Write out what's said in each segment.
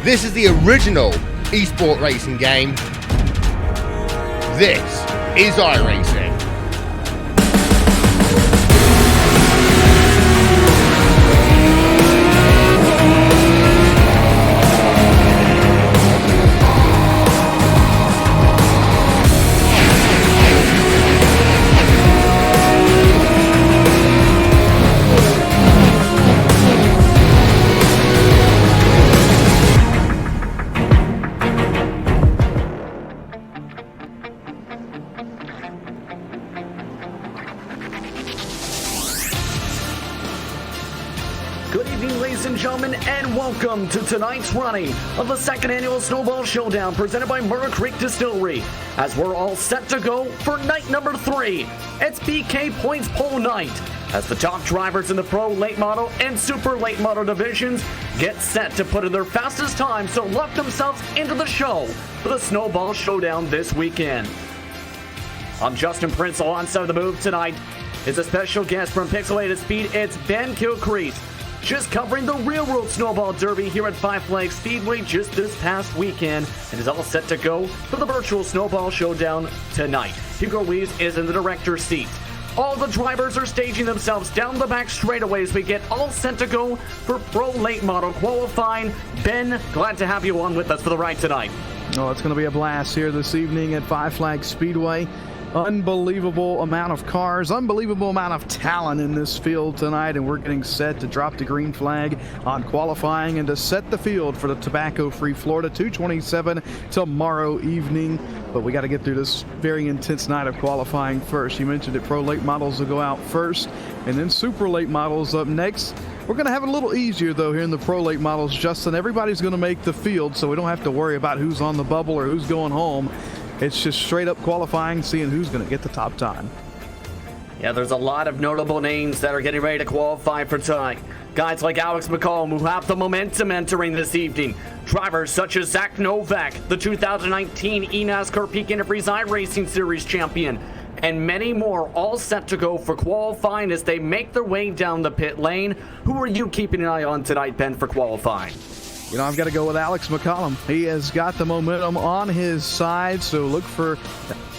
This is the original esport racing game. This is iRacing. Good evening, ladies and gentlemen, and welcome to tonight's running of the second annual Snowball Showdown presented by Murder Creek Distillery. As we're all set to go for night number 3, it's BK Points Pole Night. As the top drivers in the Pro Late Model and Super Late Model divisions get set to put in their fastest time to lock themselves into the show for the Snowball Showdown this weekend. I'm Justin Prince. Alongside the booth tonight is a special guest from Pixelated Speed. It's Ben Kilcrease, just covering the real world Snowball Derby here at Five Flags Speedway just this past weekend, and is all set to go for the virtual Snowball Showdown tonight. Hugo Weaves is in the director's seat. All the drivers are staging themselves down the back straightaways. We get all set to go for Pro Late Model qualifying. Ben, glad to have you on with us for the ride tonight. Oh, it's going to be a blast here this evening at Five Flags Speedway. Unbelievable amount of cars, unbelievable amount of talent in this field tonight, and we're getting set to drop the green flag on qualifying and to set the field for the tobacco-free Florida 227 tomorrow evening. But we got to get through this very intense night of qualifying first. You mentioned it, Pro Late Models will go out first, and then Super Late Models up next. We're going to have it a little easier, though, here in the Pro Late Models, Justin. Everybody's going to make the field, so we don't have to worry about who's on the bubble or who's going home. It's just straight up qualifying, seeing who's going to get the top time. Yeah, there's a lot of notable names that are getting ready to qualify for tonight. Guys like Alex McCollum, who have the momentum entering this evening. Drivers such as Zach Novak, the 2019 eNASCAR Peak Antifreeze iRacing Series champion, and many more, all set to go for qualifying as they make their way down the pit lane. Who are you keeping an eye on tonight, Ben, for qualifying? You know, I've got to go with Alex McCollum. He has got the momentum on his side, so look for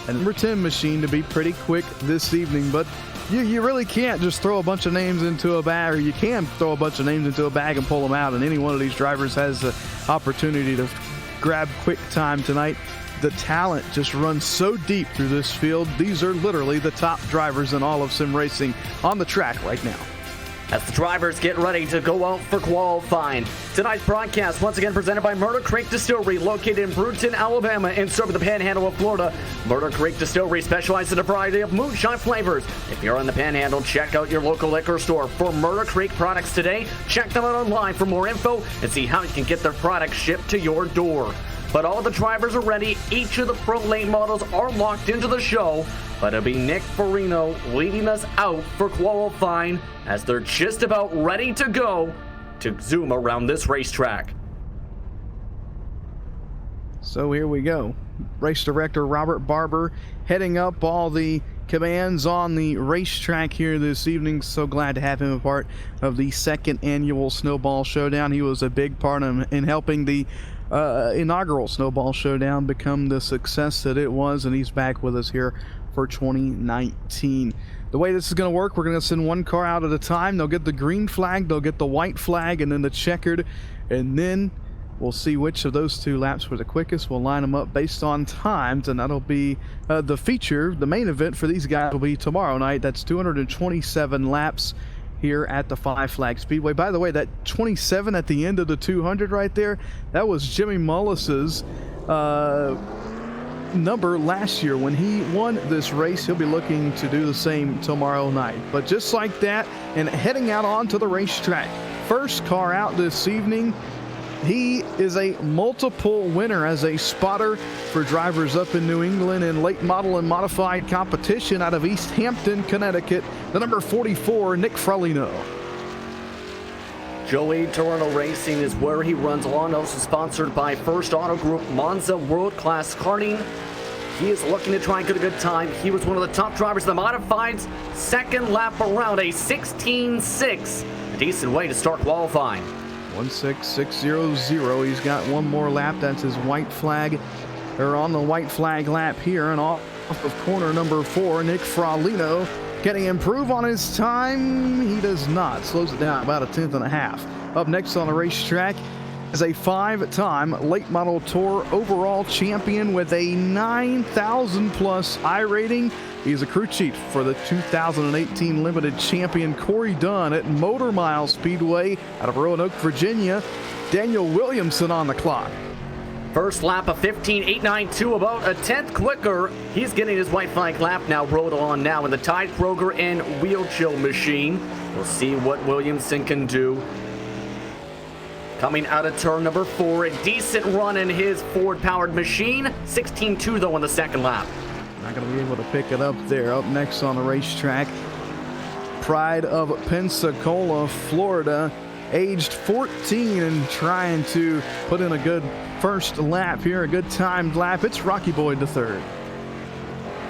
a number 10 machine to be pretty quick this evening. But you really can't just throw a bunch of names into a bag, or you can throw a bunch of names into a bag and pull them out, and any one of these drivers has the opportunity to grab quick time tonight. The talent just runs so deep through this field. These are literally the top drivers in all of sim racing on the track right now. As the drivers get ready to go out for qualifying. Tonight's broadcast once again presented by Murder Creek Distillery, located in Brewton, Alabama, and serving the Panhandle of Florida. Murder Creek Distillery specializes in a variety of moonshine flavors. If you're in the Panhandle, check out your local liquor store for Murder Creek products today. Check them out online for more info and see how you can get their products shipped to your door. But all the drivers are ready. Each of the Pro Late Models are locked into the show. But it'll be Nick Farino leading us out for qualifying as they're just about ready to go to zoom around this racetrack. So here we go. Race director Robert Barber heading up all the commands on the racetrack here this evening. So glad to have him a part of the second annual Snowball Showdown. He was a big part in helping the inaugural Snowball Showdown become the success that it was, and he's back with us here for 2019. The way this is going to work, we're going to send one car out at a time. They'll get the green flag, they'll get the white flag, and then the checkered, and then we'll see which of those two laps were the quickest. We'll line them up based on times, and that'll be the feature. The main event for these guys will be tomorrow night. That's 227 laps here at the Five Flag Speedway. By the way, that 27 at the end of the 200 right there, that was Jimmy Mullis's number last year when he won this race. He'll be looking to do the same tomorrow night. But just like that, and heading out onto the racetrack, first car out this evening. He is a multiple winner as a spotter for drivers up in New England in late model and modified competition out of East Hampton, Connecticut, the number 44, Nick Farino. Joey Toronto Racing is where he runs along, also sponsored by First Auto Group, Monza World Class Karting. He is looking to try and get a good time. He was one of the top drivers in the modifieds. Second lap around, a 16.6. A decent way to start qualifying. 16600. He's got one more lap. That's his white flag. They're on the white flag lap here, and off of corner number 4, Nick Fraulino. Can he improve on his time? He does not. Slows it down about a tenth and a half. Up next on the racetrack is a 5-time late model tour overall champion with a 9,000 plus iRating. He's a crew chief for the 2018 limited champion Corey Dunn at Motor Mile Speedway out of Roanoke, Virginia. Daniel Williamson on the clock. First lap of 15.892, about a tenth quicker. He's getting his white flag lap now rolled on now in the Tide Kroger and Wheel Chill machine. We'll see what Williamson can do. Coming out of turn number 4, a decent run in his Ford-powered machine. 16.2 though on the second lap. Not going to be able to pick it up there. Up next on the racetrack, Pride of Pensacola, Florida, aged 14 and trying to put in a good first lap here, a good timed lap. It's Rocky Boyd the third.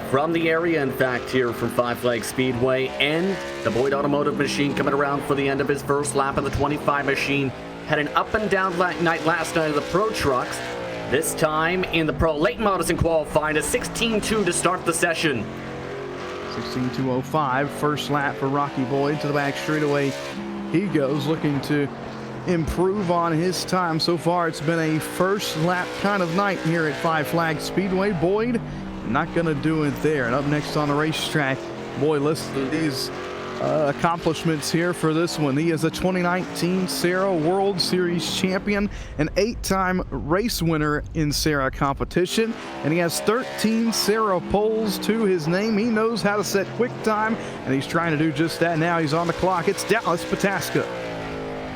From the area, in fact, here from Five Flags Speedway, and the Boyd Automotive machine coming around for the end of his first lap of the 25 machine. Had an up and down night last night of the Pro Trucks. This time in the Pro Late Models in qualifying, a 16.2 to start the session. 16.205, first lap for Rocky Boyd to the back straightaway. He goes looking to improve on his time. So far, it's been a first lap kind of night here at Five Flags Speedway. Boyd not going to do it there. And up next on the racetrack, Boyd listed these accomplishments here for this one. He is a 2019 SARA World Series champion, an 8-time race winner in SARA competition, and he has 13 SARA poles to his name. He knows how to set quick time, and he's trying to do just that now. He's on the clock. It's Dallas Pataska.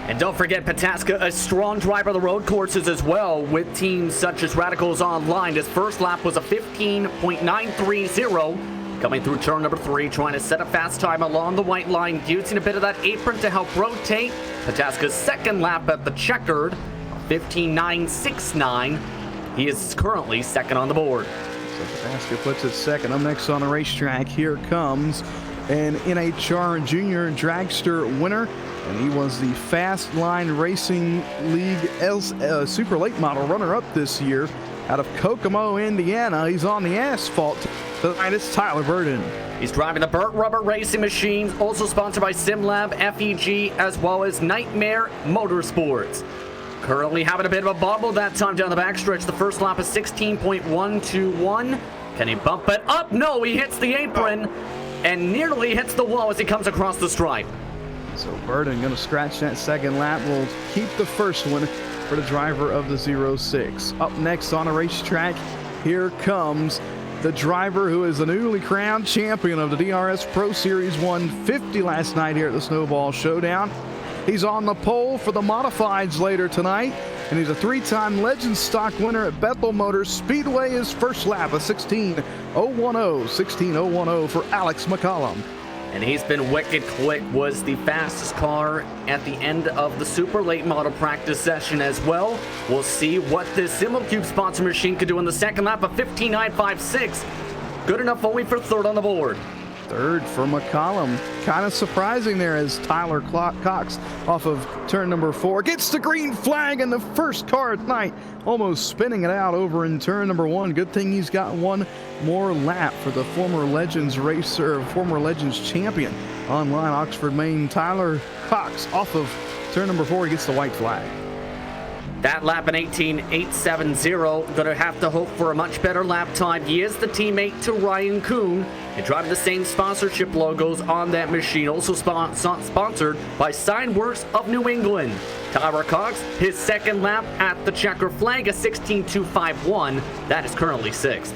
And don't forget Pataska, a strong driver of the road courses as well, with teams such as Radicals Online. His first lap was a 15.930. Coming through turn number 3, trying to set a fast time along the white line, using a bit of that apron to help rotate. Pataska's second lap at the checkered, 15.969. He is currently second on the board. So Pataska puts it second. Up next on the racetrack, here comes an NHR Junior Dragster winner, and he was the Fast Line Racing League Super Late Model runner-up this year out of Kokomo, Indiana. He's on the asphalt tonight. It's Tyler Burden. He's driving the Burt Rubber Racing Machine, also sponsored by SimLab, FEG, as well as Nightmare Motorsports. Currently having a bit of a bubble that time down the backstretch. The first lap is 16.121. Can he bump it up? No, he hits the apron and nearly hits the wall as he comes across the stripe. So Burden going to scratch that second lap. Will keep the first one for the driver of the 06. Up next on a racetrack, here comes the driver who is the newly crowned champion of the DRS Pro Series 150 last night here at the Snowball Showdown. He's on the pole for the modifieds later tonight, and he's a 3-time Legend Stock winner at Bethel Motor Speedway. His first lap, a 16.010 for Alex McCollum. And he's been wicked quick, was the fastest car at the end of the Super Late Model practice session as well. We'll see what this SimulCube sponsor machine could do in the second lap of 15.956. Good enough only for third on the board. Third for McCollum. Kind of surprising there as Tyler Cox off of turn number 4 gets the green flag in the first car at night, almost spinning it out over in turn number 1. Good thing he's got one more lap for the former Legends racer, former Legends champion online, Oxford, Maine. Tyler Cox off of turn number 4, he gets the white flag. That lap in 18.870, gonna have to hope for a much better lap time. He is the teammate to Ryan Kuhn and driving the same sponsorship logos on that machine. Also sponsored by Signworks of New England. Tyler Cox, his second lap at the checker flag, a 16.251. That is currently 6th.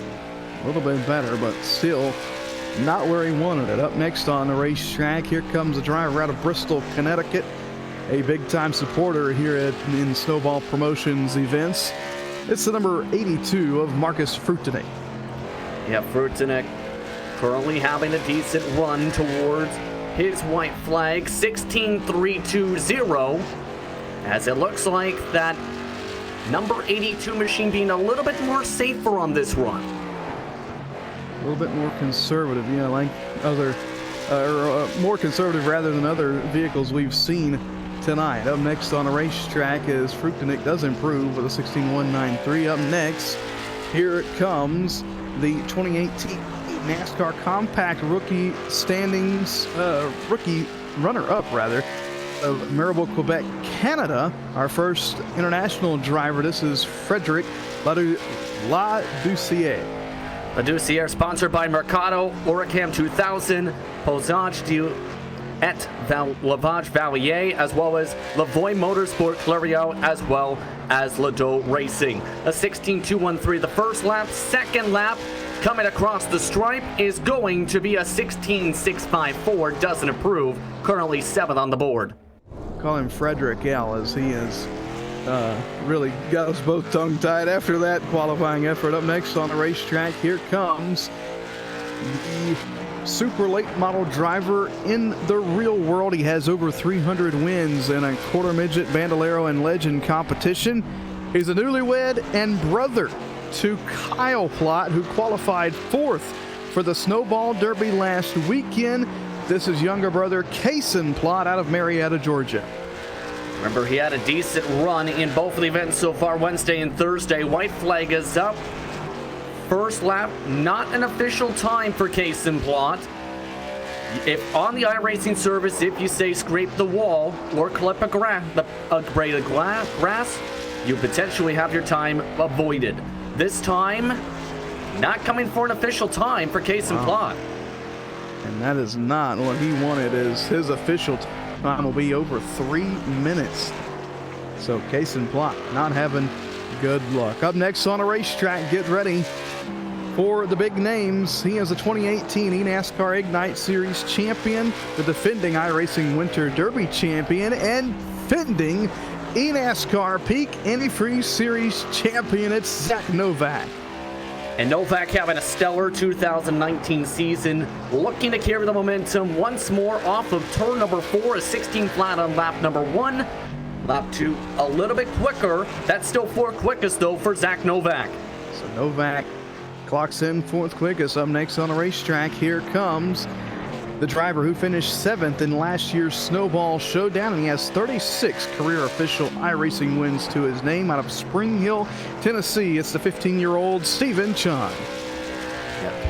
A little bit better, but still not where he wanted it. Up next on the racetrack, here comes a driver out of Bristol, Connecticut. A big-time supporter here in Snowball Promotions events. It's the number 82 of Marcus Frutenek. Yeah, Frutenek currently having a decent run towards his white flag, 16.320, as it looks like that number 82 machine being a little bit more safer on this run. A little bit more conservative, yeah, like other, more conservative rather than other vehicles we've seen tonight. Up next on the racetrack is Fruchtenich does improve with a 16.193. Up next, here it comes, the 2018 NASCAR Compact Rookie Standings, rookie runner-up rather, of Maribor, Quebec, Canada. Our first international driver. This is Frederic Laducier. Laducier, sponsored by Mercado, Oricam 2000, Posage du et Lavage Valier, as well as Lavoie Motorsport Clariot, as well as Lado Racing. A 16.213 the first lap. Second lap, coming across the stripe, is going to be a 16.654. Doesn't improve. Currently 7th on the board. Call him Frederick L, as he has really got us both tongue-tied after that qualifying effort. Up next on the racetrack, here comes the super late model driver in the real world. He has over 300 wins in a quarter midget, bandolero, and legend competition. He's a newlywed and brother to Kyle Plott, who qualified 4th for the Snowball Derby last weekend. This is younger brother Kason Plott out of Marietta, Georgia. Remember, he had a decent run in both of the events so far, Wednesday and Thursday. White flag is up. First lap, not an official time for Kason Plott. If on the iRacing service, if you say scrape the wall or clip a grass, you potentially have your time avoided. This time, not coming for an official time for Kason Plott. And that is not what he wanted, as his official time will be over 3 minutes. So Kason Plott not having good luck. Up next on a racetrack, get ready for the big names. He is a 2018 eNASCAR Ignite Series champion, the defending iRacing Winter Derby champion, and defending eNASCAR Peak Antifreeze Series champion. It's Zach Novak. And Novak having a stellar 2019 season, looking to carry the momentum once more off of turn number 4, a 16 flat on lap number 1. Lap 2 a little bit quicker. That's still 4th quickest though for Zach Novak. So Novak clocks in 4th quickest. Up next on the racetrack, here comes the driver who finished 7th in last year's Snowball Showdown, and he has 36 career official iRacing wins to his name. Out of Spring Hill, Tennessee, it's the 15-year-old Stephen Chun.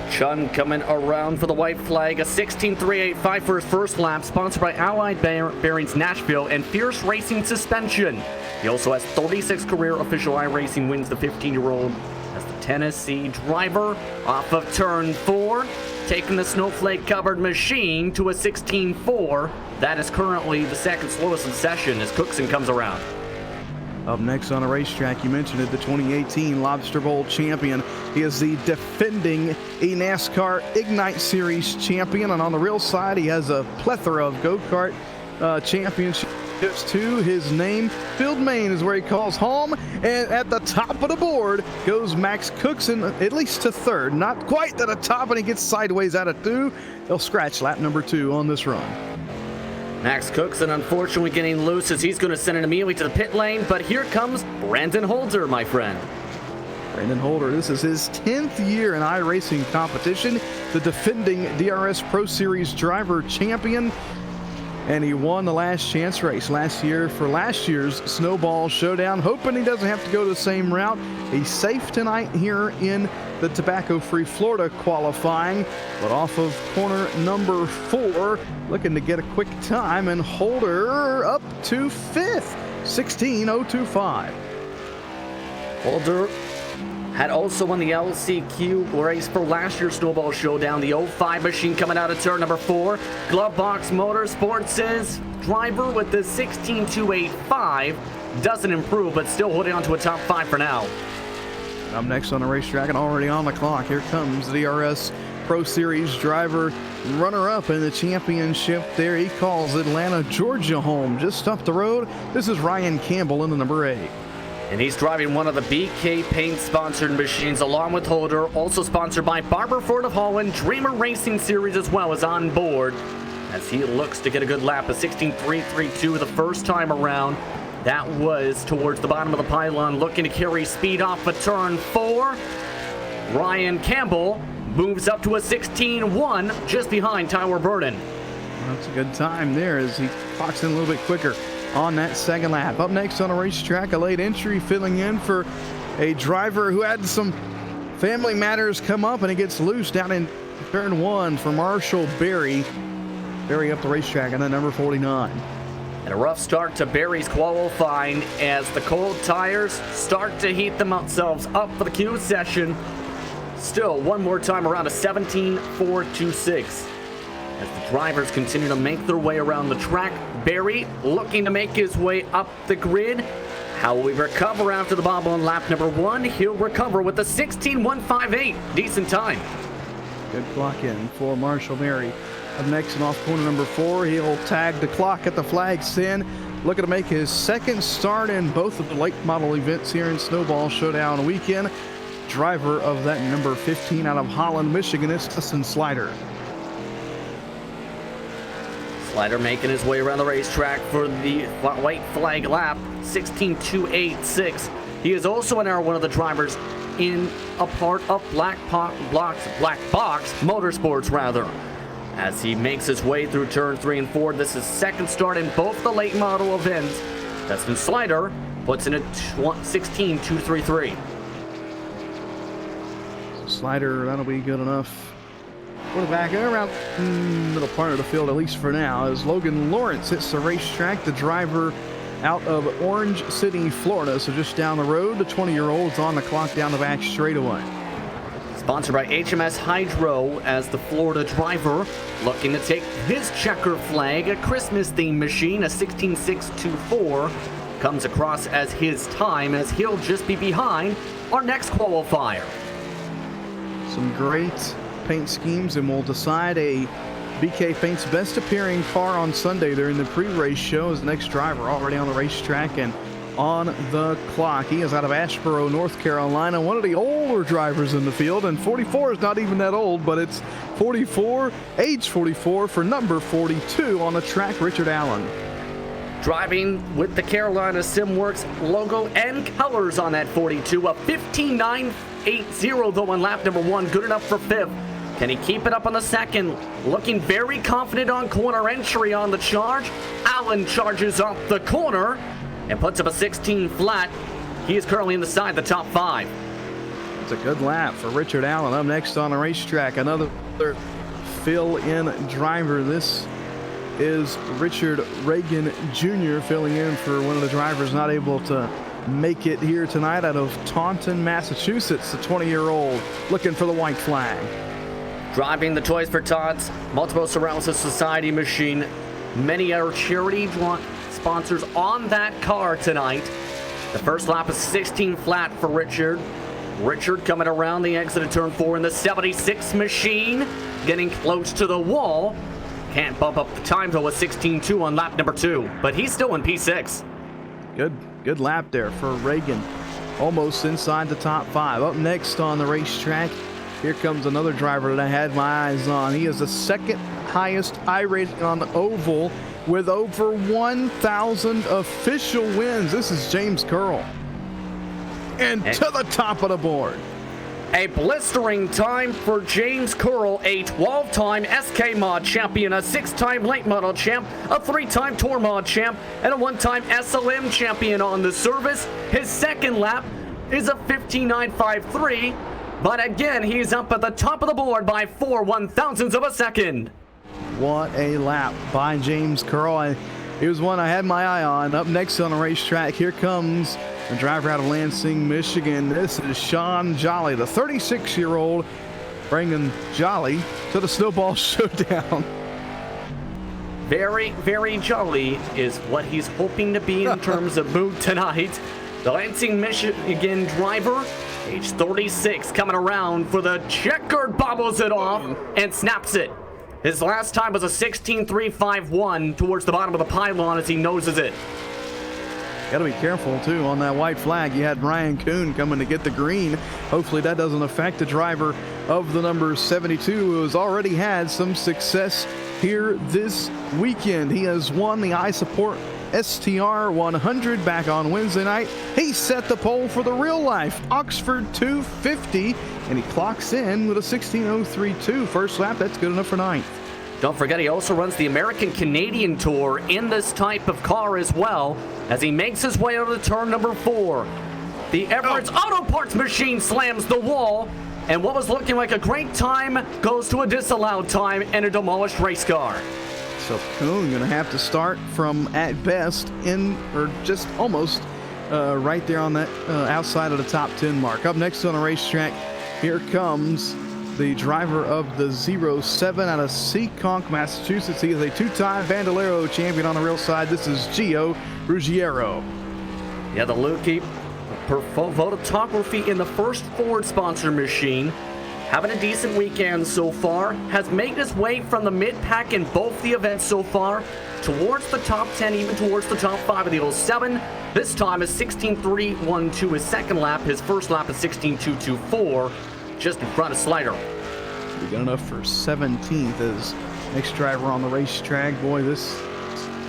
Chun coming around for the white flag, a 16.385 for his first lap, sponsored by Allied Bearings Nashville and Fierce Racing Suspension. He also has 36 career official iRacing wins, the 15-year-old as the Tennessee driver. Off of turn 4, taking the snowflake-covered machine to a 16.4. That is currently the second slowest in session as Cookson comes around. Up next on a racetrack, you mentioned it, the 2018 Lobster Bowl champion. He is the defending eNASCAR Ignite Series champion, and on the real side, he has a plethora of go-kart championships to his name. Field Main is where he calls home, and at the top of the board goes Max Cookson, at least to 3rd. Not quite to the top, and he gets sideways out of 2. He'll scratch lap number 2 on this run. Max Cookson unfortunately getting loose as he's going to send it immediately to the pit lane, but here comes Brandon Holder, my friend. Brandon Holder, this is his 10th year in iRacing competition, the defending DRS Pro Series driver champion, and he won the last chance race last year for last year's Snowball Showdown, hoping he doesn't have to go the same route. He's safe tonight here in the tobacco-free Florida qualifying, but off of corner number 4, looking to get a quick time, and Holder up to 5th, 16.025. Holder had also won the LCQ race for last year's Snowball Showdown. The 05 machine coming out of turn number 4. Glovebox Motorsports' driver with the 16.285 doesn't improve, but still holding on to a top 5 for now. Up next on the racetrack and already on the clock, here comes the DRS Pro Series driver, runner-up in the championship there. He calls Atlanta, Georgia home, just up the road. This is Ryan Campbell in the number 8. And he's driving one of the BK Paint-sponsored machines along with Holder, also sponsored by Barber Ford of Holland. Dreamer Racing Series as well is on board as he looks to get a good lap, a 16.332 the first time around. That was towards the bottom of the pylon, looking to carry speed off of turn 4. Ryan Campbell moves up to a 16.1 just behind Tyler Burden. Well, that's a good time there as he clocks in a little bit quicker. on that second lap. Up next on the racetrack, a late entry filling in for a driver who had some family matters come up, and it gets loose down in turn 1 for Marshall Berry. Berry up the racetrack on that number 49. And a rough start to Barry's qualifying as the cold tires start to heat themselves up for the Q session. Still, one more time around a 17.426. As the drivers continue to make their way around the track, Barry looking to make his way up the grid. How will he recover after the bobble on lap number 1? He'll recover with a 16.158. Decent time. Good clock in for Marshall Berry. Up next and off corner number 4, he'll tag the clock at the flag stand. Looking to make his second start in both of the late model events here in Snowball Showdown weekend. Driver of that number 15 out of Holland, Michigan, is Dustin Slider. Slider making his way around the racetrack for the white flag lap, 16.286. He is also now one of the drivers in a part of Black Box Motorsports, rather. As he makes his way through turn 3 and 4, this is second start in both the late model events. Dustin Slider puts in a 16.233. Slider, that'll be good enough. For the back around middle part of the field, at least for now, as Logan Lawrence hits the racetrack, the driver out of Orange City, Florida. So just down the road, the 20-year-old's on the clock down the back straightaway. Sponsored by HMS Hydro, as the Florida driver looking to take his checker flag, a Christmas-themed machine, a 16.624, comes across as his time, as he'll just be behind our next qualifier. Some great paint schemes, and we'll decide a BK Paint's best appearing car on Sunday during the pre-race show. As the next driver already on the racetrack and on the clock. He is out of Asheboro, North Carolina, one of the older drivers in the field, and 44 is not even that old, but it's 44, age 44 for number 42 on the track, Richard Allen. Driving with the Carolina SimWorks logo and colors on that 42, a 15.980 though on lap number 1, good enough for 5th. Can he keep it up on the second? Looking very confident on corner entry on the charge. Allen charges up the corner and puts up a 16 flat. He is currently inside the top 5. It's a good lap for Richard Allen. Up next on the racetrack, another fill-in driver. This is Richard Reagan Jr. filling in for one of the drivers not able to make it here tonight out of Taunton, Massachusetts. The 20-year-old looking for the white flag. Driving the Toys for Tots Multiple Sclerosis Society machine. Many are charity sponsors on that car tonight. The first lap is 16 flat for Richard. Richard coming around the exit of turn 4 in the 76 machine, getting close to the wall. Can't bump up the time though with 16.2 on lap number 2, but he's still in P6. Good lap there for Reagan. Almost inside the top 5. Up next on the racetrack, here comes another driver that I had my eyes on. He is the second highest iRacing on the oval with over 1,000 official wins. This is James Curl. And to the top of the board. A blistering time for James Curl, a 12-time SK Mod champion, a 6-time late model champ, a 3-time Tour Mod champ, and a 1-time SLM champion on the service. His second lap is a 15.953, but again, he's up at the top of the board by 4 1/1000ths of a second. What a lap by James Curl. He was one I had my eye on. Up next on the racetrack, here comes a driver out of Lansing, Michigan. This is Sean Jolly, the 36-year-old, bringing Jolly to the Snowball Showdown. Very, very jolly is what he's hoping to be in terms of mood tonight. The Lansing, Michigan driver, age 36, coming around for the checkered, bobbles it off and snaps it. His last time was a 16.351 towards the bottom of the pylon as he noses it. Got to be careful, too, on that white flag. You had Ryan Kuhn coming to get the green. Hopefully that doesn't affect the driver of the number 72, who has already had some success here this weekend. He has won the iSupport STR 100 back on Wednesday night. He set the pole for the real-life Oxford 250, and he clocks in with a 16.032 first lap. That's good enough for 9th. Don't forget, he also runs the American-Canadian Tour in this type of car as well, as he makes his way out of turn number 4. The Everett's Auto Parts machine slams the wall, and what was looking like a great time goes to a disallowed time and a demolished race car. So Kuhn going to have to start from, at best, in, or just almost right there on that outside of the top 10 mark. Up next on the racetrack, here comes the driver of the 07 out of Seekonk, Massachusetts. He is a two-time Bandolero champion on the real side. This is Gio Ruggiero. Yeah, the Lukey photography in the first Ford sponsor machine. Having a decent weekend so far. Has made his way from the mid-pack in both the events so far towards the top 10, even towards the top 5 of the 07. This time is 16.312 his second lap. His first lap is 16.224, just in front of Slider. Good enough for 17th as next driver on the racetrack. Boy, this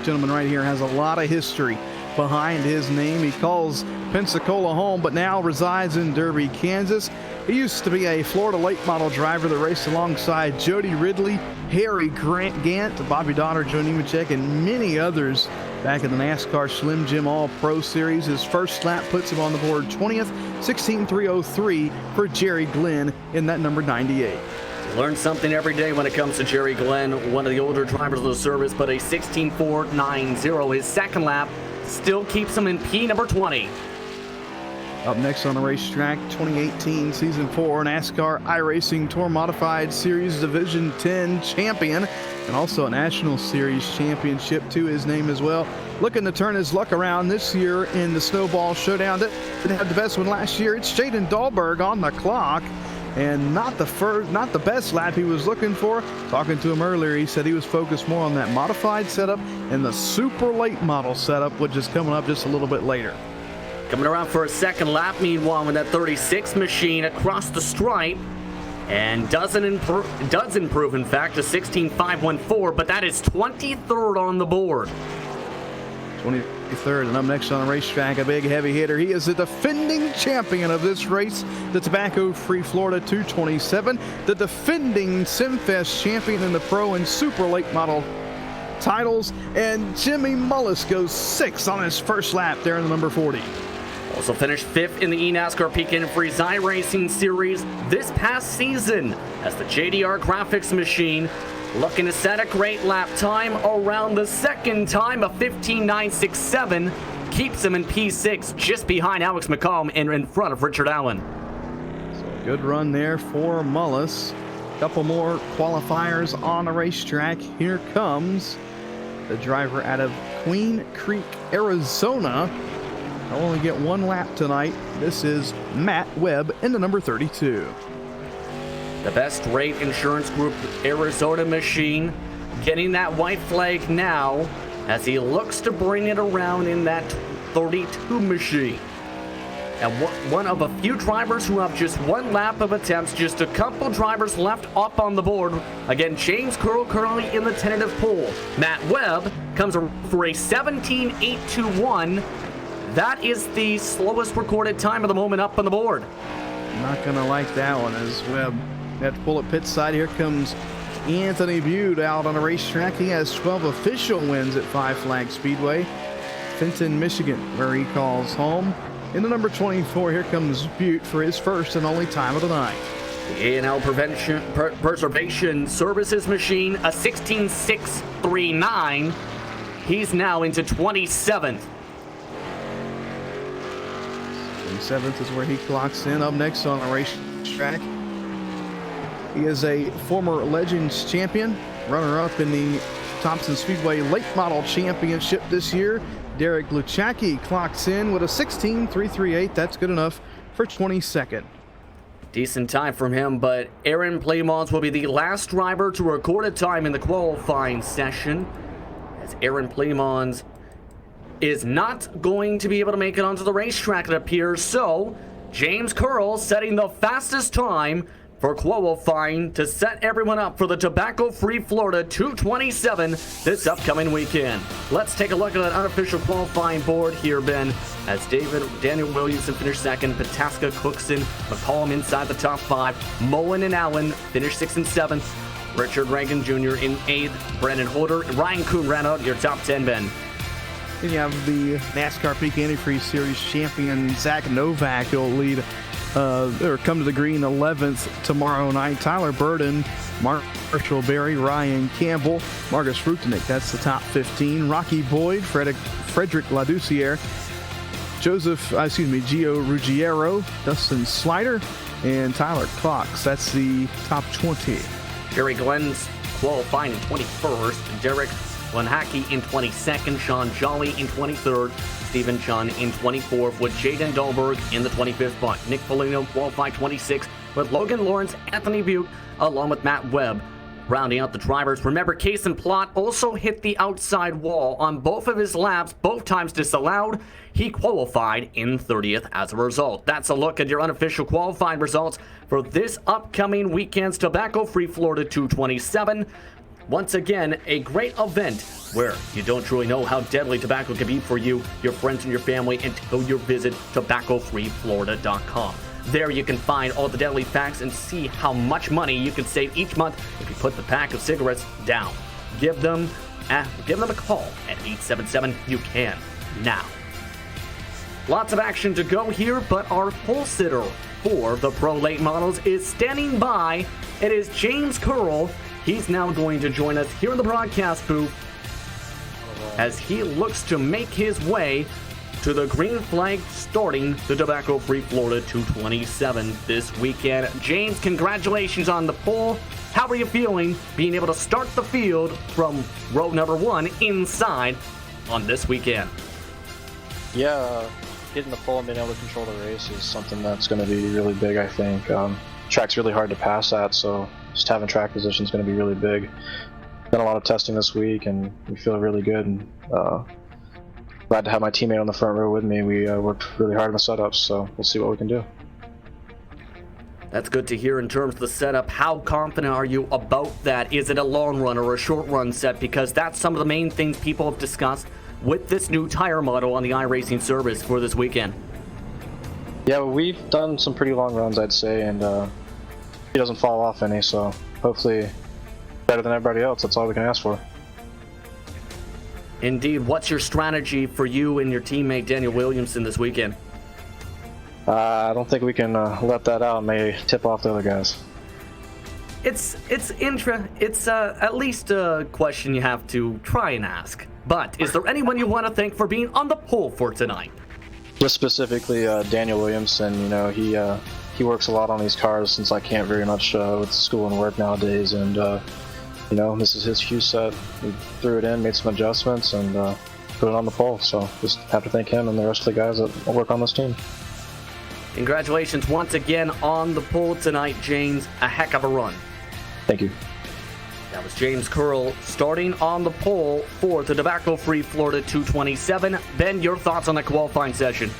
gentleman right here has a lot of history behind his name. He calls Pensacola home, but now resides in Derby, Kansas. He used to be a Florida late model driver that raced alongside Jody Ridley, Harry Gant, Bobby Donner, Joe Nemechek, and many others back in the NASCAR Slim Jim All-Pro Series. His first lap puts him on the board 20th, 16.303 for Jerry Glenn in that number 98. Learn something every day when it comes to Jerry Glenn, one of the older drivers of the service, but a 16.490. His second lap still keeps him in P number 20. Up next on the racetrack, 2018 Season 4 NASCAR iRacing Tour Modified Series Division 10 champion, and also a National Series championship to his name as well. Looking to turn his luck around this year in the Snowball Showdown. Didn't have the best one last year. It's Jaden Dahlberg on the clock, and not the best lap he was looking for. Talking to him earlier, he said he was focused more on that modified setup and the super late model setup, which is coming up just a little bit later. Coming around for a second lap, meanwhile, with that 36 machine across the stripe, and does improve, in fact, to 16.514, but that is 23rd on the board. 23rd, and up next on the racetrack, a big heavy hitter. He is the defending champion of this race, the Tobacco-Free Florida 227, the defending SimFest champion in the Pro and Super Late Model titles, and Jimmy Mullis goes 6th on his first lap there in the number 40. Also finished 5th in the eNASCAR Pekin Freeze iRacing Series this past season as the JDR Graphics machine, looking to set a great lap time around the second time of 15.967, keeps him in P6 just behind Alex McComb and in front of Richard Allen. So a good run there for Mullis. Couple more qualifiers on the racetrack. Here comes the driver out of Queen Creek, Arizona. I'll only get one lap tonight. This is Matt Webb in the number 32. The Best Rate Insurance Group Arizona machine getting that white flag now as he looks to bring it around in that 32 machine. And one of a few drivers who have just one lap of attempts, just a couple drivers left up on the board. Again, James Curl currently in the tentative pool. Matt Webb comes for a 17.821. That is the slowest recorded time of the moment up on the board. Not going to like that one as Webb had to pull it pit side. Here comes Anthony Bude out on the racetrack. He has 12 official wins at Five Flag Speedway, Fenton, Michigan, where he calls home. In the number 24, here comes Butte for his first and only time of the night. The A&L Preservation Services machine, a 16.639. He's now into 27th. 27th is where he clocks in. Up next on the racetrack, he is a former Legends champion, runner-up in the Thompson Speedway Late Model Championship this year. Derek Luchacki clocks in with a 16.338. That's good enough for 22nd. Decent time from him, but Aaron Playmons will be the last driver to record a time in the qualifying session, as Aaron Playmons is not going to be able to make it onto the racetrack, it appears. So James Curl setting the fastest time for qualifying to set everyone up for the Tobacco-Free Florida 227 this upcoming weekend. Let's take a look at that unofficial qualifying board here, Ben, as Daniel Williamson finished second, Pataska, Cookson, McCollum inside the top 5, Mullen and Allen finished 6th and 7th, Richard Reagan Jr. in 8th. Brandon Holder, Ryan Kuhn round out your top 10, Ben. And you have the NASCAR Peak Antifreeze Series champion Zach Novak. He'll lead or come to the green 11th tomorrow night. Tyler Burden, Marshall Berry, Ryan Campbell, Marcus Frutenick. That's the top 15. Rocky Boyd, Frederick Laduciere, Gio Ruggiero, Dustin Slider, and Tyler Cox. That's the top 20. Jerry Glenn's qualifying in 21st. Derek Lenhacke in 22nd. Sean Jolly in 23rd. Stephen Chun in 24th with Jaden Dahlberg in the 25th spot. Nick Foligno qualified 26th with Logan Lawrence, Anthony Butte, along with Matt Webb. Rounding out the drivers, remember Kason Plott also hit the outside wall on both of his laps, both times disallowed. He qualified in 30th as a result. That's a look at your unofficial qualifying results for this upcoming weekend's Tobacco-Free Florida 227. Once again, a great event where you don't truly know how deadly tobacco can be for you, your friends, and your family until you visit tobaccofreeflorida.com. There you can find all the deadly facts and see how much money you can save each month if you put the pack of cigarettes down. Give them a call at 877-YOU-CAN now. Lots of action to go here, but our pole sitter for the Pro Late Models is standing by. It is James Curl. He's now going to join us here in the broadcast booth as he looks to make his way to the green flag starting the Tobacco-Free Florida 227 this weekend. James, congratulations on the pole. How are you feeling being able to start the field from row number 1 inside on this weekend? Yeah, getting the pole and being able to control the race is something that's going to be really big, I think. Track's really hard to pass at, so just having track position is going to be really big. Done a lot of testing this week, and we feel really good. And glad to have my teammate on the front row with me. We worked really hard on the setups, so we'll see what we can do. That's good to hear in terms of the setup. How confident are you about that? Is it a long run or a short run set? Because that's some of the main things people have discussed with this new tire model on the iRacing service for this weekend. Yeah, well, we've done some pretty long runs, I'd say, and he doesn't fall off any, so hopefully better than everybody else. That's all we can ask for. Indeed. What's your strategy for you and your teammate Daniel Williamson this weekend? I don't think we can let that out. It may tip off the other guys. It's at least a question you have to try and ask. But is there anyone you want to thank for being on the pole for tonight? Just specifically Daniel Williamson. You know, he works a lot on these cars since I can't very much with school and work nowadays, and you know, this is his cue set. He threw it in, made some adjustments, and put it on the pole. So just have to thank him and the rest of the guys that work on this team. Congratulations once again on the pole tonight, James. A heck of a run. Thank you. That was James Curl starting on the pole for the Tobacco-Free Florida 227. Ben, your thoughts on that qualifying session?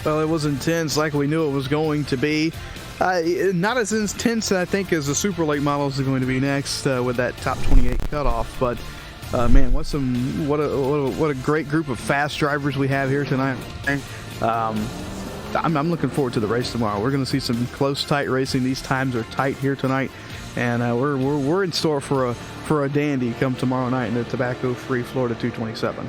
Well, it was intense like we knew it was going to be. Not as intense, I think, as the Super Late Models are going to be next with that top 28 cutoff. But man, what a great group of fast drivers we have here tonight. I'm looking forward to the race tomorrow. We're going to see some close, tight racing. These times are tight here tonight, and we're in store for a dandy come tomorrow night in the Tobacco-Free Florida 227.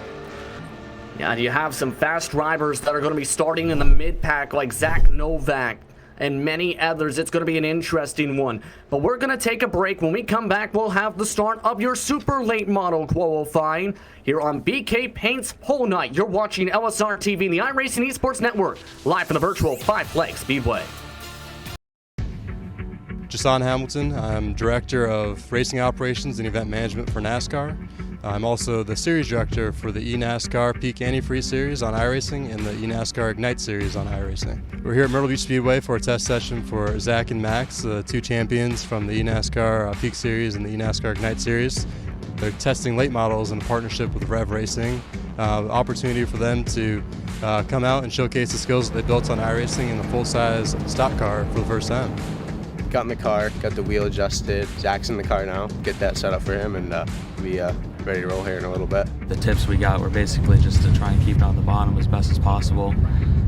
Yeah, you have some fast drivers that are going to be starting in the mid-pack like Zach Novak and many others. It's going to be an interesting one. But we're going to take a break. When we come back, we'll have the start of your Super Late Model qualifying here on BK Paint's Pole Night. You're watching LSR TV and the iRacing Esports Network, live from the virtual Five Flag Speedway. Jason Hamilton. I'm Director of Racing Operations and Event Management for NASCAR. I'm also the Series Director for the eNASCAR Peak Antifreeze Series on iRacing and the eNASCAR Ignite Series on iRacing. We're here at Myrtle Beach Speedway for a test session for Zach and Max, the two champions from the eNASCAR Peak Series and the eNASCAR Ignite Series. They're testing late models in partnership with Rev Racing. Opportunity for them to come out and showcase the skills that they built on iRacing in the full-size stock car for the first time. Got in the car, got the wheel adjusted. Zach's in the car now. Get that set up for him, and be ready to roll here in a little bit. The tips we got were basically just to try and keep it on the bottom as best as possible,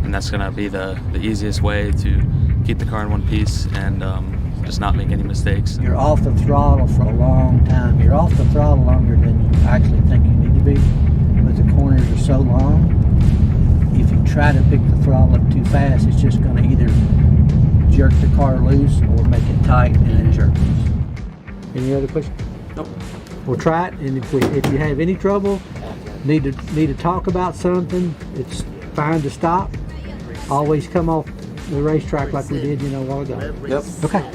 and that's going to be the easiest way to keep the car in one piece and just not make any mistakes. You're off the throttle for a long time. You're off the throttle longer than you actually think you need to be, but the corners are so long. If you try to pick the throttle up too fast, it's just going to either jerk the car loose or make it tight and then jerk loose. Any other questions? Nope. We'll try it, and if you have any trouble, need to talk about something, it's fine to stop. Always come off the racetrack like we did, a while ago. Yep. Okay.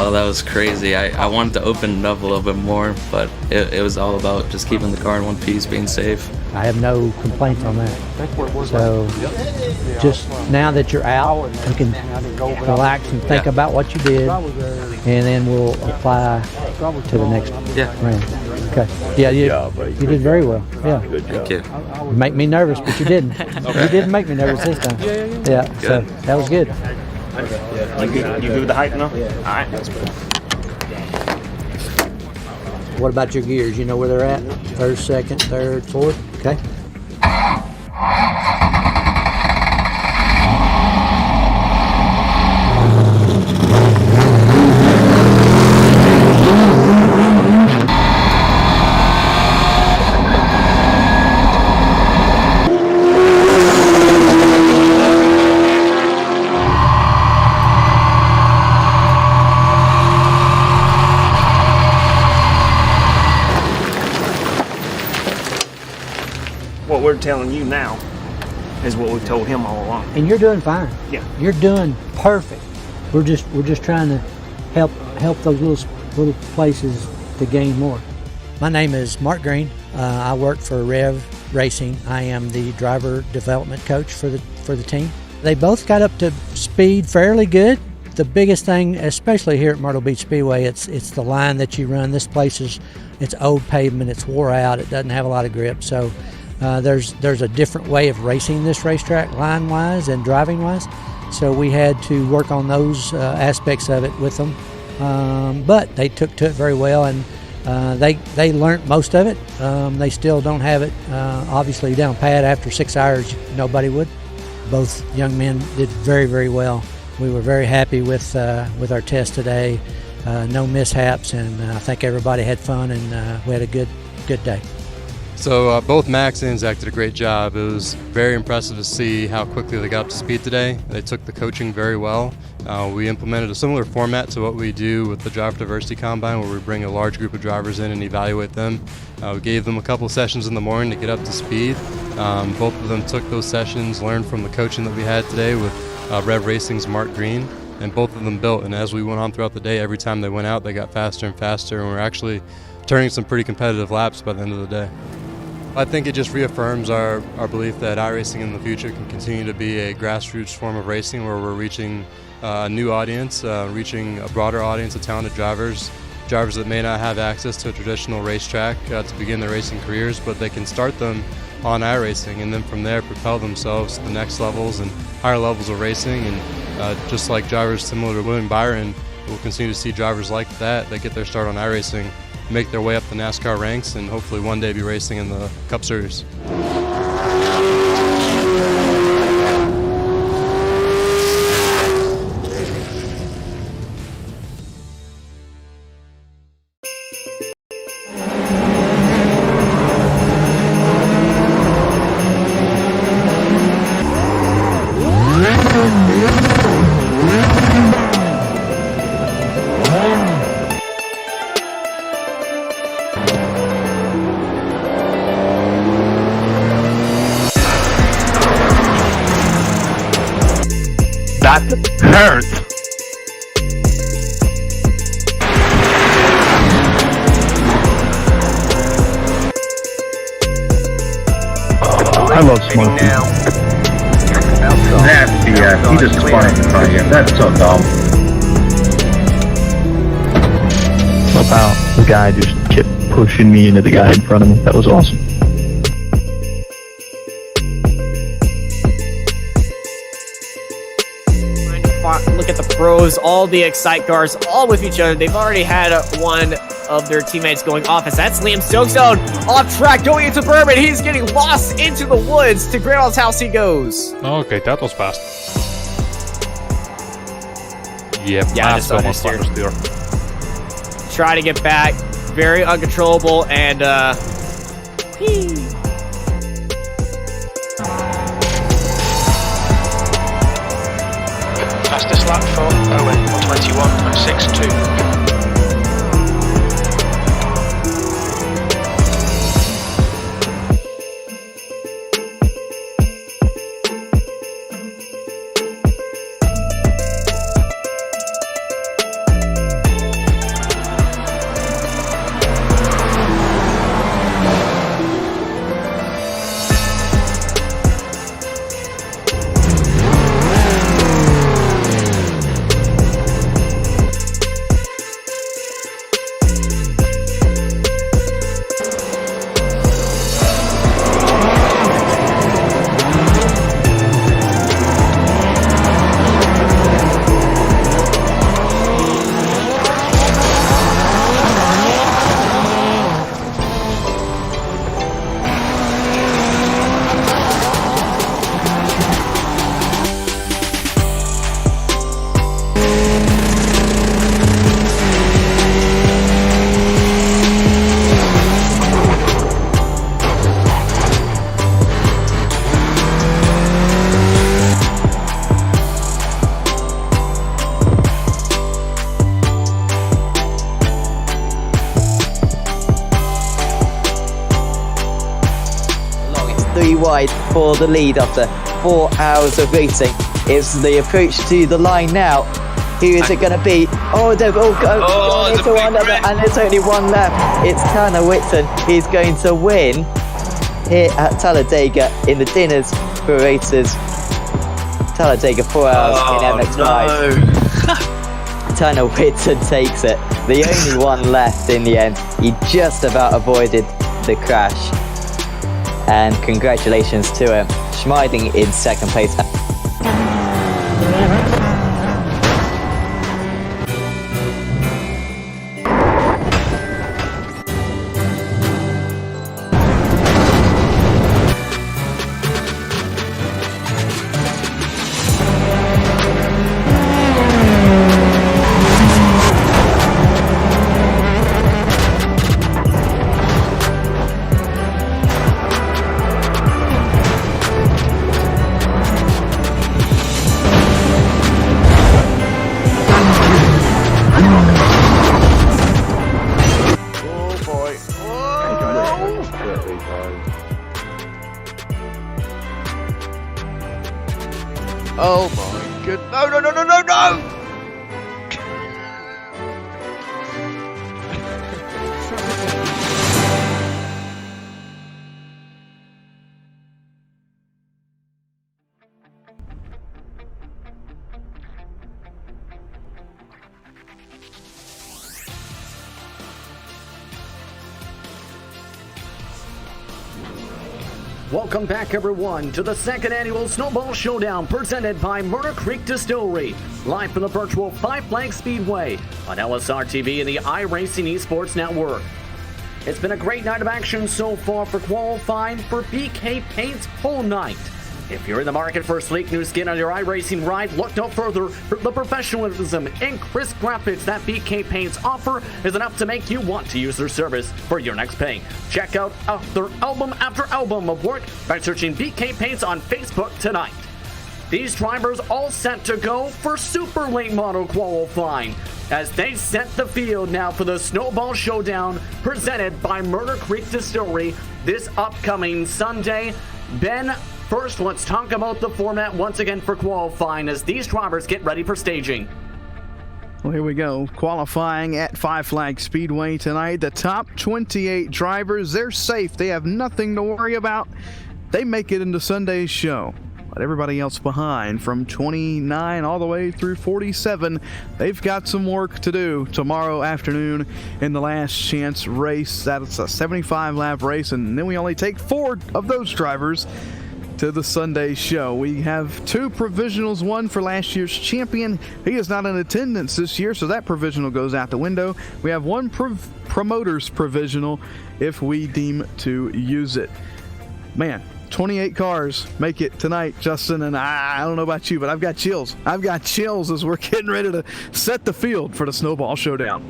Oh, that was crazy. I wanted to open it up a little bit more, but it was all about just keeping the car in one piece, being safe. I have no complaints on that. So just now that you're out, you can relax and think about what you did, and then we'll apply to the next round. Okay. Yeah, you did very well. Yeah. Thank you. You make me nervous, but you didn't. You didn't make me nervous this time. Yeah. So that was good. You good with the height now? All right. What about your gears? You know where they're at? First, second, third, fourth? Okay. What we're telling you now is what we've told him all along. And you're doing fine. Yeah. You're doing perfect. We're just trying to help those little places to gain more. My name is Mark Green. I work for Rev Racing. I am the driver development coach for the team. They both got up to speed fairly good. The biggest thing, especially here at Myrtle Beach Speedway, it's the line that you run. This place it's old pavement, it's wore out, it doesn't have a lot of grip. So there's a different way of racing this racetrack line-wise and driving-wise. So we had to work on those aspects of it with them. But they took to it very well, and they learned most of it. They still don't have it obviously down pat. After 6 hours, nobody would. Both young men did very, very well. We were very happy with our test today. No mishaps, and I think everybody had fun, and we had a good day. So both Max and Zach did a great job. It was very impressive to see how quickly they got up to speed today. They took the coaching very well. We implemented a similar format to what we do with the Driver Diversity Combine, where we bring a large group of drivers in and evaluate them. We gave them a couple sessions in the morning to get up to speed. Both of them took those sessions, learned from the coaching that we had today with Rev Racing's Mark Green, and both of them built. And as we went on throughout the day, every time they went out, they got faster and faster, and we're actually turning some pretty competitive laps by the end of the day. I think it just reaffirms our belief that iRacing in the future can continue to be a grassroots form of racing where we're reaching a new audience, reaching a broader audience of talented drivers that may not have access to a traditional racetrack to begin their racing careers, but they can start them on iRacing and then from there propel themselves to the next levels and higher levels of racing. And just like drivers similar to William Byron, we'll continue to see drivers like that get their start on iRacing, make their way up the NASCAR ranks, and hopefully one day be racing in the Cup Series. That hurts. I love smoking. Nasty ass. He just spun up the car again. That's so dumb. Somehow the guy just kept pushing me into the guy in front of me. That was awesome. Look at the pros, all the Excite cars, all with each other. They've already had one of their teammates going off, as that's Liam Stokestone off track going into Bourbon. He's getting lost into the woods. To Grandma's house he goes. Okay, that was fast. Yep, Yeah, just understeer. Try to get back. Very uncontrollable, and Fastest lap for Owen, 21.62. Wide for the lead after 4 hours of racing. It's the approach to the line now. Who is it going to be? Oh, they've all gone into one other, and there's only one left. It's Tanner Whitton. He's going to win here at Talladega in the dinners for racers. Talladega 4 hours in MX5. No. Tanner Whitton takes it. The only one left in the end. He just about avoided the crash. And congratulations to him. Schmeiding in second place. Oh my good. No, no, no, no, no, no! Welcome back, everyone, to the second annual Snowball Showdown presented by Murder Creek Distillery, live from the virtual Five Flags Speedway on LSR TV and the iRacing Esports Network. It's been a great night of action so far for qualifying for BK Paint's whole night. If you're in the market for a sleek new skin on your iRacing ride, look no further. The professionalism and crisp graphics that BK Paints offer is enough to make you want to use their service for your next paint. Check out their album after album of work by searching BK Paints on Facebook tonight. These drivers all set to go for super late model qualifying as they set the field now for the Snowball Showdown presented by Murder Creek Distillery this upcoming Sunday. Ben, first, let's talk about the format once again for qualifying as these drivers get ready for staging. Well, here we go. Qualifying at Five Flags Speedway tonight. The top 28 drivers, they're safe. They have nothing to worry about. they make it into Sunday's show. But everybody else behind, from 29 all the way through 47, they've got some work to do tomorrow afternoon in the last chance race. That's a 75-lap race, and then we only take 4 of those drivers to the Sunday show. We have 2 provisionals, one for last year's champion. He is not in attendance this year, so that provisional goes out the window. We have 1 promoter's provisional if we deem to use it. Man, 28 cars make it tonight, Justin, and I don't know about you, but I've got chills. I've got chills as we're getting ready to set the field for the Snowball Showdown.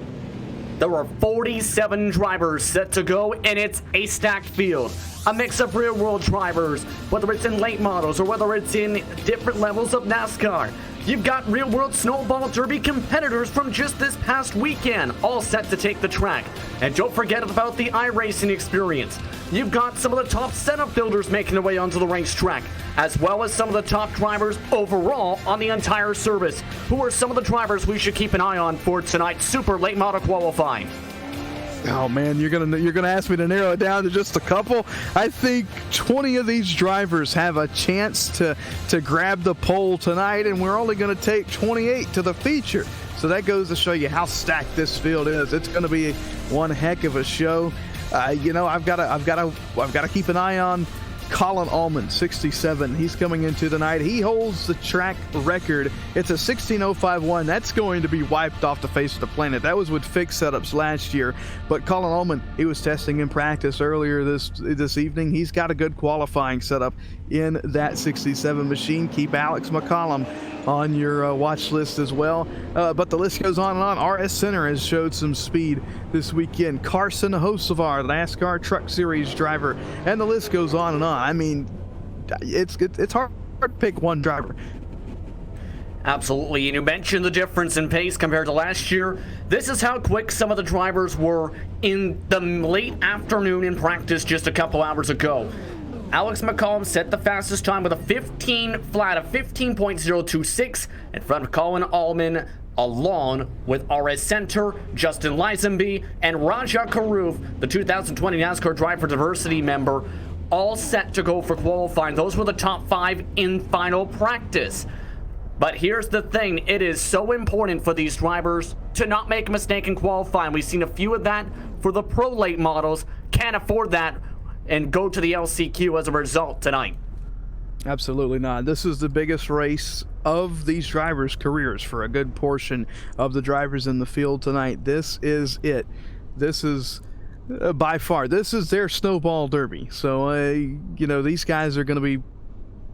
There are 47 drivers set to go, and it's a stacked field. A mix of real-world drivers, whether it's in late models or whether it's in different levels of NASCAR. You've got real-world Snowball Derby competitors from just this past weekend, all set to take the track. And don't forget about the iRacing experience. You've got some of the top setup builders making their way onto the racetrack, as well as some of the top drivers overall on the entire service. Who are some of the drivers we should keep an eye on for tonight's super late model qualifying? Oh man, you're gonna ask me to narrow it down to just a couple. I think 20 of these drivers have a chance to grab the pole tonight, and we're only going to take 28 to the feature. So that goes to show you how stacked this field is. It's going to be one heck of a show. I've got to keep an eye on Colin Allman, 67. He's coming into tonight. He holds the track record. It's a 16:05.1. That's going to be wiped off the face of the planet. That was with fixed setups last year. But Colin Allman, he was testing in practice earlier this evening. He's got a good qualifying setup in that 67 machine. Keep Alex McCollum on your watch list as well. But the list goes on and on. RS Center has showed some speed this weekend. Carson Hocevar, NASCAR Truck Series driver, and the list goes on and on. I mean, it's hard to pick one driver. Absolutely, and you mentioned the difference in pace compared to last year. This is how quick some of the drivers were in the late afternoon in practice just a couple hours ago. Alex McCollum set the fastest time with a 15.026 in front of Colin Allman, along with RS Center, Justin Lisenby, and Raja Karuf, the 2020 NASCAR Drive for Diversity member, all set to go for qualifying. Those were the top 5 in final practice. But here's the thing, it is so important for these drivers to not make a mistake in qualifying. We've seen a few of that for the pro late models. Can't afford that and go to the LCQ as a result tonight. Absolutely not. This is the biggest race of these drivers' careers for a good portion of the drivers in the field tonight. This is it. This is by far, this is their Snowball Derby. So, these guys are going to be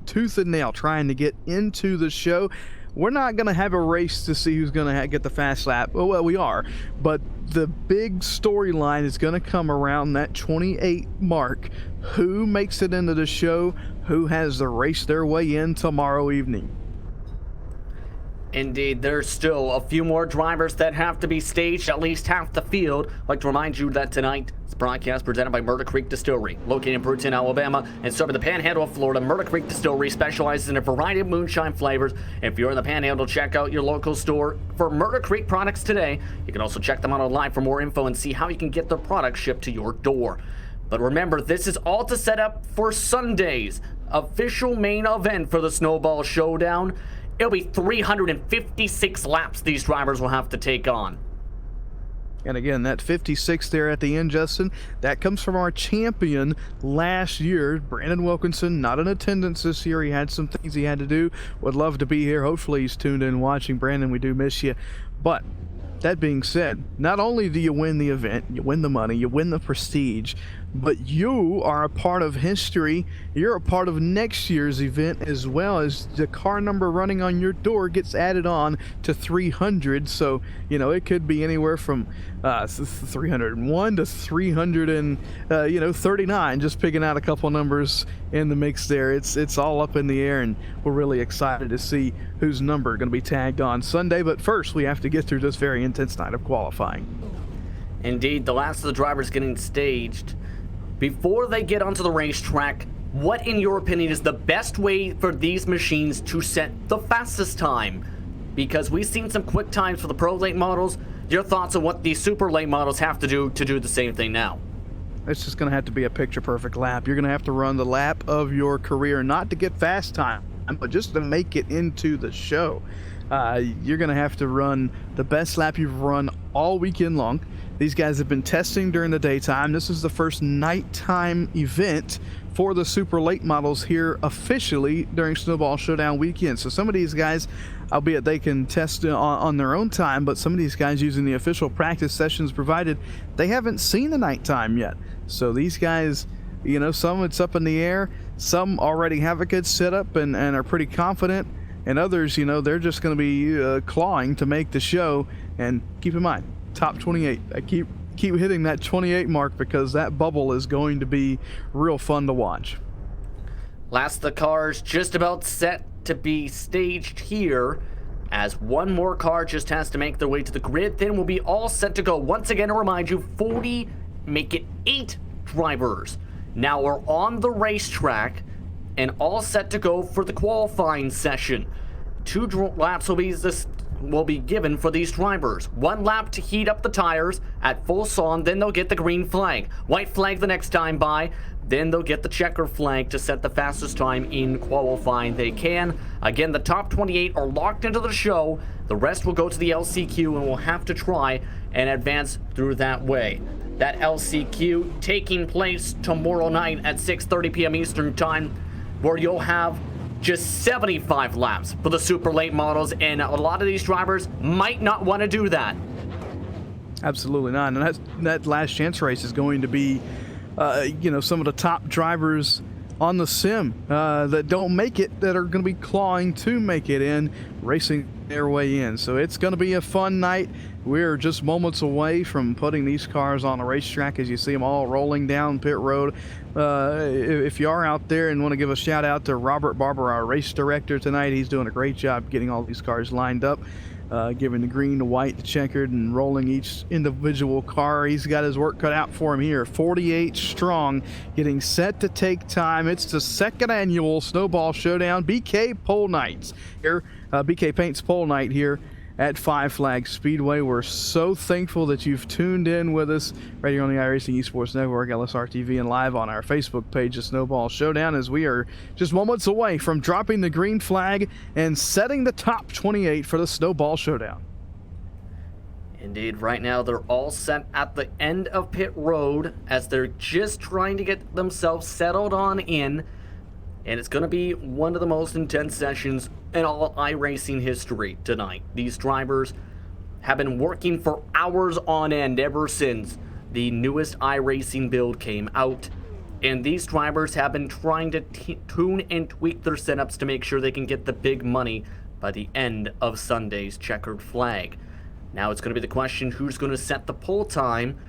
tooth and nail trying to get into the show. We're not going to have a race to see who's going to get the fast lap. Well, we are. But the big storyline is going to come around that 28 mark. Who makes it into the show? Who has to race their way in tomorrow evening? Indeed, there's still a few more drivers that have to be staged, at least half the field. I'd like to remind you that tonight, this broadcast presented by Murder Creek Distillery, located in Brewton, Alabama, and serving the Panhandle of Florida. Murder Creek Distillery specializes in a variety of moonshine flavors. If you're in the Panhandle, check out your local store for Murder Creek products today. You can also check them out online for more info and see how you can get their products shipped to your door. But remember, this is all to set up for Sunday's official main event for the Snowball Showdown. It'll be 356 laps these drivers will have to take on. And again, that 56 there at the end, Justin, that comes from our champion last year, Brandon Wilkinson. Not in attendance this year. He had some things he had to do. Would love to be here. Hopefully he's tuned in watching. Brandon, we do miss you. But that being said, not only do you win the event, you win the money, you win the prestige, but you are a part of history. You're a part of next year's event as well, as the car number running on your door gets added on to 300. So, it could be anywhere from 301 to 339, just picking out a couple numbers in the mix there. It's all up in the air, and we're really excited to see whose number going to be tagged on Sunday. But first, we have to get through this very intense night of qualifying. Indeed, the last of the drivers getting staged. Before they get onto the racetrack, what, in your opinion, is the best way for these machines to set the fastest time? Because we've seen some quick times for the pro late models. Your thoughts on what these super late models have to do the same thing now? It's just going to have to be a picture-perfect lap. You're going to have to run the lap of your career, not to get fast time, but just to make it into the show. You're going to have to run the best lap you've run all weekend long. These guys have been testing during the daytime. This is the first nighttime event for the super late models here officially during Snowball Showdown weekend. So some of these guys, albeit they can test on their own time, but some of these guys using the official practice sessions provided, they haven't seen the nighttime yet. So these guys, you know, some it's up in the air, some already have a good setup and are pretty confident, and others, you know, they're just going to be clawing to make the show. And keep in mind, top 28. I keep hitting that 28 mark because that bubble is going to be real fun to watch. Last of the cars just about set to be staged here, as one more car just has to make their way to the grid. Then we'll be all set to go. Once again, to remind you, 40, make it 8 drivers now are on the racetrack and all set to go for the qualifying session. 2 laps will be given for these drivers. 1 lap to heat up the tires at full song, then they'll get the green flag. White flag the next time by, then they'll get the checker flag to set the fastest time in qualifying they can. Again, the top 28 are locked into the show. The rest will go to the LCQ and will have to try and advance through that way. That LCQ taking place tomorrow night at 6:30 p.m. Eastern Time, where you'll have just 75 laps for the super late models, and a lot of these drivers might not want to do that. Absolutely not. And that last chance race is going to be, you know, some of the top drivers on the sim that don't make it, that are going to be clawing to make it in, racing their way in. So it's going to be a fun night. We're just moments away from putting these cars on a racetrack as you see them all rolling down pit road. If you are out there and want to give a shout out to Robert Barber, our race director tonight, he's doing a great job getting all these cars lined up, giving the green, the white, the checkered, and rolling each individual car. He's got his work cut out for him here. 48 strong, getting set to take time. It's the 2nd annual Snowball Showdown BK Pole Nights here, BK Paints Pole Night here at Five Flags Speedway. We're so thankful that you've tuned in with us right here on the iRacing Esports Network, LSR TV, and live on our Facebook page of Snowball Showdown, as we are just moments away from dropping the green flag and setting the top 28 for the Snowball Showdown. Indeed, right now they're all set at the end of pit road as they're just trying to get themselves settled on in. And it's going to be one of the most intense sessions in all iRacing history tonight. These drivers have been working for hours on end ever since the newest iRacing build came out. And these drivers have been trying to tune and tweak their setups to make sure they can get the big money by the end of Sunday's checkered flag. Now it's going to be the question, who's going to set the pole time?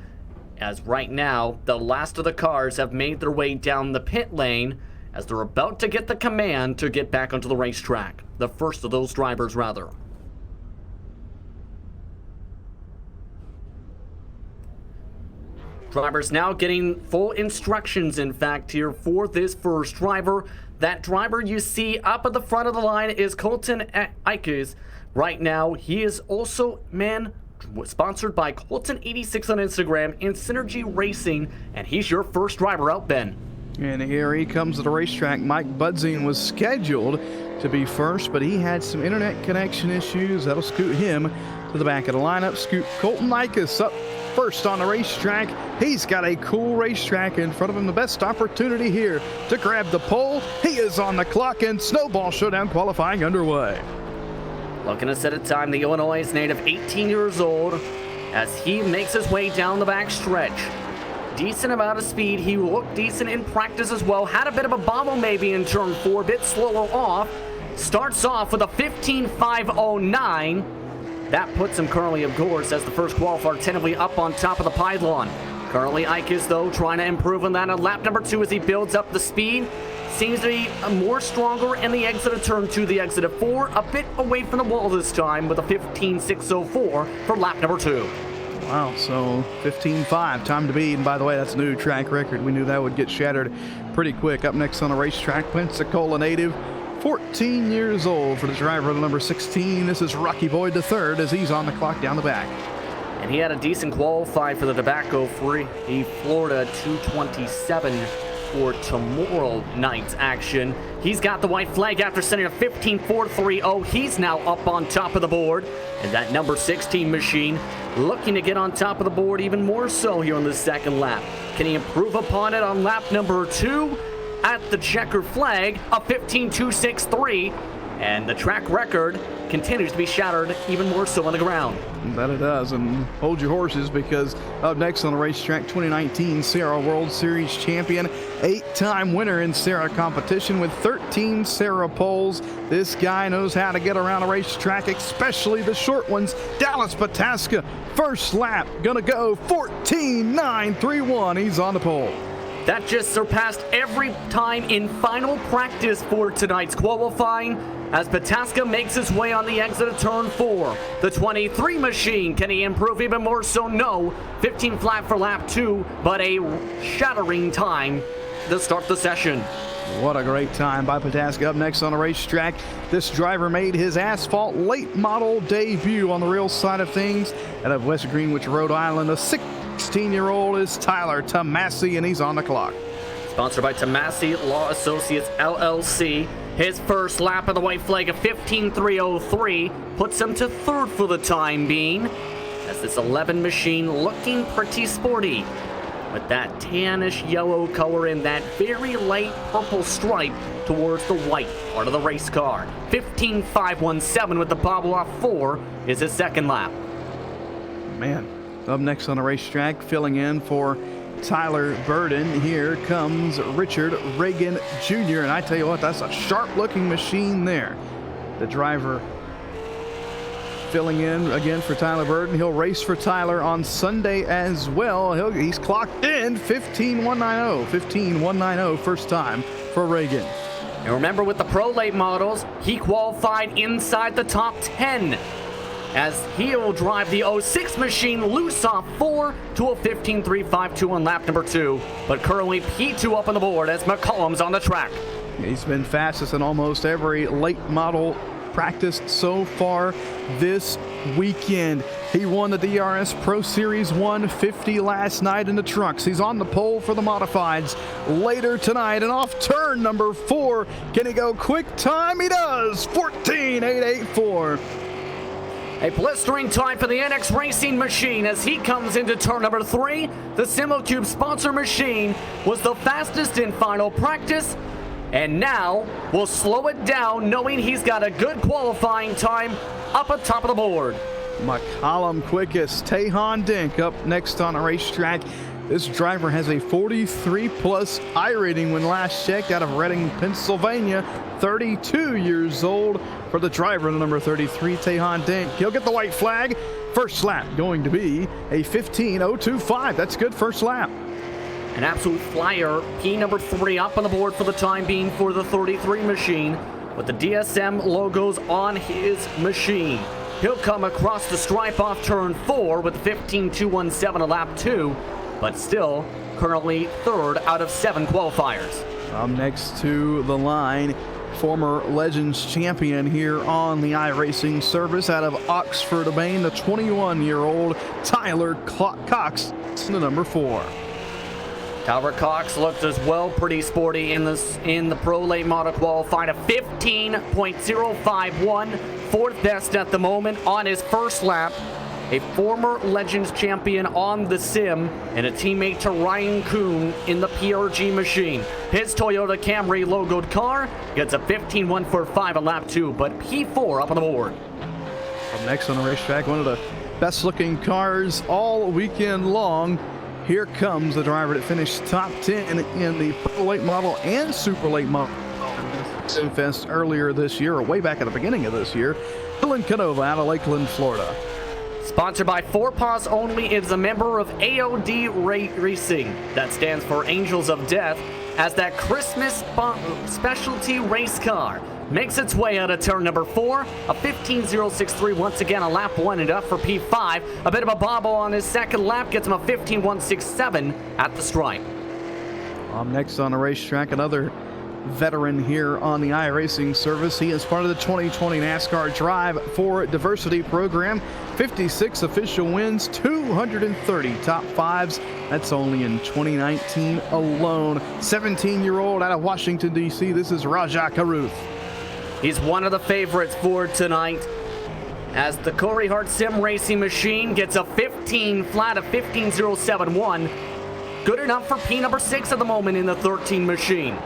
As right now, the last of the cars have made their way down the pit lane, as they're about to get the command to get back onto the racetrack. The first of those drivers, rather. Drivers now getting full instructions, in fact, here for this first driver. That driver you see up at the front of the line is Colton Ikes. Right now, he is also, sponsored by Colton86 on Instagram and Synergy Racing, and he's your first driver out, Ben. And here he comes to the racetrack. Mike Budzing was scheduled to be first, but he had some internet connection issues. That'll scoot him to the back of the lineup. Scoot Colton Ikes up first on the racetrack. He's got a cool racetrack in front of him. The best opportunity here to grab the pole. He is on the clock, and Snowball Showdown qualifying underway. Looking to set a time, the Illinois native, 18 years old, as he makes his way down the back stretch. Decent amount of speed. He looked decent in practice as well. Had a bit of a bobble maybe in turn 4, a bit slower off. Starts off with a 15.509. That puts him currently, of course, as the first qualifier, tentatively up on top of the pylon. Currently, Ikes, though, trying to improve on that on lap number 2 as he builds up the speed. Seems to be more stronger in the exit of turn 2, the exit of 4. A bit away from the wall this time with a 15.604 for lap number 2. Wow, so 15.5, time to beat. And by the way, that's a new track record. We knew that would get shattered pretty quick. Up next on the racetrack, Pensacola native, 14 years old for the driver of number 16. This is Rocky Boyd III as he's on the clock down the back. And he had a decent qualify for the tobacco-free Florida 227 for tomorrow night's action. He's got the white flag after sending a 15.430. He's now up on top of the board. And that number 16 machine looking to get on top of the board even more so here on the second lap. Can he improve upon it on lap number 2 at the checker flag? A 15.263. And the track record continues to be shattered even more so on the ground. That it does, and hold your horses, because up next on the racetrack, 2019 Sarah World Series champion, 8-time winner in Sarah competition with 13 Sarah poles. This guy knows how to get around a racetrack, especially the short ones. Dallas Pataska, first lap, gonna go 14.931. He's on the pole. That just surpassed every time in final practice for tonight's qualifying, as Pataska makes his way on the exit of turn 4. The 23 machine, can he improve even more so? No. 15 flat for lap 2, but a shattering time to start the session. What a great time by Pataska. Up next on the racetrack, this driver made his asphalt late model debut on the real side of things out of West Greenwich, Rhode Island. A 16-year-old is Tyler Tomasi, and he's on the clock. Sponsored by Tomasi Law Associates LLC. His first lap of the white flag of 15.303 puts him to third for the time being, as this 11 machine looking pretty sporty with that tannish yellow color and that very light purple stripe towards the white part of the race car. 15.517 with the bobble off 4 is his second lap. Man, up next on the racetrack, filling in for Tyler Burden, here comes Richard Reagan Jr. And I tell you what, that's a sharp-looking machine there. The driver filling in again for Tyler Burden. He'll race for Tyler on Sunday as well. He's clocked in 15.190. 15.190 first time for Reagan. And remember, with the Pro Late models, he qualified inside the top 10, as he'll drive the 06 machine loose off 4 to a 15.352 on lap number 2. But currently P2 up on the board as McCollum's on the track. He's been fastest in almost every late model practiced so far this weekend. He won the DRS Pro Series 150 last night in the trucks. He's on the pole for the modifieds later tonight. And off turn number 4, can he go quick time? He does! 14.884. A blistering time for the NX Racing machine as he comes into turn number 3. The Simulcube sponsor machine was the fastest in final practice, and now will slow it down, knowing he's got a good qualifying time up at top of the board. McCollum quickest. Tejan Dink up next on a racetrack. This driver has a 43+ iRating when last checked, out of Reading, Pennsylvania. 32 years old for the driver, number 33, Tejan Dink. He'll get the white flag. First lap going to be a 15.025. That's good first lap. An absolute flyer. P number 3 up on the board for the time being for the 33 machine, with the DSM logos on his machine. He'll come across the stripe off turn 4 with 15.217 a lap 2, but still currently third out of 7 qualifiers. Next to the line, former Legends champion here on the iRacing service out of Oxford, Maine, the 21-year-old Tyler Cox, the number 4. Tyler Cox looked as well pretty sporty in the Pro Late Model qualified, a 15.051, fourth best at the moment on his first lap. A former Legends champion on the sim and a teammate to Ryan Kuhn in the PRG machine. His Toyota Camry logoed car gets a 15.145 on lap 2, but P4 up on the board. Up next on the racetrack, one of the best looking cars all weekend long. Here comes the driver that finished top 10 in the Pro Late Model and Super Late Model Simfest earlier this year, or way back at the beginning of this year. Dylan Canova out of Lakeland, Florida. Sponsored by Four Paws Only, is a member of AOD Racing. That stands for Angels of Death, as that Christmas specialty race car makes its way out of turn number 4. A 15.063 once again on lap 1 and up for P5. A bit of a bobble on his second lap gets him a 15.167 at the stripe. Next on the racetrack, another veteran here on the iRacing service. He is part of the 2020 NASCAR Drive for Diversity program. 56 official wins, 230 top fives. That's only in 2019 alone. 17-year-old out of Washington, D.C. This is Rajah Caruth. He's one of the favorites for tonight, as the Corey Hart Sim Racing machine gets a 15 flat of 15.071. Good enough for P number 6 at the moment in the 13 machine.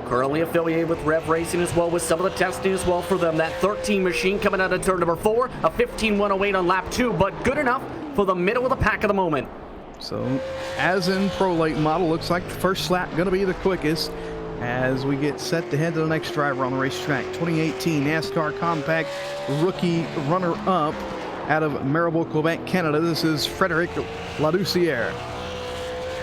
Currently affiliated with Rev Racing as well, with some of the testing as well for them. That 13 machine coming out of turn number 4, a 15.108 on lap 2, but good enough for the middle of the pack at the moment. So, as in Pro Late Model, looks like the first lap going to be the quickest as we get set to head to the next driver on the racetrack. 2018 NASCAR Compact Rookie Runner-Up out of Maribor, Quebec, Canada. This is Frederic Ladoucière.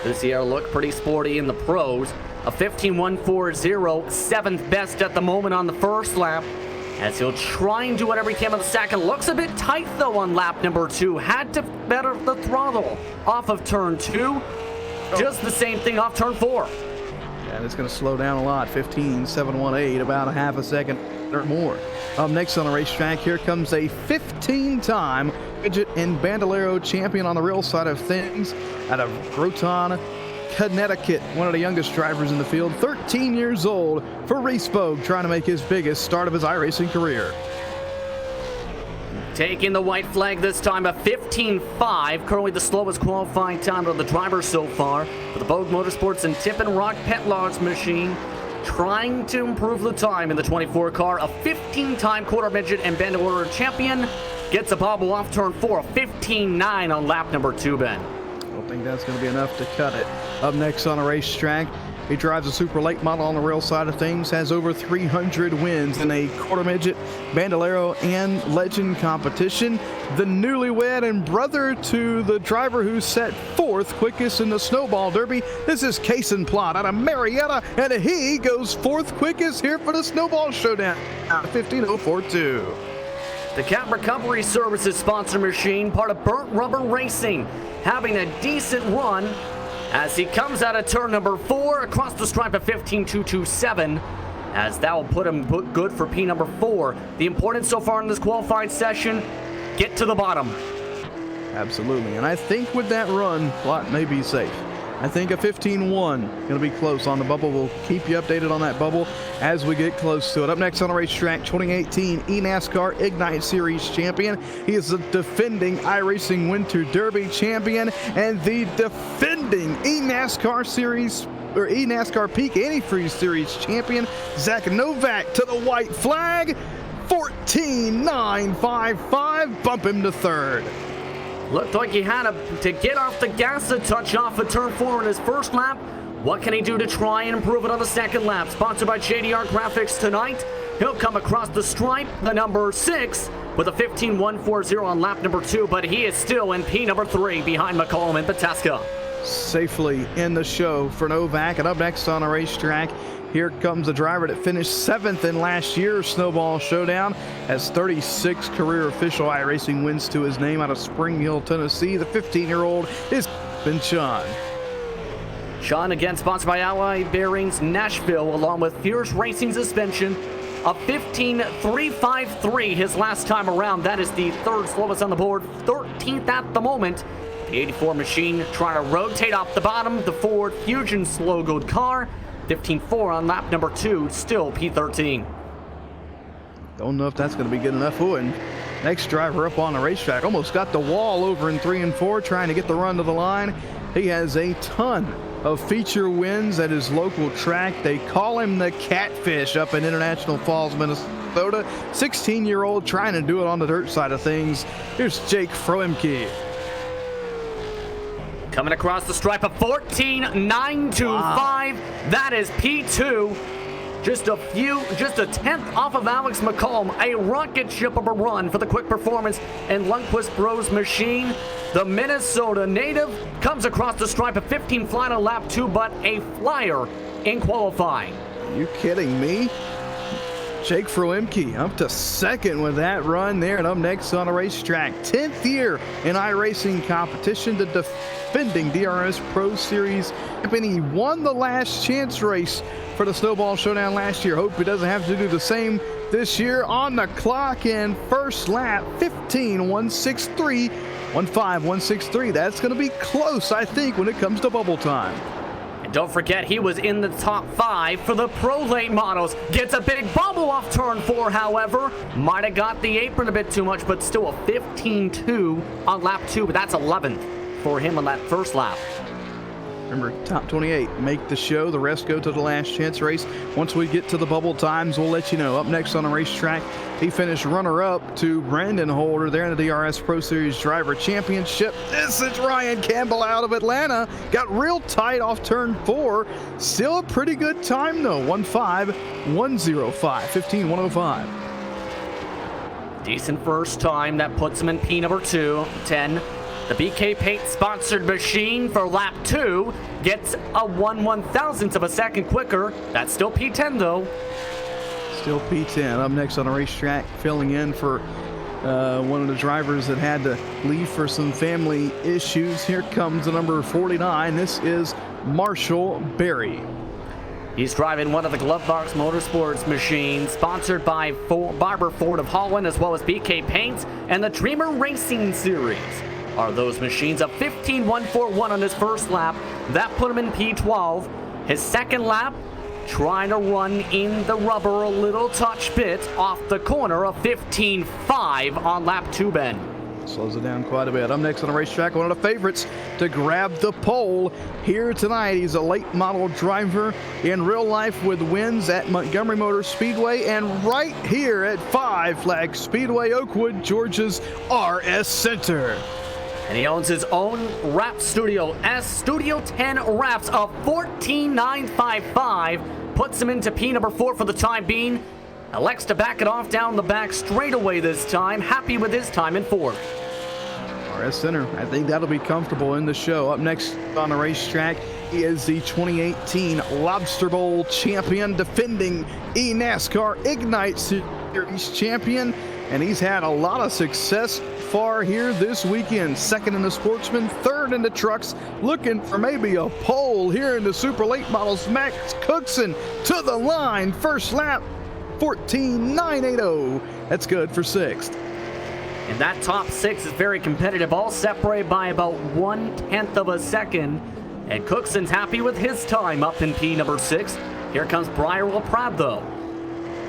Ladoucière looked pretty sporty in the pros. A 15.140, seventh best at the moment on the first lap, as he'll try and do whatever he can on the second. Looks a bit tight though on lap number 2. Had to better the throttle off of turn 2. Just the same thing off turn 4. And it's going to slow down a lot. 15.718, about a half a second or more. Up next on the racetrack, here comes a 15-time midget and bandolero champion on the real side of things out of Groton, Connecticut. One of the youngest drivers in the field, 13 years old, for Reese Bogue, trying to make his biggest start of his iRacing career. Taking the white flag this time, a 15.5, currently the slowest qualifying time of the drivers so far. For the Bogue Motorsports and Tip and Rock Pet Lodge machine, trying to improve the time in the 24 car. A 15-time quarter midget and bandolero champion gets a bobble off turn 4, a 15.9 on lap number 2, Ben. I don't think that's going to be enough to cut it. Up next on a racetrack, he drives a super late model on the real side of things, has over 300 wins in a quarter midget, bandolero, and legend competition. The newlywed and brother to the driver who set 4th quickest in the Snowball Derby. This is Kason Plott out of Marietta, and he goes 4th quickest here for the Snowball Showdown, 15.042. The Cat Recovery Services sponsor machine, part of Burnt Rubber Racing, having a decent run as he comes out of turn number 4 across the stripe of 15.227, as that will put him good for P number 4. The importance so far in this qualifying session, get to the bottom. Absolutely, and I think with that run, Plott may be safe. I think a 15.1 going to be close on the bubble. We'll keep you updated on that bubble as we get close to it. Up next on the racetrack, 2018 eNASCAR Ignite Series champion. He is the defending iRacing Winter Derby champion and the defending eNASCAR Series or eNASCAR Peak Antifreeze Series champion, Zach Novak, to the white flag. 14.955, bump him to 3rd. Looked like he had to get off the gas a touch off of turn 4 in his first lap. What can he do to try and improve it on the second lap? Sponsored by JDR Graphics tonight. He'll come across the stripe, the number 6, with a 15.140 on lap number 2, but he is still in P number 3 behind McCollum and Pataska. Safely in the show for Novak. And up next on a racetrack, here comes the driver that finished 7th in last year's Snowball Showdown, has 36 career official iRacing wins to his name out of Spring Hill, Tennessee. The 15-year-old is Ben Sean. Sean, again, sponsored by Allied Bearings Nashville, along with Fierce Racing Suspension. A 15.353 his last time around. That is the 3rd slowest on the board, 13th at the moment. The 84 machine trying to rotate off the bottom. The Ford Fusion logoed car. 15.4 on lap number 2, still P13. Don't know if that's going to be good enough. Ooh, and next driver up on the racetrack almost got the wall over in 3 and 4, trying to get the run to the line. He has a ton of feature wins at his local track. They call him the Catfish up in International Falls, Minnesota. 16-year-old trying to do it on the dirt side of things. Here's Jake Froemke. Coming across the stripe of 14.925. Wow. That is P2. Just a 10th off of Alex McCollum. A rocket ship of a run for the quick performance and Lundquist Bros machine. The Minnesota native comes across the stripe of 15 flying on lap 2, but a flyer in qualifying. Are you kidding me? Jake Froemke up to 2nd with that run there. And up next on a racetrack, 10th year in iRacing competition, the defending DRS Pro Series champion. He won the last chance race for the Snowball Showdown last year. Hope he doesn't have to do the same this year. On the clock and first lap, 15.163, 15.163. That's going to be close, I think, when it comes to bubble time. And don't forget, he was in the top 5 for the Pro Late models. Gets a big bubble off turn 4, however. Might have got the apron a bit too much, but still a 15.2 on lap 2. But that's 11th for him on that first lap. Remember, top 28 make the show. The rest go to the last chance race. Once we get to the bubble times, we'll let you know. Up next on the racetrack, he finished runner-up to Brandon Holder there in the DRS Pro Series Driver Championship. This is Ryan Campbell out of Atlanta. Got real tight off turn 4. Still a pretty good time, though. 1.5.105. 15.105. Decent first time. That puts him in P number 2. 10. The BK Paint sponsored machine for lap 2 gets a 1/1000th of a second quicker. That's still P10 though. Still P10. Up next on the racetrack, filling in for one of the drivers that had to leave for some family issues. Here comes the number 49. This is Marshall Berry. He's driving one of the Glove Box Motorsports machines, sponsored by Barber Ford of Holland, as well as BK Paints and the Dreamer Racing Series. Are those machines. A 15.141 on his first lap. That put him in P12. His second lap, trying to run in the rubber a little touch bit off the corner. A 15.5 on lap 2, Ben. Slows it down quite a bit. Up next on the racetrack, one of the favorites to grab the pole here tonight. He's a late model driver in real life with wins at Montgomery Motor Speedway and right here at Five Flag Speedway, Oakwood, Georgia's RS Center. And he owns his own wrap studio, S Studio 10 wraps of 14.955. Puts him into P number 4 for the time being. Elects to back it off down the back straightaway this time. Happy with his time in 4th. RS Center, I think that'll be comfortable in the show. Up next on the racetrack is the 2018 Lobster Bowl champion, defending eNASCAR Ignite Series champion. And he's had a lot of success far here this weekend. Second in the Sportsman, third in the Trucks, looking for maybe a pole here in the Super Late Models. Max Cookson to the line, first lap, 14.980. That's good for 6th. And that top 6 is very competitive, all separated by about 1/10 of a second. And Cookson's happy with his time up in P number 6. Here comes Briar LaPrade, though.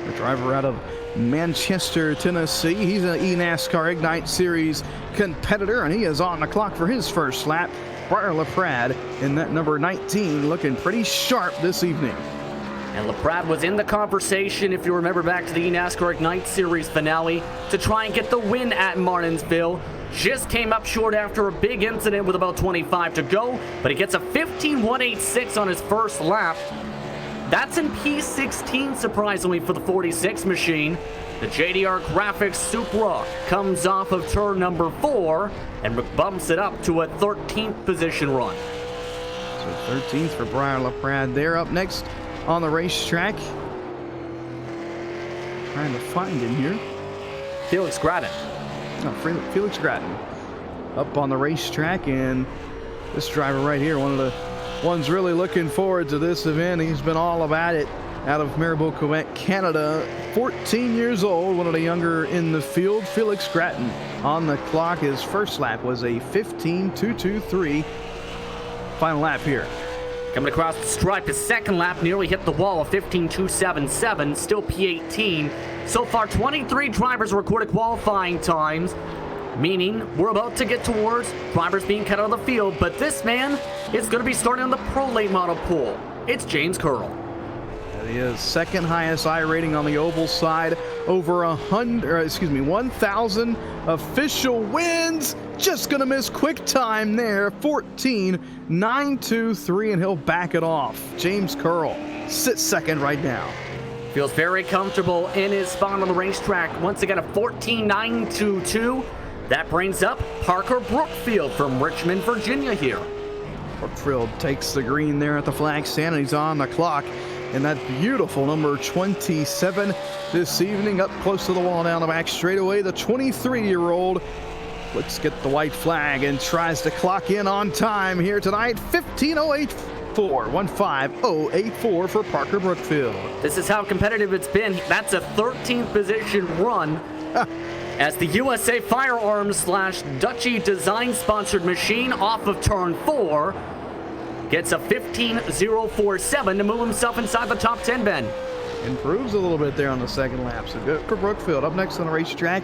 The driver out of Manchester, Tennessee. He's an eNASCAR Ignite Series competitor, and he is on the clock for his first lap. Briar LaPrade in that number 19, looking pretty sharp this evening. And LaPrade was in the conversation, if you remember back to the eNASCAR Ignite Series finale, to try and get the win at Martinsville. Just came up short after a big incident with about 25 to go, but he gets a 15.186 on his first lap. That's in P16, surprisingly, for the 46 machine. The JDR Graphics Supra comes off of turn number 4 and bumps it up to a 13th position run. So 13th for Briar LaPrade there. Up next on the racetrack, trying to find him here, Felix Gratton. Oh, Felix Gratton up on the racetrack, and this driver right here, one of the one's really looking forward to this event. He's been all about it out of Maribor, Quebec, Canada. 14 years old, one of the younger in the field. Felix Gratton on the clock. His first lap was a 15.223. Final lap here. Coming across the stripe, his second lap nearly hit the wall of 15.277, still P18. So far, 23 drivers recorded qualifying times, meaning we're about to get towards drivers being cut out of the field, but this man is going to be starting on the Pro Late Model pool. It's James Curl. That is second highest I rating on the oval side, over 1,000 official wins. Just gonna miss quick time there, 14.923, and he'll back it off. James Curl sits second right now. Feels very comfortable in his spot on the racetrack. Once again, a 14.922. That brings up Parker Brookfield from Richmond, Virginia here. Brookfield takes the green there at the flag stand, and he's on the clock. And that beautiful number 27 this evening, up close to the wall down the back straightaway. The 23-year-old Let's get the white flag and tries to clock in on time here tonight. 15:084, 15084 for Parker Brookfield. This is how competitive it's been. That's a 13th position run as the USA Firearms / Dutchy Design sponsored machine off of turn 4 gets a 15:047 to move himself inside the top 10, Ben. Improves a little bit there on the second lap, so good for Brookfield. Up next on the racetrack,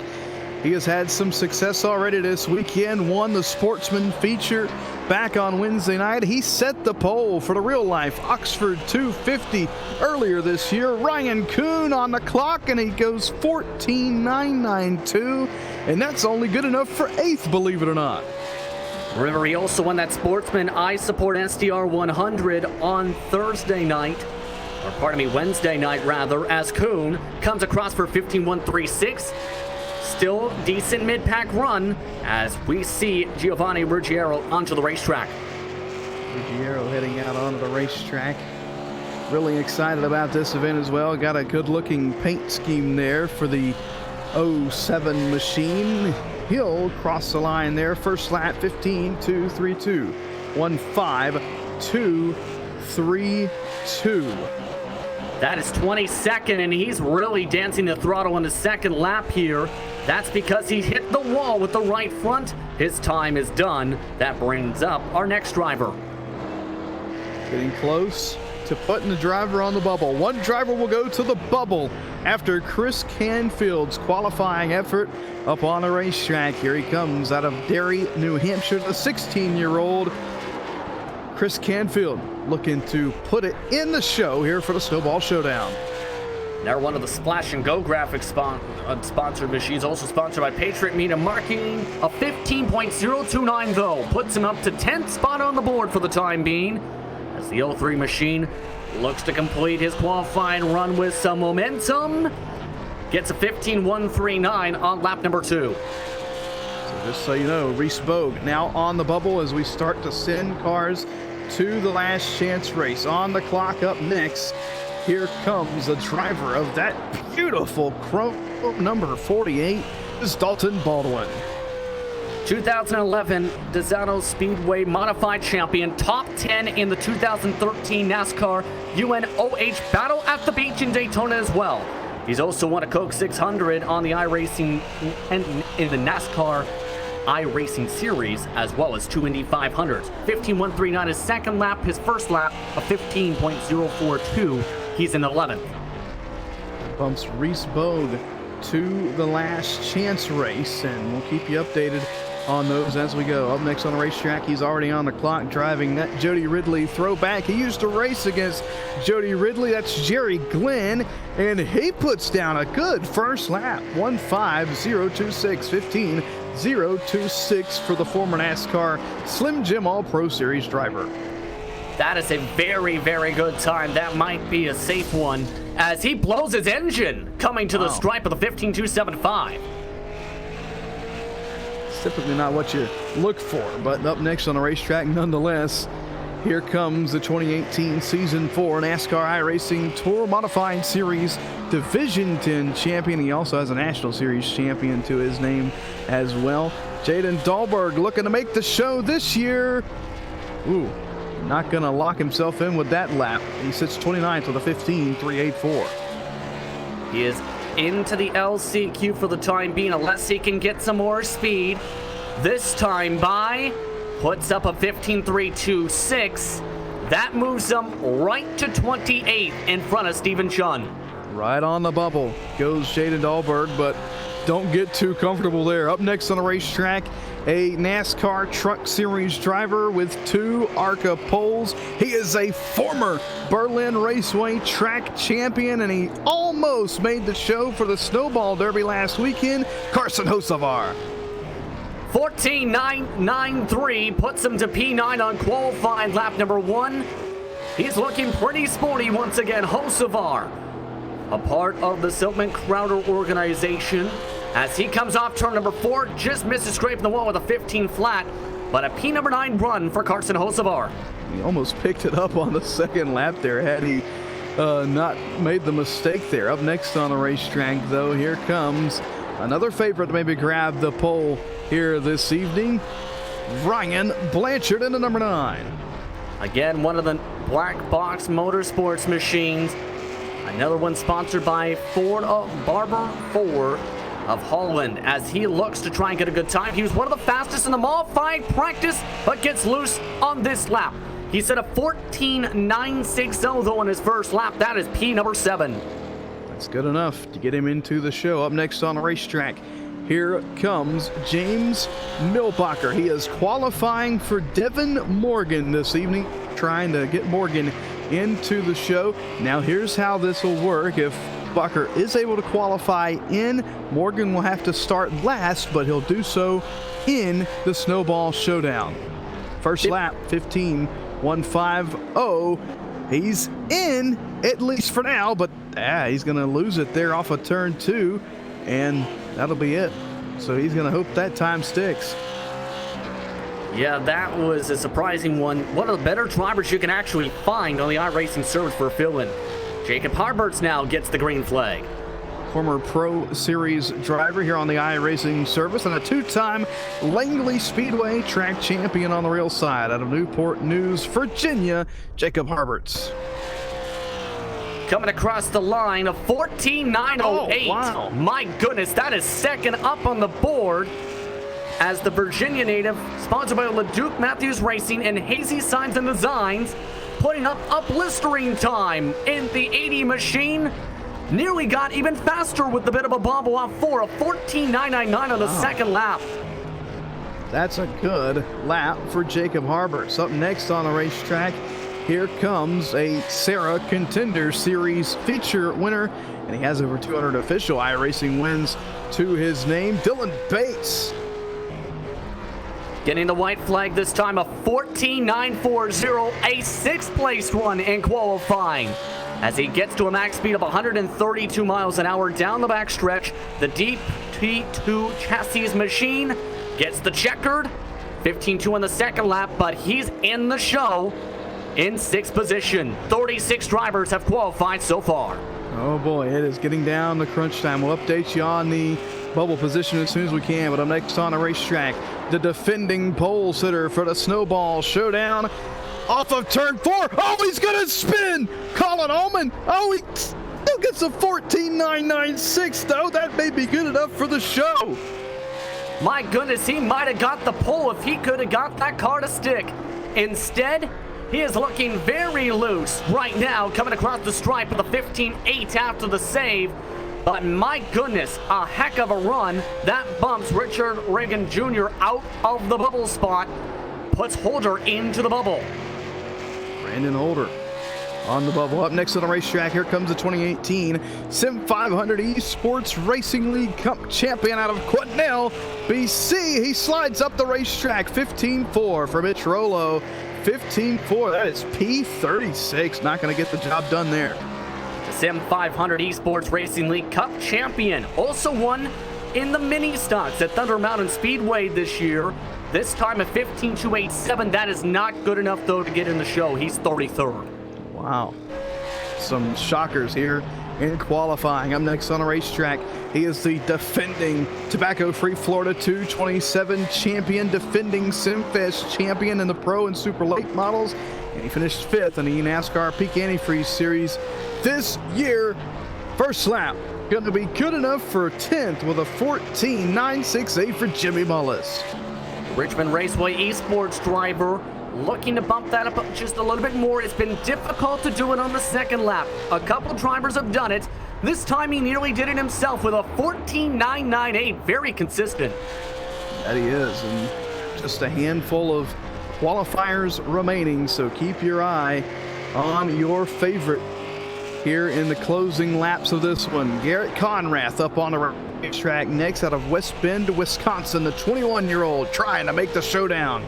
he has had some success already this weekend. Won the Sportsman feature back on Wednesday night. He set the pole for the real-life Oxford 250 earlier this year. Ryan Kuhn on the clock, and he goes 14.992, and that's only good enough for 8th, believe it or not. Remember, he also won that Sportsman I Support STR 100 on Wednesday night, rather, as Kuhn comes across for 15.136. Still decent mid-pack run as we see Giovanni Ruggiero onto the racetrack. Ruggiero heading out onto the racetrack. Really excited about this event as well. Got a good-looking paint scheme there for the 07 machine. He'll cross the line there. First lap, 15.232. 15232. That is 22nd, and he's really dancing the throttle on the second lap here. That's because he hit the wall with the right front. His time is done. That brings up our next driver. Getting close to putting the driver on the bubble. One driver will go to the bubble after Chris Canfield's qualifying effort up on the racetrack. Here he comes out of Derry, New Hampshire, the 16-year-old Chris Canfield, looking to put it in the show here for the Snowball Showdown. They're one of the Splash and Go graphics sponsored machines, also sponsored by Patriot Media Marketing. A 15.029 though puts him up to 10th spot on the board for the time being, as the 03 machine looks to complete his qualifying run with some momentum. Gets a 15.139 on lap number 2. So just so you know, Reese Bogue now on the bubble as we start to send cars to the last chance race. On the clock up next, here comes the driver of that beautiful chrome number 48, is Dalton Baldwin. 2011 Desano Speedway Modified Champion, top 10 in the 2013 NASCAR UNOH Battle at the Beach in Daytona as well. He's also won a Coke 600 on the iRacing and in the NASCAR iRacing series, as well as 2 Indy 500s. 15.139 his second lap, his first lap of 15.042. He's in 11th. Bumps Reese Bogue to the last chance race, and we'll keep you updated on those as we go. Up next on the racetrack, he's already on the clock driving that Jody Ridley throwback. He used to race against Jody Ridley. That's Jerry Glenn, and he puts down a good first lap. 15026, 15026 for the former NASCAR Slim Jim All-Pro Series driver. That is a very, very good time. That might be a safe one as he blows his engine coming to the stripe of the 15.275. Typically not what you look for, but up next on the racetrack nonetheless, here comes the 2018 Season 4 NASCAR iRacing Tour Modified Series Division 10 champion. He also has a National Series champion to his name as well. Jaden Dahlberg looking to make the show this year. Ooh, not going to lock himself in with that lap. He sits 29th with a 15.384. He is into the LCQ for the time being, unless he can get some more speed. This time by puts up a 15.326. That moves him right to 28th in front of Stephen Chun. Right on the bubble goes Jaden Dahlberg, but don't get too comfortable there. Up next on the racetrack, a NASCAR Truck Series driver with 2 ARCA poles. He is a former Berlin Raceway track champion, and he almost made the show for the Snowball Derby last weekend. Carson Hocevar. 14.993 puts him to P9 on qualifying lap number 1. He's looking pretty sporty once again. Hocevar, a part of the Siltman Crowder organization, as he comes off turn number 4, just misses scraping the wall with a 15 flat, but a P number 9 run for Carson Hocevar. He almost picked it up on the second lap there had he not made the mistake there. Up next on the racetrack, though, here comes another favorite to maybe grab the pole here this evening. Ryan Blanchard into number 9. Again, one of the Black Box Motorsports machines. Another one sponsored by Barber Ford of Holland, as he looks to try and get a good time. He was one of the fastest in the modified practice, but gets loose on this lap. He set a 14.960 though on his first lap. That is P number 7. That's good enough to get him into the show. Up next on the racetrack, here comes James Milbacher. He is qualifying for Devin Morgan this evening, trying to get Morgan into the show. Now here's how this will work. If Bucker is able to qualify in, Morgan will have to start last, but he'll do so in the Snowball Showdown. First lap, 15.150. He's in, at least for now, but he's going to lose it there off of turn 2, and that'll be it. So he's going to hope that time sticks. Yeah, that was a surprising one. One of the better drivers you can actually find on the iRacing service for a fill-in. Jacob Harberts now gets the green flag. Former Pro Series driver here on the iRacing service and a 2-time Langley Speedway track champion on the real side out of Newport News, Virginia, Jacob Harberts. Coming across the line of 14.908. Oh, wow. My goodness, that is second up on the board as the Virginia native, sponsored by LeDuc Matthews Racing and Hazy Signs and Designs, putting up a blistering time in the 80 machine. Nearly got even faster with the bit of a bobble off for a 14.999 on the second lap. That's a good lap for Jacob Harberts. Up next on the racetrack, here comes a Sarah Contender Series feature winner, and he has over 200 official iRacing wins to his name, Dylan Bates. Getting the white flag this time, a 14.940, a 6th place run in qualifying. As he gets to a max speed of 132 miles an hour down the backstretch, the Deep T2 chassis machine gets the checkered 15.2 on the second lap, but he's in the show in 6th position. 36 drivers have qualified so far. Oh boy, it is getting down to crunch time. We'll update you on the bubble position as soon as we can, but up next on the racetrack, the defending pole sitter for the Snowball Showdown, off of turn 4. Oh, he's gonna spin! Colin Ullman. Oh, he still gets a 14.996 though. That may be good enough for the show. My goodness, he might have got the pole if he could have got that car to stick. Instead, he is looking very loose right now, coming across the stripe with a 15.8 after the save. But my goodness, a heck of a run. That bumps Richard Reagan Jr. out of the bubble spot, puts Holder into the bubble. Brandon Holder on the bubble. Up next on the racetrack, here comes the 2018 Sim 500 Esports Racing League Cup champion out of Quatnell, BC. He slides up the racetrack, 15.4 for Mitch Rollo. 15.4, that is P36. Not going to get the job done there. The Sim 500 Esports Racing League Cup champion also won in the mini stocks at Thunder Mountain Speedway this year. This time at 15.287. That is not good enough, though, to get in the show. He's 33rd. Wow. Some shockers here in qualifying. Up next on the racetrack, he is the defending tobacco-free Florida 227 champion, defending SimFest champion in the Pro and Super Late models, and he finished 5th in the NASCAR Peak Antifreeze Series this year. First lap, going to be good enough for 10th with a 14.968 for Jimmy Mullis. Richmond Raceway Esports driver looking to bump that up just a little bit more. It's been difficult to do it on the second lap. A couple drivers have done it. This time he nearly did it himself with a 14.998. Very consistent. That he is, and just a handful of qualifiers remaining, so keep your eye on your favorite here in the closing laps of this one. Garrett Conrath up on the racetrack next out of West Bend, Wisconsin, the 21-year-old trying to make the showdown.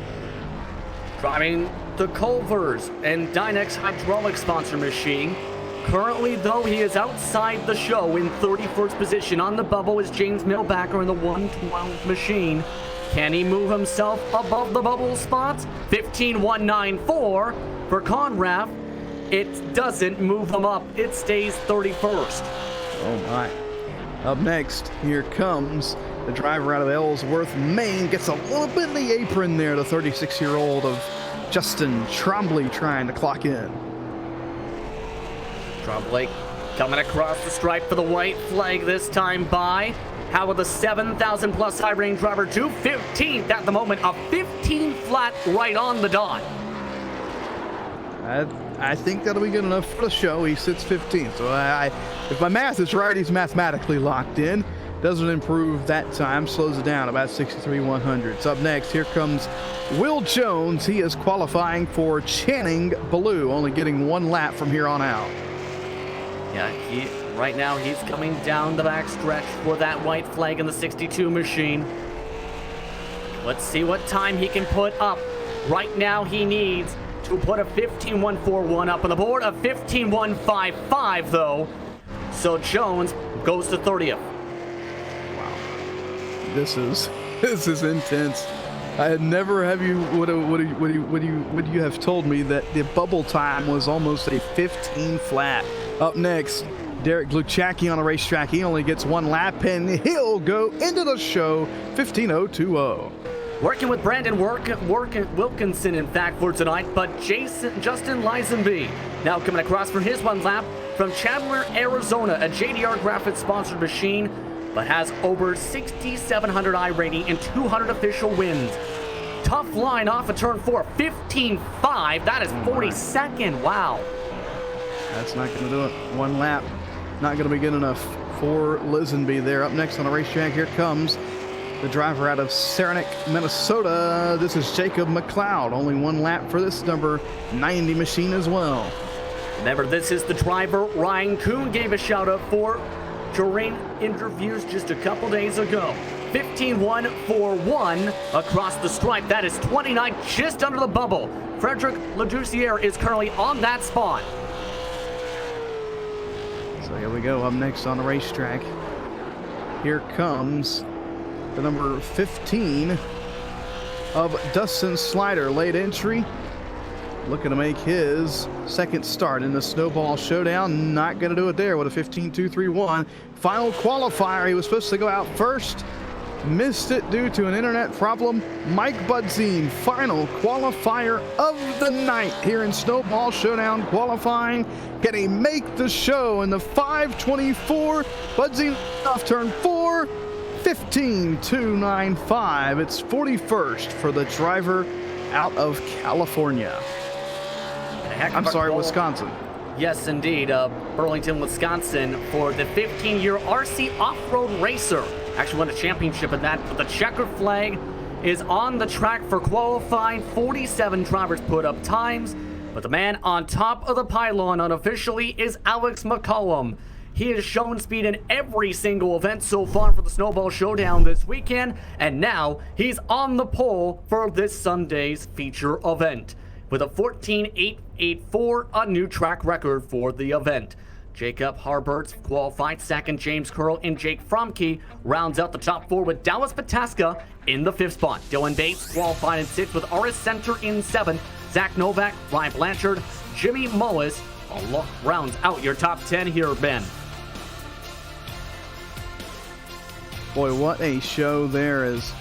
Driving the Culvers and Dynex hydraulic sponsor machine. Currently, though, he is outside the show in 31st position. On the bubble is James Milbacher in the 112 machine. Can he move himself above the bubble spots? 15.194 for Conrath. It doesn't move him up. It stays 31st. Oh my. Up next, here comes The driver out of Ellsworth, Maine, gets a little bit in the apron there. The 36-year-old of Justin Trombley trying to clock in. Trombley coming across the stripe for the white flag this time by. How will the 7,000 plus high range driver do? 15th at the moment, a 15 flat right on the dot. I think that'll be good enough for the show. He sits 15th. So if my math is right, he's mathematically locked in. Doesn't improve that time, slows it down about 63 100s. Up next, here comes Will Jones. He is qualifying for Channing Ballou, only getting one lap from here on out. Yeah, right now he's coming down the back stretch for that white flag in the 62 machine. Let's see what time he can put up. Right now he needs to put a 15.141 up on the board, a 15.155 though. So Jones goes to 30th. This is intense. I had never have you would you have told me that the bubble time was almost a 15 flat. Up next, Derek Gluchacki on a racetrack. He only gets one lap and he'll go into the show 15.020. Working with Brandon Wilkinson, in fact, for tonight, but Justin Lisenby now coming across for his one lap from Chandler, Arizona, a JDR Graphics sponsored machine, but has over 6,700 iRating and 200 official wins. Tough line off of turn 4, 15.5. That is 42nd. Wow. That's not going to do it. One lap, not going to be good enough for Lisenby there. Up next on the racetrack, here comes the driver out of Saranac, Minnesota. This is Jacob McLeod. Only one lap for this number 90 machine as well. Remember, this is the driver Ryan Kuhn gave a shout out for during interviews just a couple days ago. 15.141 across the stripe. That is 29, just under the bubble. Frederic Leducier is currently on that spot. So here we go. Up next on the racetrack, here comes the number 15 of Dustin Slider. Late entry, looking to make his second start in the Snowball Showdown. Not going to do it there with a 15.231. Final qualifier, he was supposed to go out first. Missed it due to an internet problem. Mike Budzine, final qualifier of the night here in Snowball Showdown qualifying. Can he make the show in the 5:24? Budzine off turn 4, 15.295. It's 41st for the driver out of California. I'm sorry, Wisconsin. Yes, indeed. Burlington, Wisconsin for the 15-year RC off-road racer. Actually won a championship in that, but the checkered flag is on the track for qualifying. 47 drivers put up times, but the man on top of the pylon unofficially is Alex McCollum. He has shown speed in every single event so far for the Snowball Showdown this weekend, and now he's on the pole for this Sunday's feature event with a 14.884, a new track record for the event. Jacob Harberts qualified second. James Curl and Jake Fromke rounds out the top 4 with Dallas Pataska in the 5th spot. Dylan Bates qualified in 6th with RS Center in 7th. Zach Novak, Ryan Blanchard, Jimmy Mullis rounds out your top 10 here, Ben. Boy, what a show there is.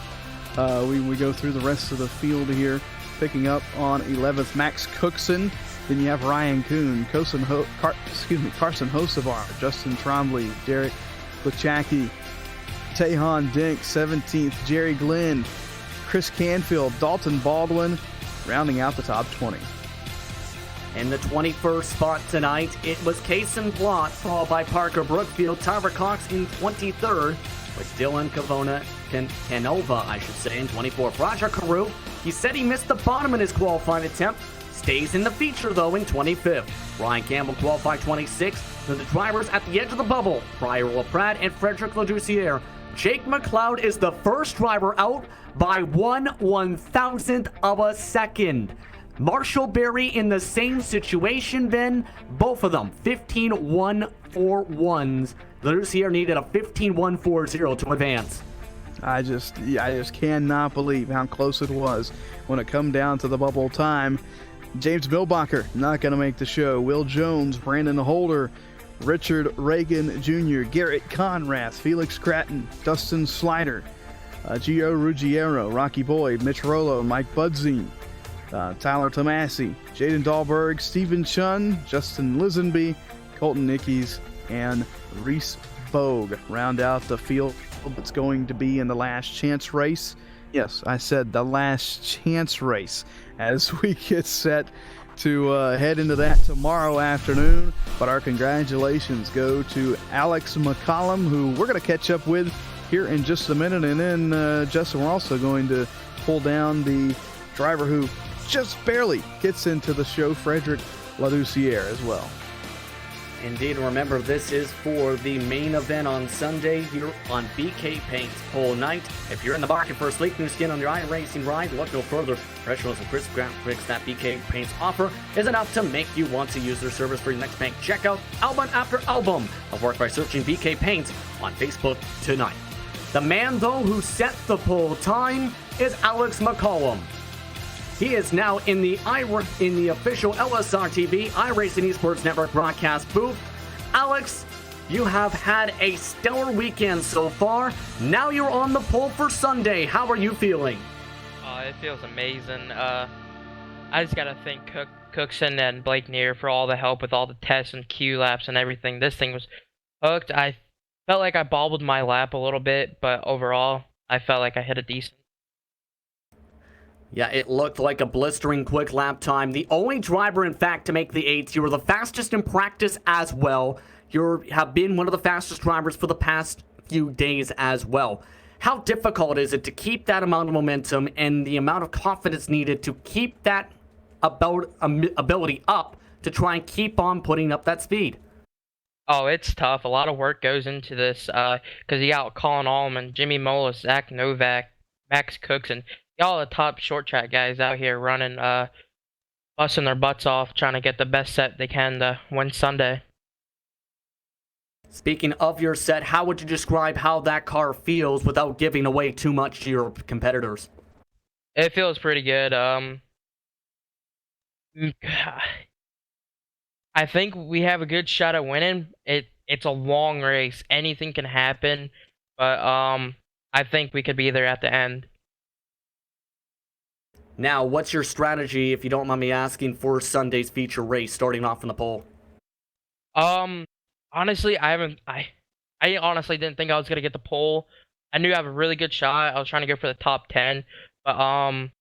We go through the rest of the field here. Picking up on 11th, Max Cookson. Then you have Ryan Kuhn, Carson Hosevar, Justin Trombley, Derek Gluchacki, Tehan Dink, 17th, Jerry Glenn, Chris Canfield, Dalton Baldwin, rounding out the top 20. In the 21st spot tonight, it was Kason Plott, followed by Parker Brookfield, Tyler Cox in 23rd, with Dylan Canova, in 24th. Roger Carew, he said he missed the bottom in his qualifying attempt. Stays in the feature, though, in 25th. Ryan Campbell qualified 26th. Then the drivers at the edge of the bubble, Briar LaPrade and Frederic Leducier. Jake McLeod is the first driver out by 1/1000th of a second. Marshall Berry in the same situation, Ben. Both of them 15.141s. Leducier needed a 15.140 to advance. I just cannot believe how close it was when it come down to the bubble time. James Milbacher not going to make the show. Will Jones, Brandon Holder, Richard Reagan Jr., Garrett Conrath, Felix Cratton, Dustin Slider, Gio Ruggiero, Rocky Boyd, Mitch Rollo, Mike Budzine, Tyler Tomasi, Jaden Dahlberg, Stephen Chun, Justin Lisenby, Colton Nickies, and Reese Bogue round out the field that's going to be in the last chance race. Yes, I said the last chance race as we get set to head into that tomorrow afternoon. But our congratulations go to Alex McCollum, who we're going to catch up with here in just a minute. And then, Justin, we're also going to pull down the driver who just barely gets into the show, Frederick Ladoucière, as well. Indeed, remember, this is for the main event on Sunday here on BK Paint's Pole Night. If you're in the market for a sleek new skin on your iRacing ride, look no further. Professionals and crisp ground bricks that BK Paint's offer is enough to make you want to use their service for your next paint. Check out album after album of work by searching BK Paints on Facebook tonight. The man, though, who set the pole time is Alex McCollum. He is now in the official LSR TV iRacing Esports Network broadcast booth. Alex, you have had a stellar weekend so far. Now you're on the pole for Sunday. How are you feeling? It feels amazing. I just gotta thank Cookson and Blake Neer for all the help with all the tests and Q laps and everything. This thing was hooked. I felt like I bobbled my lap a little bit, but overall, I felt like I hit a decent. Yeah, it looked like a blistering quick lap time. The only driver, in fact, to make the 8th. You were the fastest in practice as well. You have been one of the fastest drivers for the past few days as well. How difficult is it to keep that amount of momentum and the amount of confidence needed to keep that ability up to try and keep on putting up that speed? Oh, it's tough. A lot of work goes into this because you got Colin Allman, Jimmy Molis, Zach Novak, Max Cooks, and y'all the top short track guys out here running, busting their butts off, trying to get the best set they can to win Sunday. Speaking of your set, how would you describe how that car feels without giving away too much to your competitors? It feels pretty good. I think we have a good shot at winning. It's a long race. Anything can happen, but I think we could be there at the end. Now, what's your strategy, if you don't mind me asking, for Sunday's feature race, starting off in the pole? Honestly, I honestly didn't think I was gonna get the pole. I knew I have a really good shot. I was trying to go for the top 10, but I'm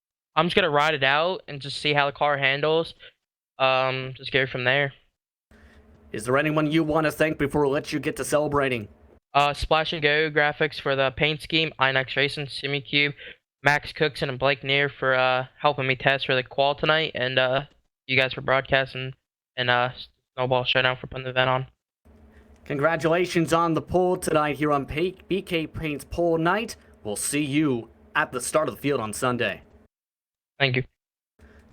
just gonna ride it out and just see how the car handles. Just go from there. Is there anyone you want to thank before we let you get to celebrating? Splash and Go graphics for the paint scheme, iNext Racing, SimiCube, Max Cookson and Blake Neer for helping me test for the qual tonight, and you guys for broadcasting, and Snowball Showdown for putting the event on. Congratulations on the pole tonight here on BK Paint's Pole Night. We'll see you at the start of the field on Sunday. Thank you.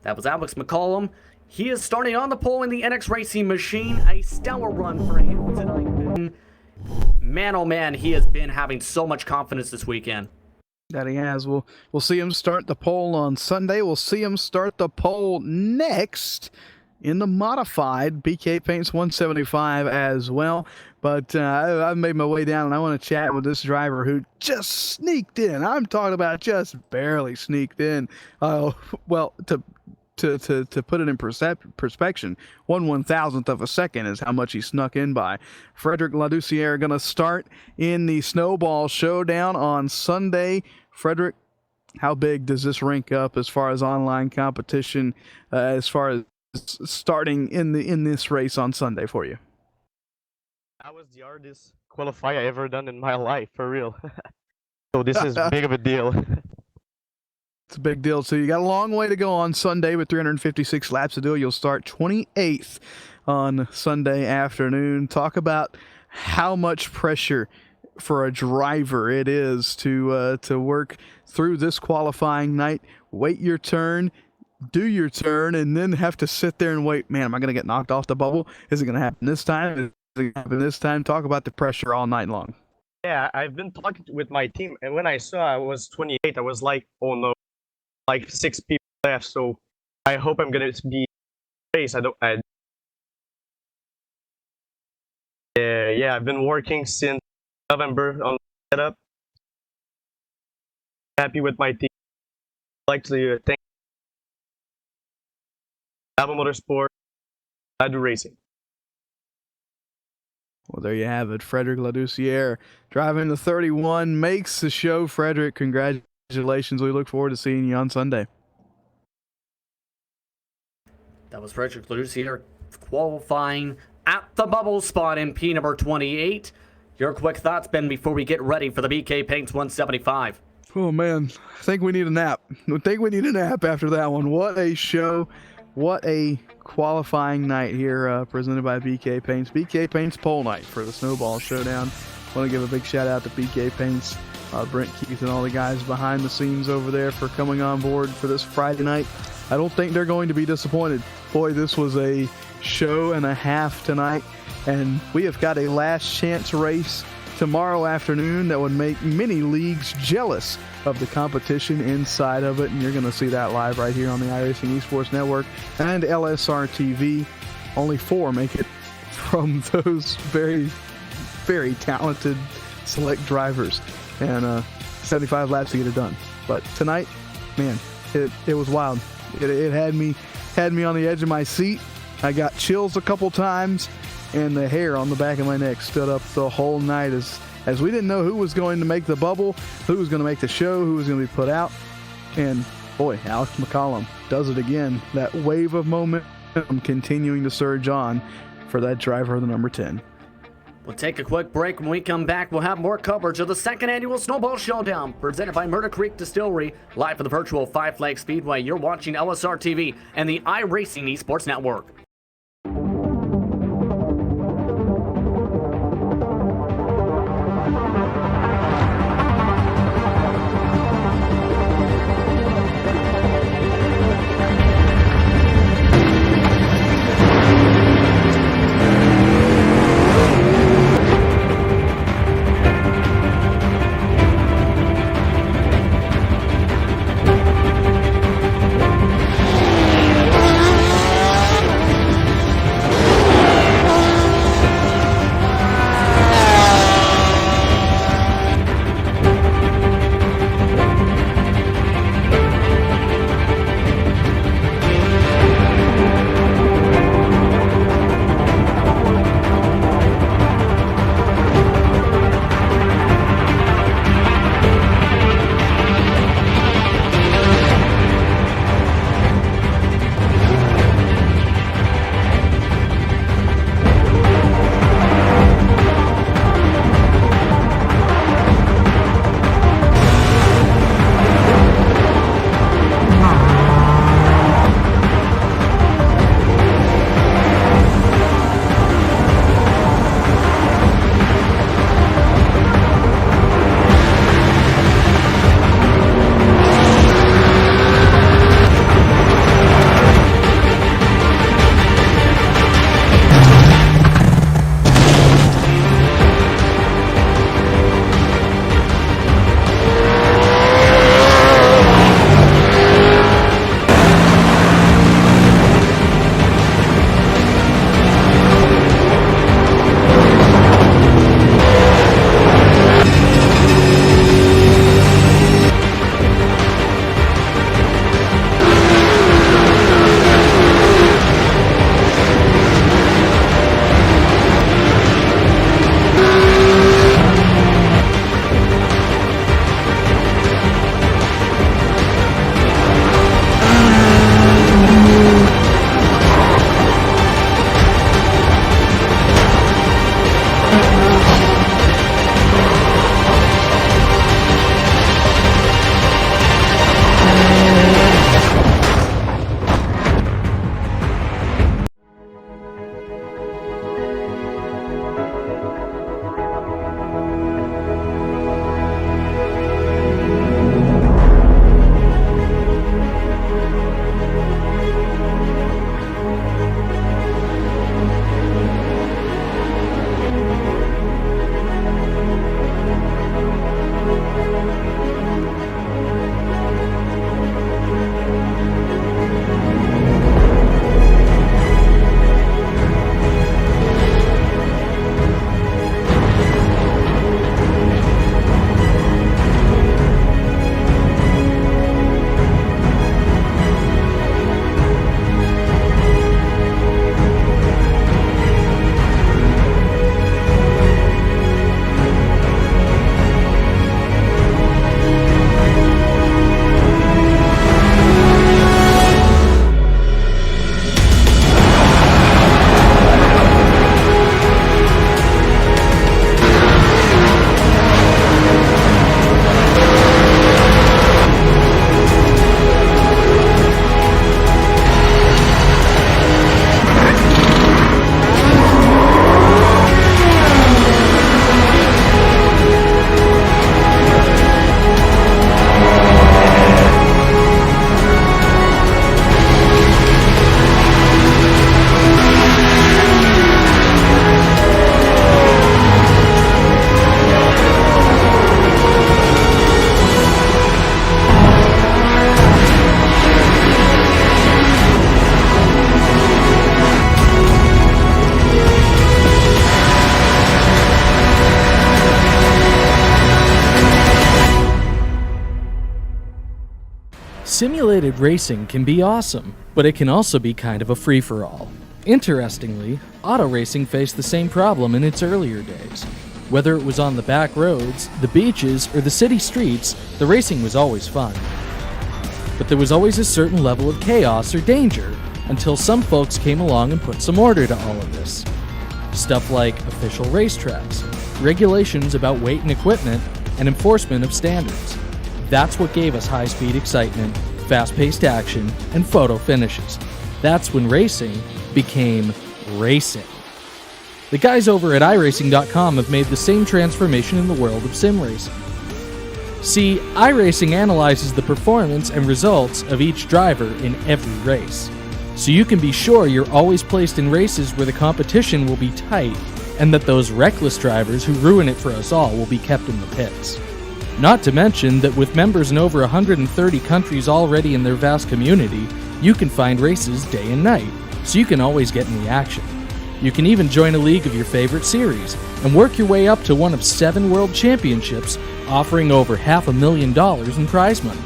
That was Alex McCollum. He is starting on the pole in the NX Racing machine. A stellar run for him tonight. Man, oh man, he has been having so much confidence this weekend. That he has. We'll see him start the pole on Sunday. We'll see him start the pole next in the modified BK Paints 175 as well. But I've made my way down, and I want to chat with this driver who just sneaked in. I'm talking about just barely sneaked in. Well, to put it in perspective, 1/1000th of a second is how much he snuck in by. Frederick Ladoucière going to start in the Snowball Showdown on Sunday. Frederick, how big does this rank up as far as online competition, as far as starting in this race on Sunday for you? That was the hardest qualifier I ever done in my life, for real. So this is big of a deal. It's a big deal. So you got a long way to go on Sunday with 356 laps to do. You'll start 28th on Sunday afternoon. Talk about how much pressure for a driver it is to work through this qualifying night, wait your turn, do your turn, and then have to sit there and wait. Man, am I going to get knocked off the bubble? Is it going to happen this time? Is it going to happen this time? Talk about the pressure all night long. Yeah, I've been talking with my team, and when I saw I was 28, I was like, oh no, like 6 people left, so I hope I'm going to be race. I Yeah, I've been working since November on the setup. Happy with my team. I'd like to thank Alba Motorsport, iRacing. Well, there you have it. Frederick Ladoucière driving the 31 makes the show. Frederick, congratulations. We look forward to seeing you on Sunday. That was Frederick Ladoucière qualifying at the bubble spot in P number 28. Your quick thoughts, Ben, before we get ready for the BK Paints 175. Oh, man. I think we need a nap. After that one. What a show. What a qualifying night here presented by BK Paints. BK Paints pole night for the Snowball Showdown. Want to give a big shout out to BK Paints, Brent Keith and all the guys behind the scenes over there for coming on board for this Friday night. I don't think they're going to be disappointed. Boy, this was a show and a half tonight, and we have got a last chance race tomorrow afternoon that would make many leagues jealous of the competition inside of it, and you're going to see that live right here on the iRacing Esports Network and LSR TV. Only 4 make it from those very, very talented select drivers, and 75 laps to get it done. But tonight, man, it was wild. It had me on the edge of my seat. I got chills a couple times, and the hair on the back of my neck stood up the whole night as we didn't know who was going to make the bubble, who was going to make the show, who was going to be put out. And boy, Alex McCollum does it again. That wave of momentum continuing to surge on for that driver of the number 10. We'll take a quick break. When we come back, we'll have more coverage of the second annual Snowball Showdown presented by Murder Creek Distillery, live from the virtual Five Flag Speedway. You're watching LSR TV and the iRacing Esports Network. Simulated racing can be awesome, but it can also be kind of a free-for-all. Interestingly, auto racing faced the same problem in its earlier days. Whether it was on the back roads, the beaches, or the city streets, the racing was always fun. But there was always a certain level of chaos or danger until some folks came along and put some order to all of this. Stuff like official racetracks, regulations about weight and equipment, and enforcement of standards. That's what gave us high-speed excitement, fast-paced action, and photo finishes. That's when racing became racing. The guys over at iRacing.com have made the same transformation in the world of sim racing. See, iRacing analyzes the performance and results of each driver in every race, so you can be sure you're always placed in races where the competition will be tight and that those reckless drivers who ruin it for us all will be kept in the pits. Not to mention that with members in over 130 countries already in their vast community, you can find races day and night, so you can always get in the action. You can even join a league of your favorite series and work your way up to one of 7 world championships, offering over $500,000 in prize money.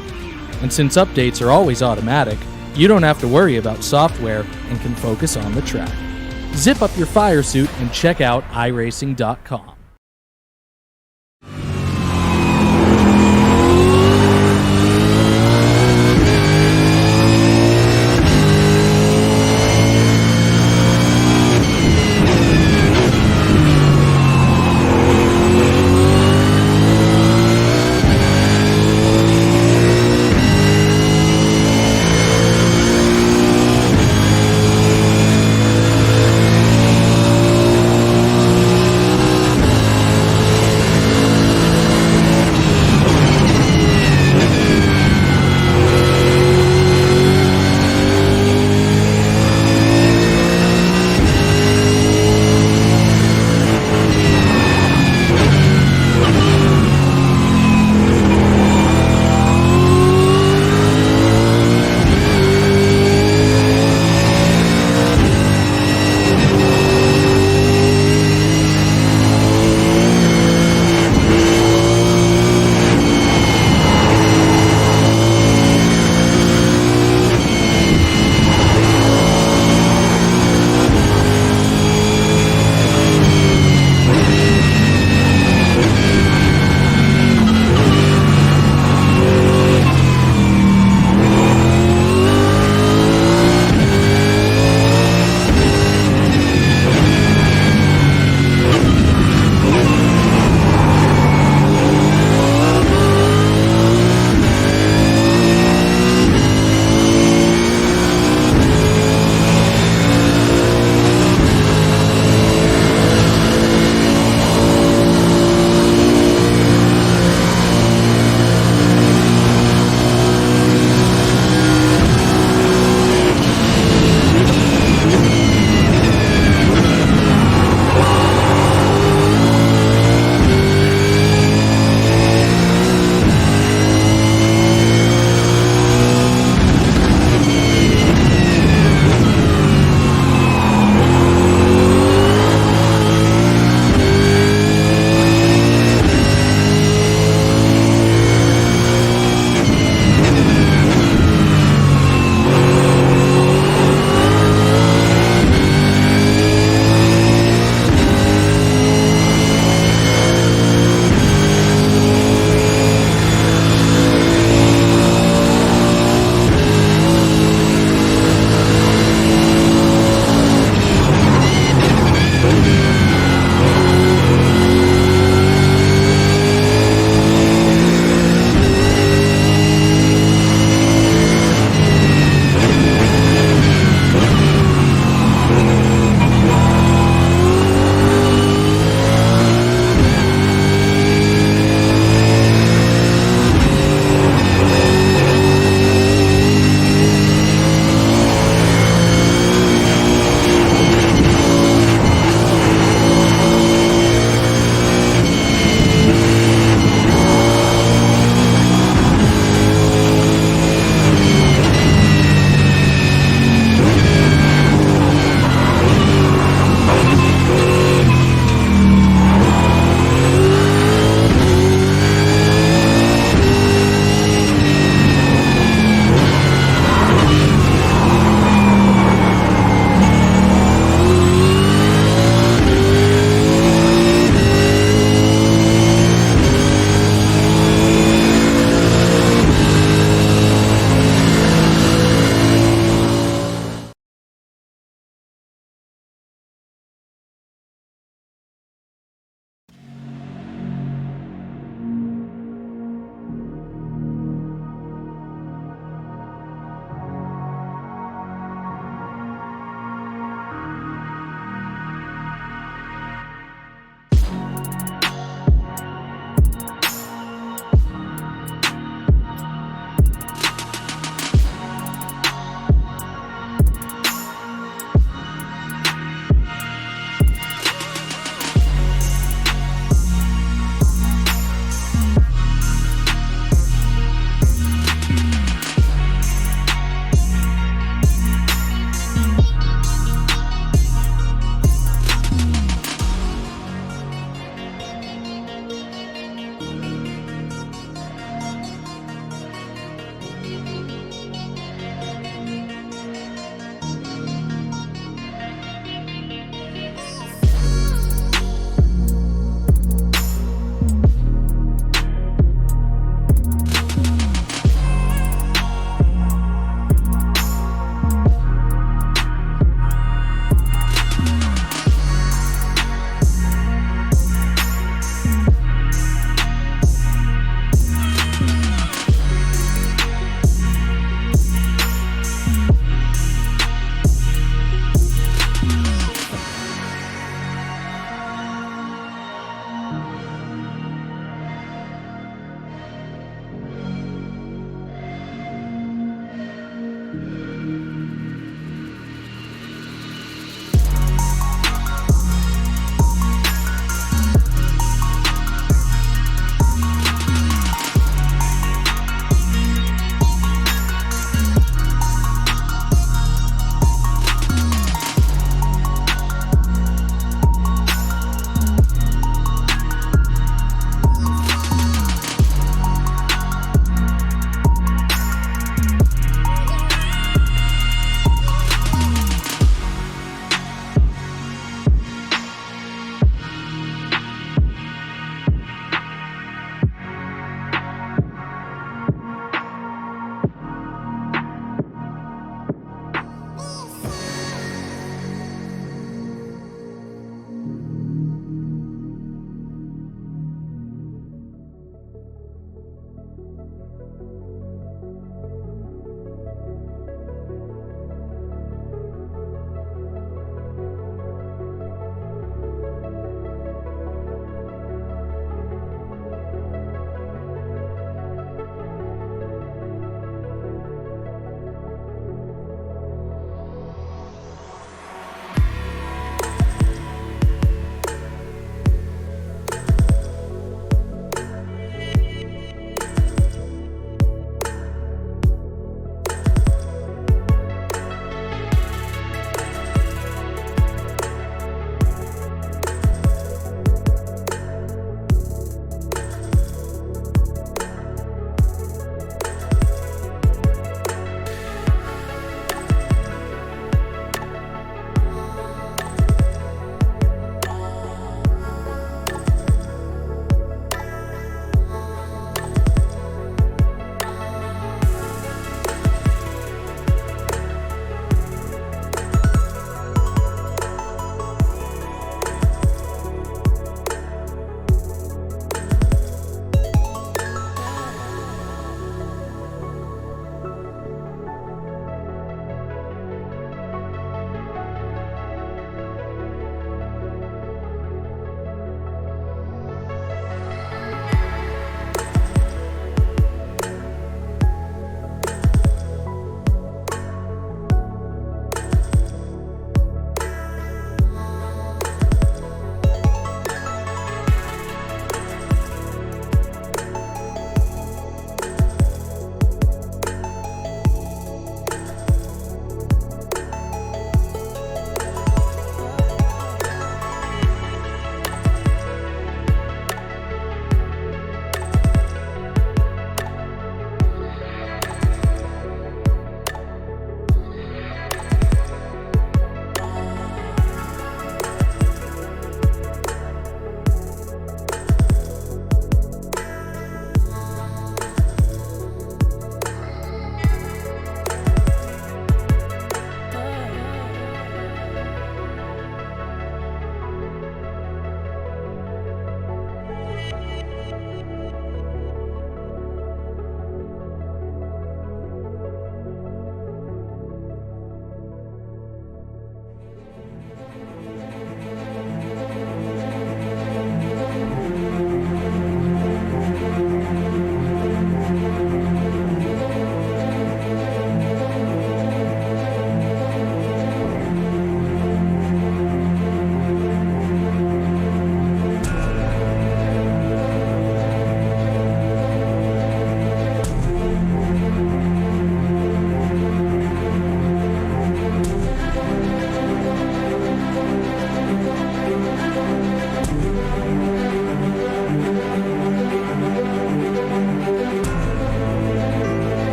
And since updates are always automatic, you don't have to worry about software and can focus on the track. Zip up your fire suit and check out iRacing.com.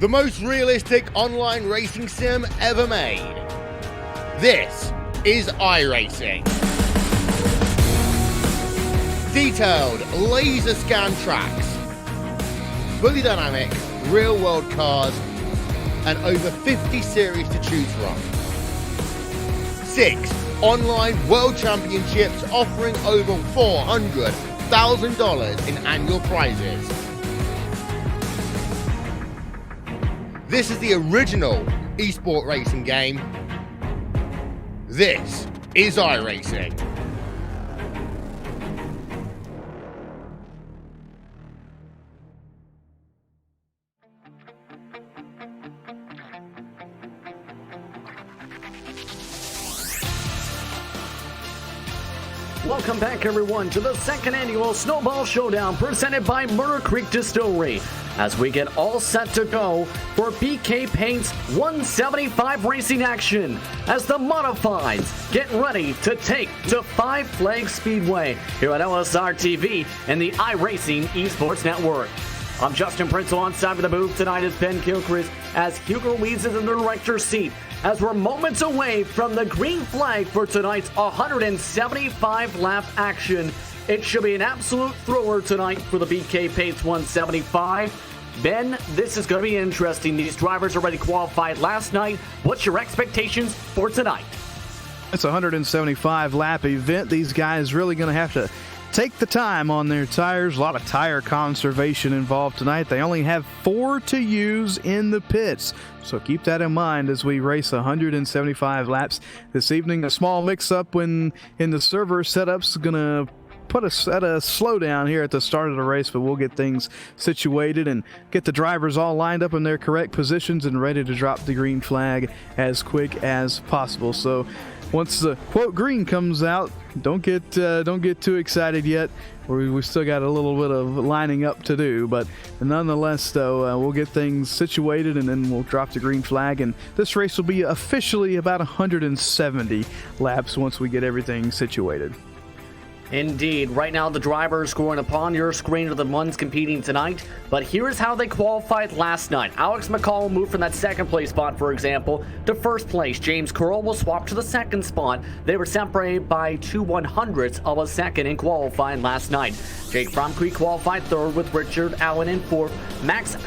the most realistic online racing sim ever made. This is iRacing. Detailed laser scan tracks, fully dynamic real world cars, and over 50 series to choose from. 6 online world championships offering over $400,000 in annual prizes. This is the original esport racing game. This is iRacing. Welcome back, everyone, to the second annual Snowball Showdown presented by Murder Creek Distillery, as we get all set to go for BK Paint's 175 racing action as the Modifieds get ready to take to Five Flags Speedway here at LSR TV and the iRacing Esports Network. I'm Justin Prince, on side of the booth tonight is Ben Kilchrist, as Hugo Weeds is in the director's seat, as we're moments away from the green flag for tonight's 175 lap action. It should be an absolute thrower tonight for the BK Paints 175. Ben, this is going to be interesting. These drivers already qualified last night. What's your expectations for tonight? It's a 175 lap event. These guys really going to have to take the time on their tires. A lot of tire conservation involved tonight. They only have 4 to use in the pits, so keep that in mind as we race 175 laps this evening. A small mix-up when in the server setup's going to put us at a slowdown here at the start of the race, but we'll get things situated and get the drivers all lined up in their correct positions and ready to drop the green flag as quick as possible. So once the quote green comes out, don't get too excited yet. We still got a little bit of lining up to do, but nonetheless, though, we'll get things situated and then we'll drop the green flag, and this race will be officially about 170 laps once we get everything situated. Indeed. Right now, the drivers scoring upon your screen are the ones competing tonight, but here's how they qualified last night. Alex McCall moved from that second place spot, for example, to first place. James Curl will swap to the second spot. They were separated by 2/100ths of a second in qualifying last night. Jake Fromke qualified third with Richard Allen in fourth. Max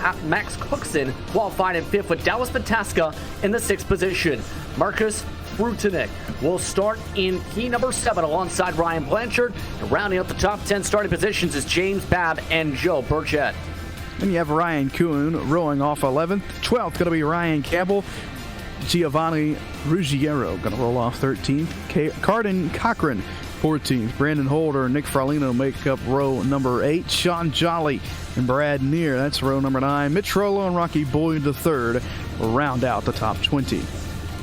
Cookson qualified in fifth with Dallas Pataska in the sixth position. Marcus Brutinick will start in key number 7 alongside Ryan Blanchard. And rounding up the top 10 starting positions is James Babb and Joe Burchett. Then you have Ryan Kuhn rowing off 11th. 12th going to be Ryan Campbell. Giovanni Ruggiero going to roll off 13th. Cardin Cochran 14th. Brandon Holder and Nick Fralino make up row number 8. Sean Jolly and Brad Neer, that's row number 9. Mitch Rollo and Rocky Boyd III will round out the top 20.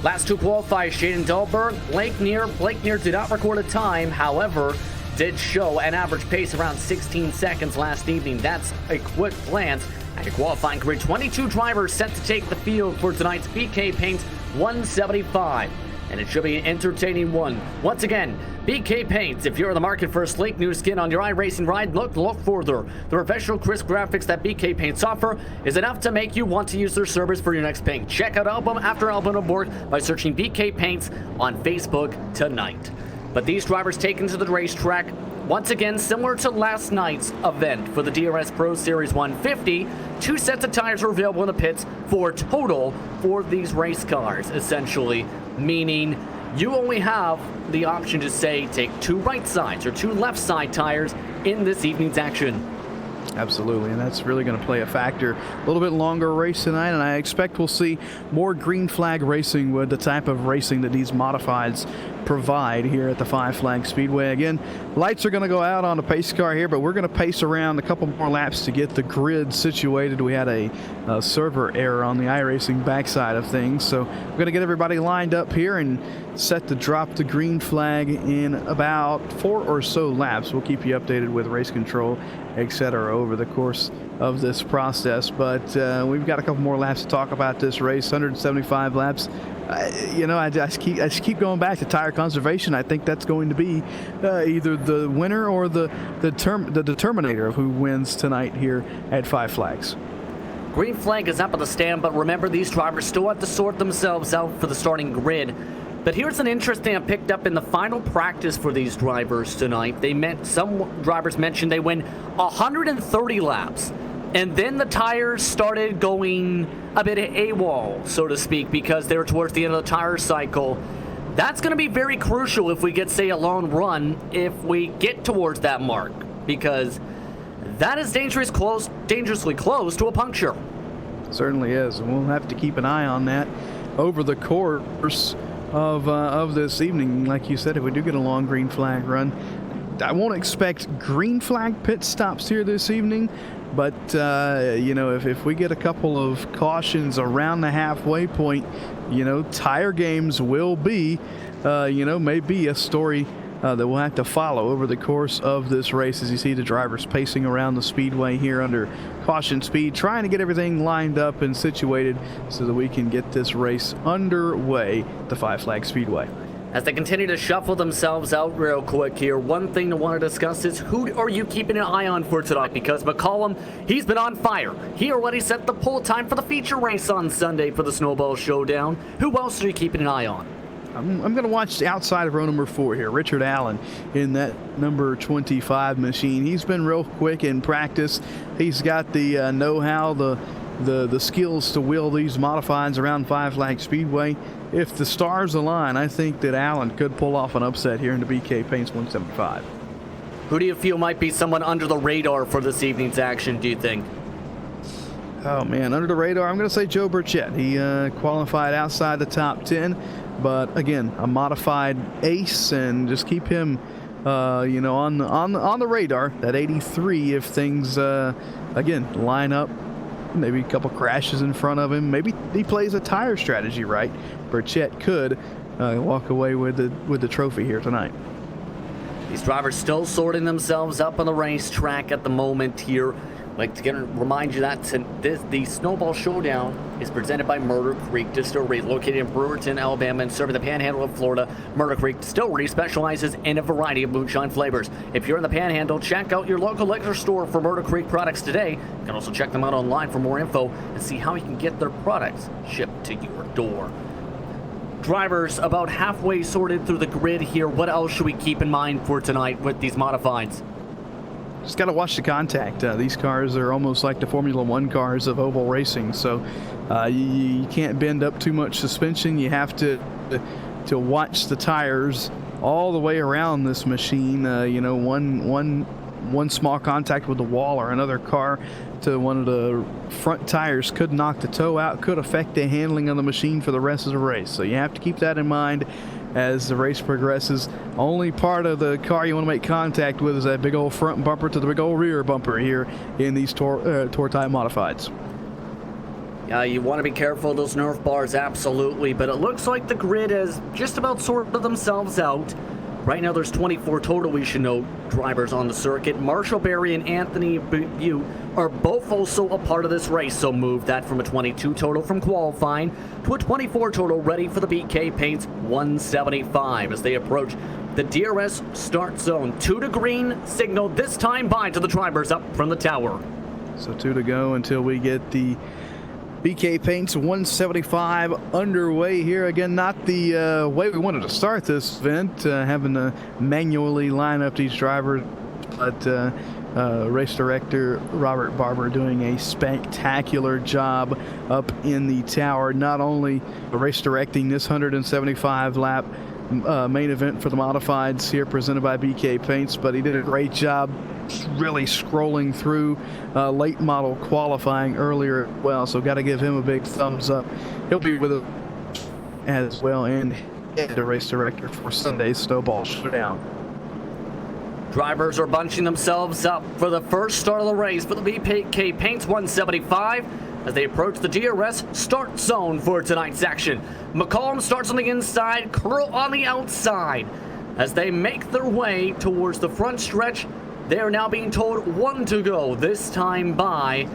Last 2 qualifiers, Shaden Dahlberg, Blake Neer. Blake Neer did not record a time, however, did show an average pace around 16 seconds last evening. That's a quick glance at your qualifying grid. 22 drivers set to take the field for tonight's BK Paints 175. And it should be an entertaining one. Once again, BK Paints, if you're in the market for a sleek new skin on your iRacing ride, look further. The professional crisp graphics that BK Paints offer is enough to make you want to use their service for your next paint. Check out album after album of work by searching BK Paints on Facebook tonight. But these drivers taken to the racetrack, once again, similar to last night's event for the DRS Pro Series 150, 2 sets of tires are available in the pits for total for these race cars, essentially, meaning you only have the option to say take 2 right sides or 2 left side tires in this evening's action. Absolutely, and that's really going to play a factor. A little bit longer race tonight, and I expect we'll see more green flag racing with the type of racing that these modifieds provide here at the Five Flag Speedway. Again, lights are going to go out on the pace car here, but we're going to pace around a couple more laps to get the grid situated. We had a server error on the iRacing backside of things, so we're going to get everybody lined up here and set to drop the green flag in about 4 or so laps. We'll keep you updated with race control, etc. over the course of this process, but we've got a couple more laps to talk about this race. 175 laps. I just keep going back to tire conservation. I think that's going to be either the winner or the determinator of who wins tonight here at Five Flags. green flag is up at the stand, but remember, these drivers still have to sort themselves out for the starting grid. But here's an interesting thing I picked up in the final practice for these drivers tonight. Some drivers mentioned they win 130 laps. And then the tires started going a bit AWOL, so to speak, because they were towards the end of the tire cycle. That's going to be very crucial if we get, say, a long run, if we get towards that mark, because that is dangerously close to a puncture. Certainly is, and we'll have to keep an eye on that over the course of this evening. Like you said, if we do get a long green flag run, I won't expect green flag pit stops here this evening, but if we get a couple of cautions around the halfway point, tire games will be maybe a story that we'll have to follow over the course of this race, as you see the drivers pacing around the speedway here under caution speed, trying to get everything lined up and situated so that we can get this race underway at the Five Flag Speedway. As they continue to shuffle themselves out real quick here, one thing to want to discuss is who are you keeping an eye on for tonight? Because McCollum, he's been on fire. He already set the pole time for the feature race on Sunday for the Snowball Showdown. Who else are you keeping an eye on? I'm going to watch the outside of row number 4 here, Richard Allen in that number 25 machine. He's been real quick in practice. He's got the know-how, the skills to wheel these modifieds around Five Flag Speedway. If the stars align, I think that Allen could pull off an upset here in the BK Paints 175. Who do you feel might be someone under the radar for this evening's action, do you think? Oh, man, under the radar, I'm going to say Joe Burchett. He qualified outside the top 10, but again, a modified ace, and just keep him on the radar, that 83, if things, again, line up. Maybe a couple crashes in front of him. Maybe he plays a tire strategy right. Burchett could walk away with the trophy here tonight. These drivers still sorting themselves up on the racetrack at the moment here. Like to remind you that the Snowball Showdown is presented by Murder Creek Distillery, located in Brewerton, Alabama, and serving the Panhandle of Florida. Murder Creek Distillery specializes in a variety of moonshine flavors. If you're in the Panhandle, check out your local liquor store for Murder Creek products today. You can also check them out online for more info and see how you can get their products shipped to your door. Drivers about halfway sorted through the grid here. What else should we keep in mind for tonight with these modifieds? Just got to watch the contact. These cars are almost like the Formula One cars of oval racing, so you can't bend up too much suspension. You have to watch the tires all the way around this machine. One small contact with the wall or another car to one of the front tires could knock the toe out, could affect the handling of the machine for the rest of the race. So you have to keep that in mind as the race progresses. Only part of the car you want to make contact with is that big old front bumper to the big old rear bumper here in these tour type modifieds. Yeah, you want to be careful of those Nerf bars, absolutely, but it looks like the grid has just about sorted themselves out. Right now there's 24 total, we should note, drivers on the circuit. Marshall Berry and Anthony Butte are both also a part of this race, so move that from a 22 total from qualifying to a 24 total ready for the BK Paints 175 as they approach the DRS start zone. 2 to green, signal this time by to the drivers up from the tower. So 2 to go until we get the BK Paints 175 underway here. Again, not the way we wanted to start this event, having to manually line up these drivers, but race director Robert Barber doing a spectacular job up in the tower, not only race directing this 175 lap main event for the modifieds here presented by BK Paints, but he did a great job really scrolling through late model qualifying earlier as well, so got to give him a big thumbs up. He'll be with us as well, and the race director for Sunday's Snowball Showdown. Drivers are bunching themselves up for the first start of the race for the BK Paints 175 as they approach the DRS start zone for tonight's action. McCollum starts on the inside, Curl on the outside. As they make their way towards the front stretch, they are now being told 1 to go this time by.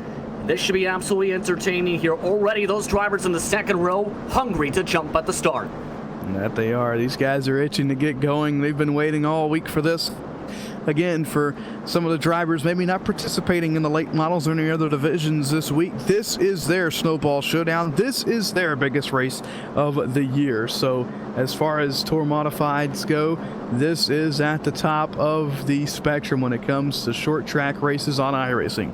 This should be absolutely entertaining here. Already those drivers in the second row hungry to jump at the start. And that they are. These guys are itching to get going. They've been waiting all week for this. again, for some of the drivers maybe not participating in the late models or any other divisions this week, this is their Snowball Showdown. This is their biggest race of the year. So as far as Tour Modifieds go, this is at the top of the spectrum when it comes to short track races on iRacing.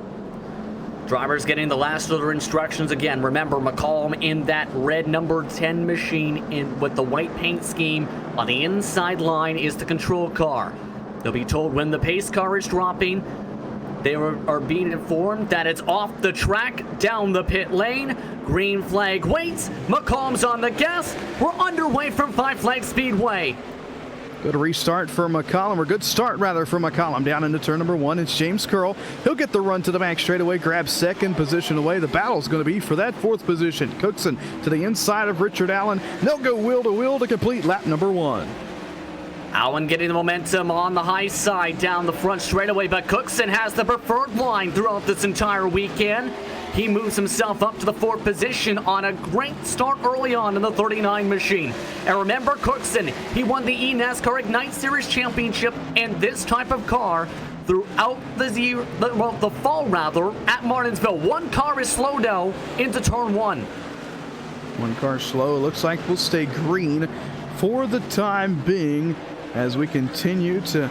Drivers getting the last of their instructions again. Remember, McCollum in that red number 10 machine with the white paint scheme on the inside line is the control car. They'll be told when the pace car is dropping. They are being informed that it's off the track, down the pit lane. Green flag waits. McCollum's on the gas. We're underway from Five Flag Speedway. Good restart for McCollum, or good start rather for McCollum. Down into turn number 1, it's James Curl. He'll get the run to the back straightaway, grab second position away. The battle's going to be for that 4th position. Cookson to the inside of Richard Allen. They'll go wheel to wheel to complete lap number 1. Allen getting the momentum on the high side down the front straightaway, but Cookson has the preferred line throughout this entire weekend. He moves himself up to the 4th position on a great start early on in the 39 machine. And remember, Cookson, he won the eNASCAR Ignite Series Championship in this type of car throughout the fall rather, at Martinsville. One car is slow now into turn 1. One car slow. It looks like we'll stay green for the time being as we continue to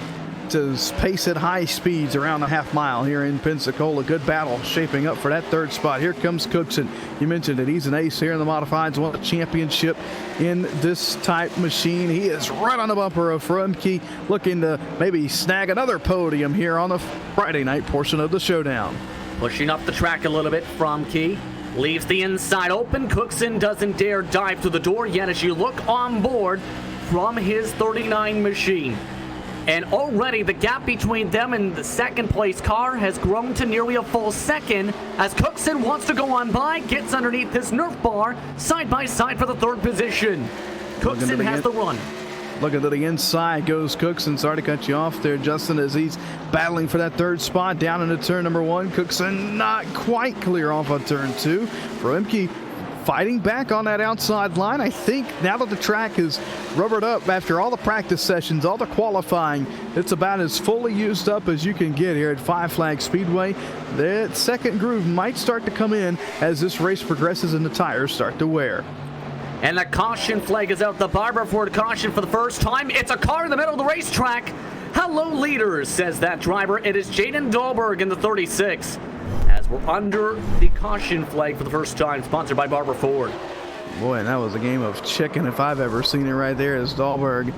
pace at high speeds around the half mile here in Pensacola. Good battle shaping up for that 3rd spot. Here comes Cookson. You mentioned it. He's an ace here in the Modifieds. Won a championship in this type machine. He is right on the bumper of Frumke, looking to maybe snag another podium here on the Friday night portion of the Showdown. Pushing up the track a little bit, Frumke leaves the inside open. Cookson doesn't dare dive to the door yet as you look on board from his 39 machine. And already the gap between them and the 2nd place car has grown to nearly a full second as Cookson wants to go on by, gets underneath this Nerf bar, side by side for the 3rd position. Cookson has the run. Looking to the inside goes Cookson. Sorry to cut you off there, Justin, as he's battling for that 3rd spot down into turn number 1. Cookson not quite clear off of turn 2. Frumke fighting back on that outside line. I think now that the track is rubbered up after all the practice sessions, all the qualifying, it's about as fully used up as you can get here at Five Flag Speedway. That 2nd groove might start to come in as this race progresses and the tires start to wear. And the caution flag is out. The Barber Ford caution for the first time. It's a car in the middle of the racetrack. Hello, leaders, says that driver. It is Jaden Dahlberg in the 36. As we're under the caution flag for the first time, sponsored by Barber Ford. Boy, and that was a game of chicken if I've ever seen it right there, as Dahlberg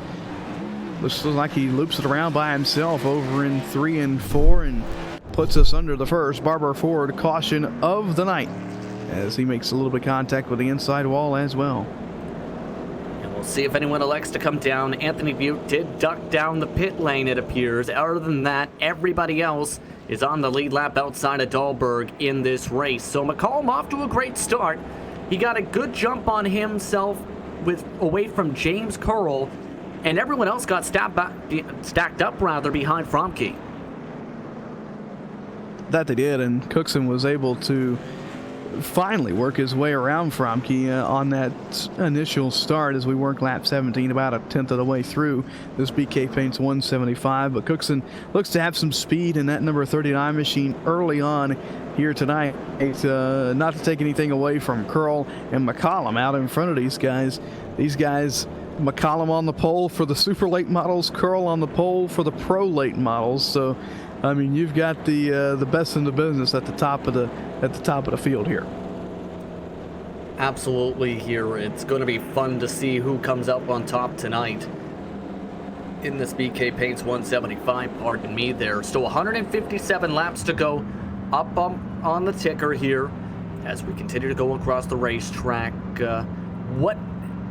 looks like he loops it around by himself over in 3 and 4 and puts us under the first Barber Ford caution of the night as he makes a little bit of contact with the inside wall as well. And we'll see if anyone elects to come down. Anthony Butte did duck down the pit lane, it appears. Other than that, everybody else is on the lead lap outside of Dahlberg in this race. So McCollum off to a great start. He got a good jump on himself away from James Curl, and everyone else got stacked up behind Frumke. That they did, and Cookson was able to finally work his way around Frumke on that initial start as we work lap 17, about a 10th of the way through this BK Paints 175. But Cookson looks to have some speed in that number 39 machine early on here tonight. Not to take anything away from Curl and McCollum out in front of these guys. These guys, McCollum on the pole for the super late models, Curl on the pole for the pro late models. So I mean, you've got the best in the business at the top of the field here. Absolutely here. It's going to be fun to see who comes up on top tonight in this BK Paints 175. Pardon me there. Still 157 laps to go up on the ticker here as we continue to go across the racetrack. What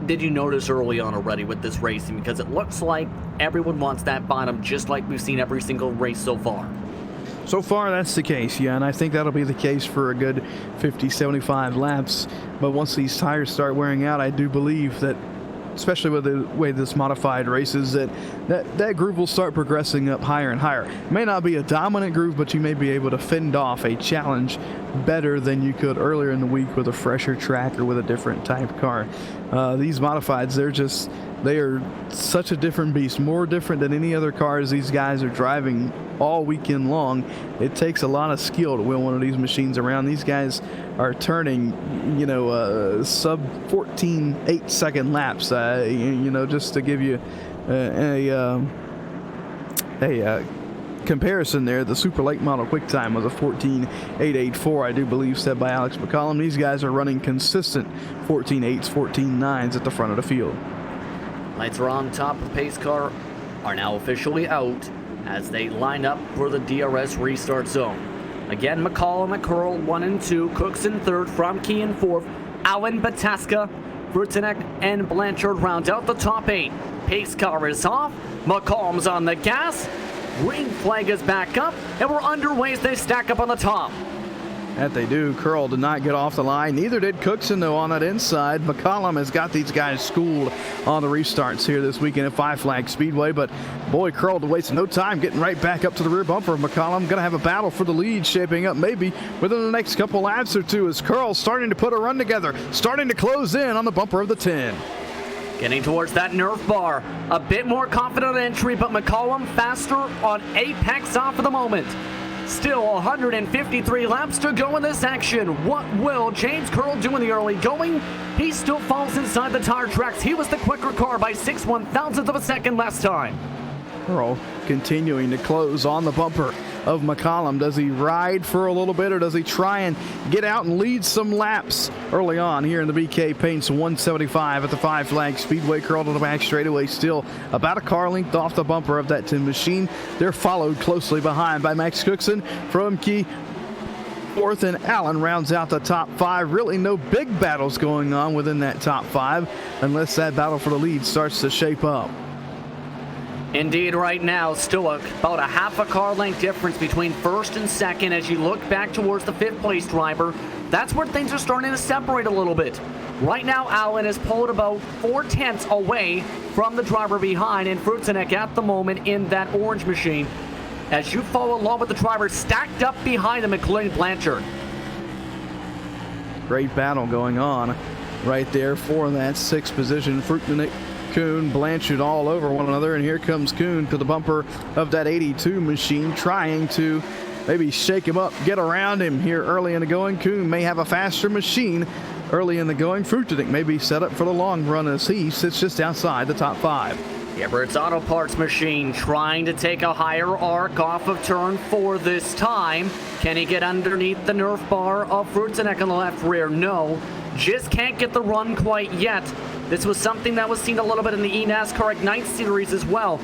did you notice early on already with this racing? Because it looks like everyone wants that bottom, just like we've seen every single race so far. So far, that's the case, yeah, and I think that'll be the case for a good 50, 75 laps. But once these tires start wearing out, I do believe that, especially with the way this modified races, that groove will start progressing up higher and higher. It may not be a dominant groove, but you may be able to fend off a challenge better than you could earlier in the week with a fresher track or with a different type car. These modifieds, they are such a different beast, more different than any other cars these guys are driving all weekend long. It takes a lot of skill to wheel one of these machines around. These guys are turning, sub 14 8-second laps, just to give you a comparison there. The Super Late model quick time was a 14.884, I do believe, set by Alex McCollum. These guys are running consistent 14.8s, 14.9s at the front of the field. Lights are on top. The pace car are now officially out as they line up for the DRS restart zone. Again, McCollum and Curl 1 and 2, Cooks in 3rd, Fromke in 4th, Allen, Bataska, Vrutinek, and Blanchard round out the top 8. Pace car is off. McCollum's on the gas. Green flag is back up, and we're underway as they stack up on the top. That they do. Curl did not get off the line. Neither did Cookson, though, on that inside. McCollum has got these guys schooled on the restarts here this weekend at Five Flag Speedway. But, boy, Curl wasting no time getting right back up to the rear bumper of McCollum. Going to have a battle for the lead shaping up maybe within the next couple laps or two as Curl starting to put a run together, starting to close in on the bumper of the 10. Getting towards that Nerf bar. A bit more confident entry, but McCollum faster on apex off for the moment. Still 153 laps to go in this action. What will James Curl do in the early going? He still falls inside the tire tracks. He was the quicker car by 6/1,000th of a second last time. Curl continuing to close on the bumper of McCollum. Does he ride for a little bit, or does he try and get out and lead some laps early on here in the BK Paints 175 at the Five Flag Speedway? Curl to the back straightaway, still about a car length off the bumper of that 10 machine. They're followed closely behind by Max Cookson from Key 4th, and Allen rounds out the top 5. Really no big battles going on within that top 5 unless that battle for the lead starts to shape up. Indeed, right now, still about a half a car length difference between first and second as you look back towards the 5th place driver. That's where things are starting to separate a little bit. Right now, Allen is pulled about 4/10 away from the driver behind, and Vrutinek at the moment in that orange machine. As you follow along with the driver stacked up behind him, including Blanchard. Great battle going on right there for that 6th position. Vrutinek, Kuhn, Blanchard all over one another, and here comes Kuhn to the bumper of that 82 machine, trying to maybe shake him up, get around him here early in the going. Kuhn may have a faster machine early in the going. Vrutinek may be set up for the long run as he sits just outside the top 5. The Everett's Auto Parts machine trying to take a higher arc off of turn 4 this time. Can he get underneath the Nerf bar of Vrutinek on the left rear? No. Just can't get the run quite yet. This was something that was seen a little bit in the eNASCAR Ignite series as well.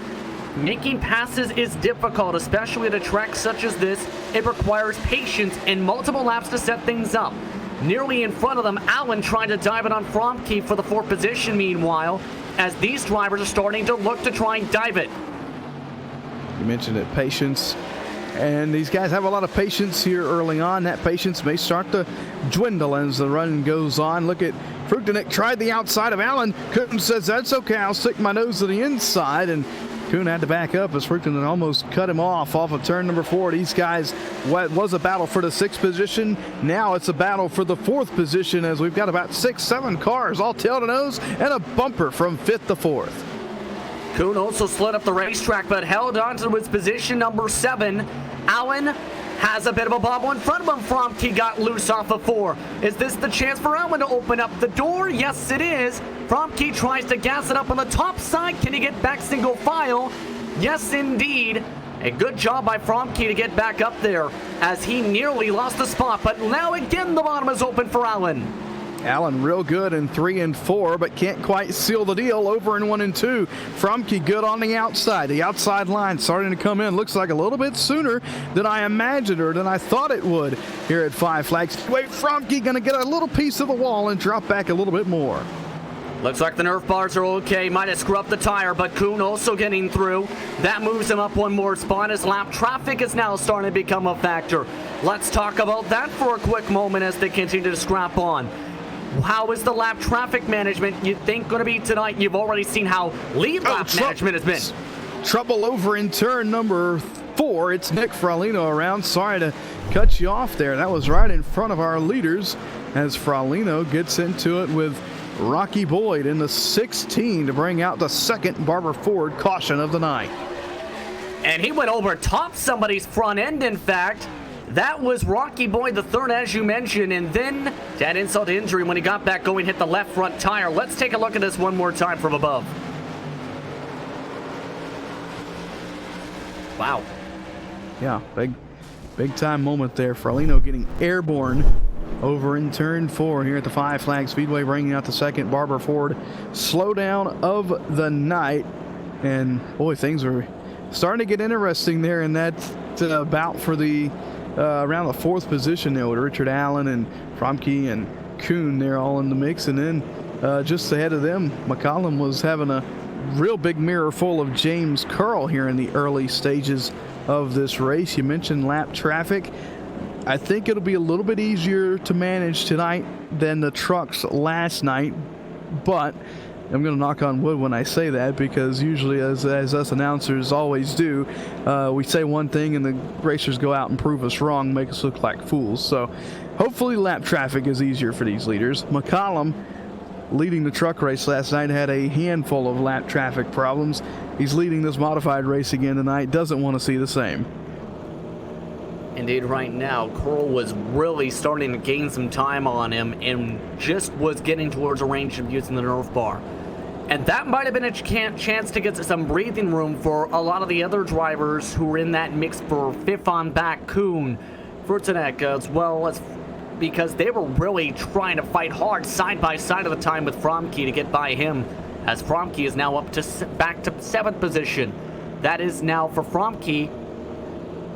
Making passes is difficult, especially at a track such as this. It requires patience and multiple laps to set things up. Nearly in front of them, Allen trying to dive it on Fromke for the 4th position meanwhile, as these drivers are starting to look to try and dive it. You mentioned it, patience. And these guys have a lot of patience here early on. That patience may start to dwindle as the run goes on. Look at Vrutinek tried the outside of Allen. Kuhn says, that's okay, I'll stick my nose to the inside. And Kuhn had to back up as Vrutinek almost cut him off of turn number 4. These guys, what was a battle for the 6th position, now it's a battle for the 4th position as we've got about 6-7 cars all tail to nose and a bumper from 5th to 4th. Kuhn also slid up the racetrack but held on to his position number 7. Allen has a bit of a bobble in front of him. Fromke got loose off of 4. Is this the chance for Allen to open up the door? Yes, it is. Fromke tries to gas it up on the top side. Can he get back single file? Yes, indeed. A good job by Fromke to get back up there as he nearly lost the spot. But now again, the bottom is open for Allen. Allen real good in 3 and 4, but can't quite seal the deal over in 1 and 2. Fromke good on the outside. The outside line starting to come in. Looks like a little bit sooner than I imagined or than I thought it would here at Five Flags. Wait, Fromke going to get a little piece of the wall and drop back a little bit more. Looks like the Nerf bars are okay. Might have scrubbed the tire, but Kuhn also getting through. That moves him up one more spot as lap traffic is now starting to become a factor. Let's talk about that for a quick moment as they continue to scrap on. How is the lap traffic management, you think, going to be tonight? You've already seen how lead lap management has been. Trouble over in turn number 4. It's Nick Fraulino around. Sorry to cut you off there. That was right in front of our leaders as Fraulino gets into it with Rocky Boyd in the 16 to bring out the second Barber Ford caution of the night. And he went over top somebody's front end, in fact. That was Rocky Boyd the third, as you mentioned, and then to add insult to injury, when he got back going, hit the left front tire. Let's take a look at this one more time from above. Wow. Yeah, big time moment there. Fraulino getting airborne over in turn 4 here at the Five Flag Speedway, bringing out the second Barber Ford slowdown of the night. And boy, things are starting to get interesting there in that bout for the around the 4th position there with Richard Allen and Fromke and Kuhn. They're all in the mix. And then just ahead of them, McCollum was having a real big mirror full of James Curl here in the early stages of this race. You mentioned lap traffic. I think it'll be a little bit easier to manage tonight than the trucks last night, but I'm going to knock on wood when I say that, because usually, as us announcers always do, we say one thing and the racers go out and prove us wrong, make us look like fools. So hopefully lap traffic is easier for these leaders. McCollum, leading the truck race last night, had a handful of lap traffic problems. He's leading this modified race again tonight, doesn't want to see the same. Indeed, right now, Curl was really starting to gain some time on him and just was getting towards a range of using the Nerf bar. And that might have been a chance to get some breathing room for a lot of the other drivers who were in that mix for fifth on back, Kuhn, Furtanek, as well as because they were really trying to fight hard side by side at the time with Fromke to get by him, as Fromke is now up to back to 7th position. That is now for Fromke,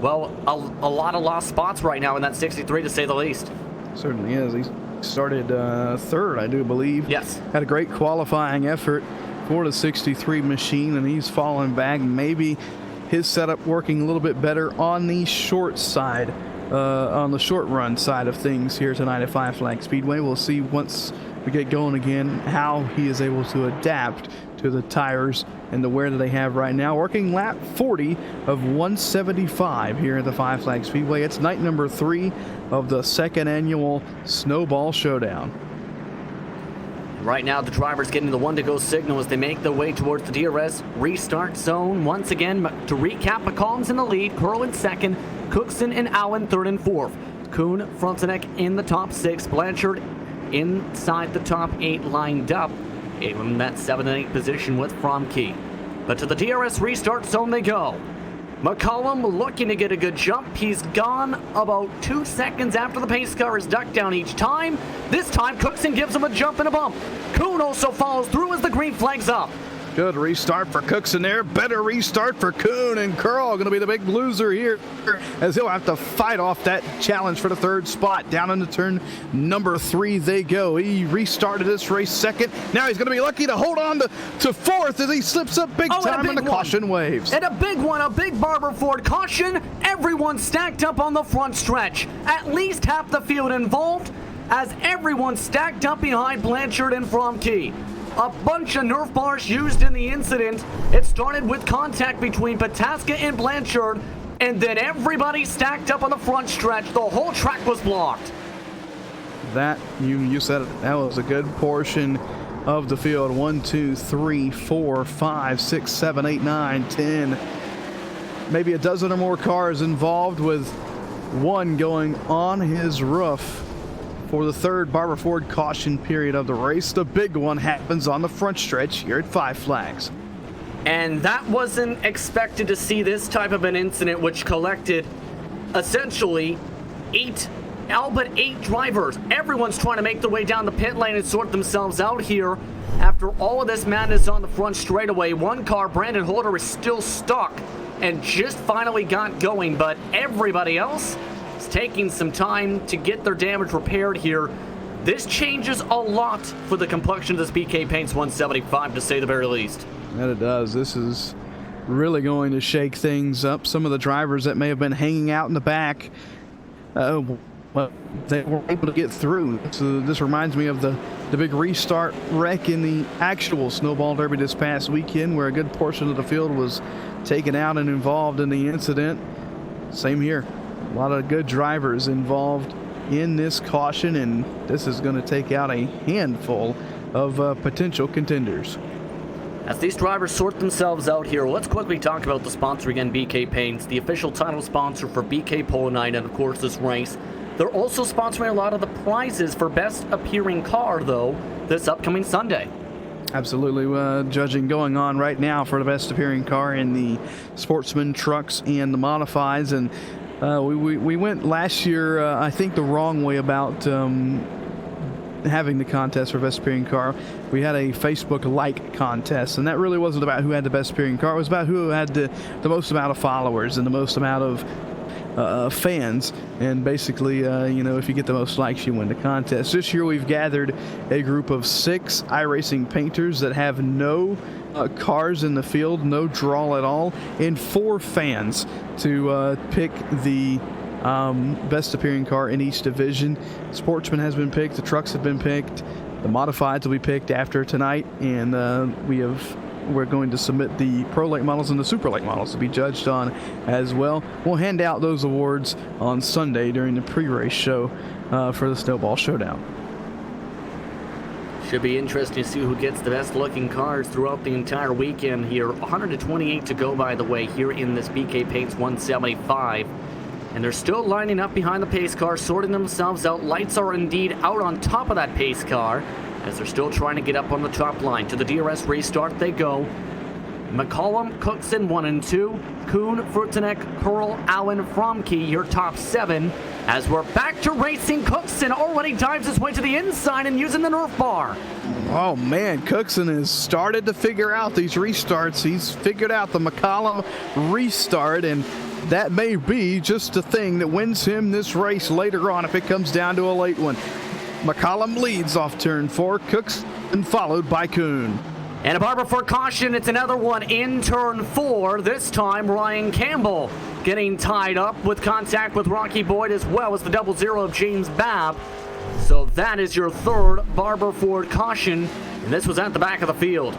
well, a lot of lost spots right now in that 63, to say the least. Certainly is. He started 3rd, I do believe. Yes. Had a great qualifying effort for the 63 machine, and he's fallen back. Maybe his setup working a little bit better on the short side, on the short run side of things here tonight at Five Flag Speedway. We'll see once we get going again how he is able to adapt to the tires and the wear that they have right now. Working lap 40 of 175 here at the Five Flag Speedway. It's night number 3 of the 2nd annual Snowball Showdown. Right now, the drivers getting the 1-to-go signal as they make their way towards the DRS restart zone. Once again, to recap, McCollum's in the lead, Curl in 2nd, Cookson and Allen 3rd and 4th. Kuhn, Frontenac in the top 6, Blanchard inside the top 8 lined up in that 7 and 8 position with Fromke. But to the DRS restart zone they go. McCollum looking to get a good jump. He's gone about 2 seconds after the pace car is ducked down each time. This time, Cookson gives him a jump and a bump. Kuhn also follows through as the green flag's up. Good restart for Cookson there. Better restart for Kuhn, and Curl going to be the big loser here as he'll have to fight off that challenge for the 3rd spot. Down into turn number 3 they go. He restarted this race 2nd. Now he's going to be lucky to hold on to 4th as he slips up big time in the caution waves. And a big one, a big Barber Ford caution. Everyone stacked up on the front stretch. At least half the field involved as everyone stacked up behind Blanchard and Fromke. A bunch of Nerf bars used in the incident. It started with contact between Pataska and Blanchard, and then everybody stacked up on the front stretch. The whole track was blocked. That, you said it, that was a good portion of the field. 1, 2, 3, 4, 5, 6, 7, 8, 9, 10. Maybe a dozen or more cars involved, with one going on his roof for the 3rd Barber Ford caution period of the race. The big one happens on the front stretch here at Five Flags. And that wasn't expected to see this type of an incident, which collected essentially 8 drivers. Everyone's trying to make their way down the pit lane and sort themselves out here. After all of this madness on the front straightaway, one car, Brandon Holder, is still stuck and just finally got going, but everybody else is taking some time to get their damage repaired here. This changes a lot for the complexion of this BK Paints 175, to say the very least. That it does. This is really going to shake things up. Some of the drivers that may have been hanging out in the back, well, they weren't able to get through. So this reminds me of the big restart wreck in the actual Snowball Derby this past weekend, where a good portion of the field was taken out and involved in the incident. Same here. A lot of good drivers involved in this caution, and this is going to take out a handful of potential contenders. As these drivers sort themselves out here, let's quickly talk about the sponsor again, BK Paints, the official title sponsor for BK Pole Night and, of course, this race. They're also sponsoring a lot of the prizes for Best Appearing Car, though, this upcoming Sunday. Absolutely. Judging going on right now for the Best Appearing Car in the Sportsman trucks and the modifieds. And we went last year, I think, the wrong way about having the contest for Best Appearing Car. We had a Facebook like contest, and that really wasn't about who had the Best Appearing Car. It was about who had the most amount of followers and the most amount of fans. And basically, if you get the most likes, you win the contest. This year, we've gathered a group of 6 iRacing painters that have no cars in the field, no draw at all, and 4 fans to pick the best appearing car in each division. Sportsman has been picked, the trucks have been picked, the modifieds will be picked after tonight, and we're going to submit the Pro Late models and the Super Late models to be judged on as well. We'll hand out those awards on Sunday during the pre-race show for the Snowball Showdown. Should be interesting to see who gets the best looking cars throughout the entire weekend here. 128 to go, by the way, here in this BK Paints 175. And they're still lining up behind the pace car, sorting themselves out. Lights are indeed out on top of that pace car as they're still trying to get up on the top line. To the DRS restart they go. McCollum, Cookson 1 and 2. Kuhn, Furtanek, Curl, Allen, Fromke, your top 7. As we're back to racing, Cookson already dives his way to the inside and using the Nerf bar. Oh man, Cookson has started to figure out these restarts. He's figured out the McCollum restart, and that may be just the thing that wins him this race later on if it comes down to a late one. McCollum leads off turn 4, Cookson followed by Kuhn. And a barber for caution. It's another one in turn 4. This time, Ryan Campbell getting tied up with contact with Rocky Boyd as well as the 00 of James Babb. So that is your third Barber Ford caution. And this was at the back of the field.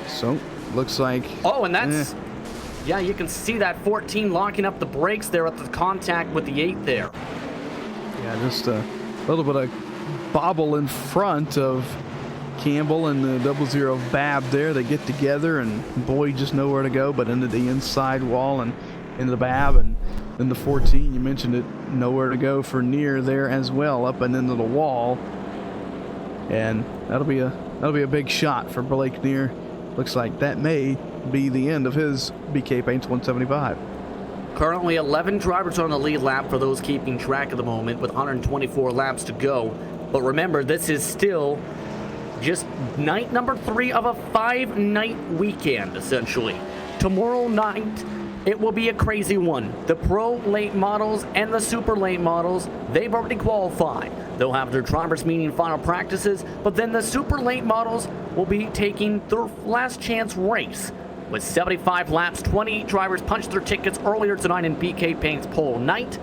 So, looks like... Oh, and that's... Yeah, you can see that 14 locking up the brakes there at the contact with the 8 there. Yeah, just a little bit of bobble in front of Campbell and the 00 Babb there. They get together, and Boyd just nowhere to go but into the inside wall and into the Babb, and then the 14, you mentioned it, nowhere to go for Near there as well, up and into the wall. And that'll be a big shot for Blake Near. Looks like that may be the end of his BK Paints 175. Currently 11 drivers on the lead lap for those keeping track at the moment with 124 laps to go. But remember, this is still just night number 3 of a 5-night weekend, essentially. Tomorrow night, it will be a crazy one. The Pro Late models and the Super Late models, they've already qualified. They'll have their drivers meeting final practices, but then the Super Late models will be taking their last chance race. With 75 laps, 28 drivers punched their tickets earlier tonight in BK Paints Pole Night.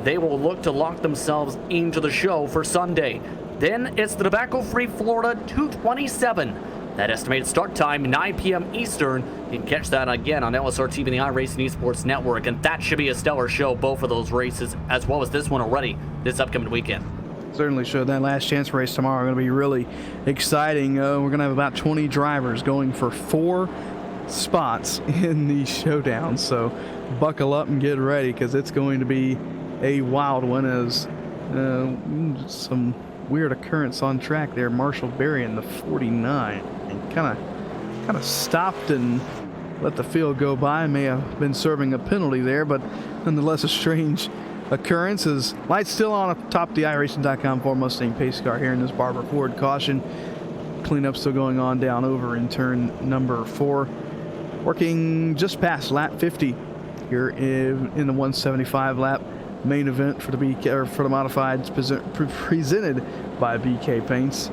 They will look to lock themselves into the show for Sunday. Then it's the Tobacco-Free Florida 227. That estimated start time, 9 p.m. Eastern. You can catch that again on LSR TV and the iRacing Esports Network, and that should be a stellar show, both of those races, as well as this one already, this upcoming weekend. Certainly should. That last chance race tomorrow going to be really exciting. We're going to have about 20 drivers going for 4 spots in the showdown, so buckle up and get ready, because it's going to be a wild one. As some weird occurrence on track there. Marshall Berry in the 49 and kind of stopped and let the field go by. May have been serving a penalty there, but nonetheless a strange occurrence. As lights still on up top the iRacing.com Ford Mustang pace car here in this Barber Ford caution. Cleanup still going on down over in turn number 4. Working just past lap 50 here in the 175 lap main event for the modifieds presented by BK Paints.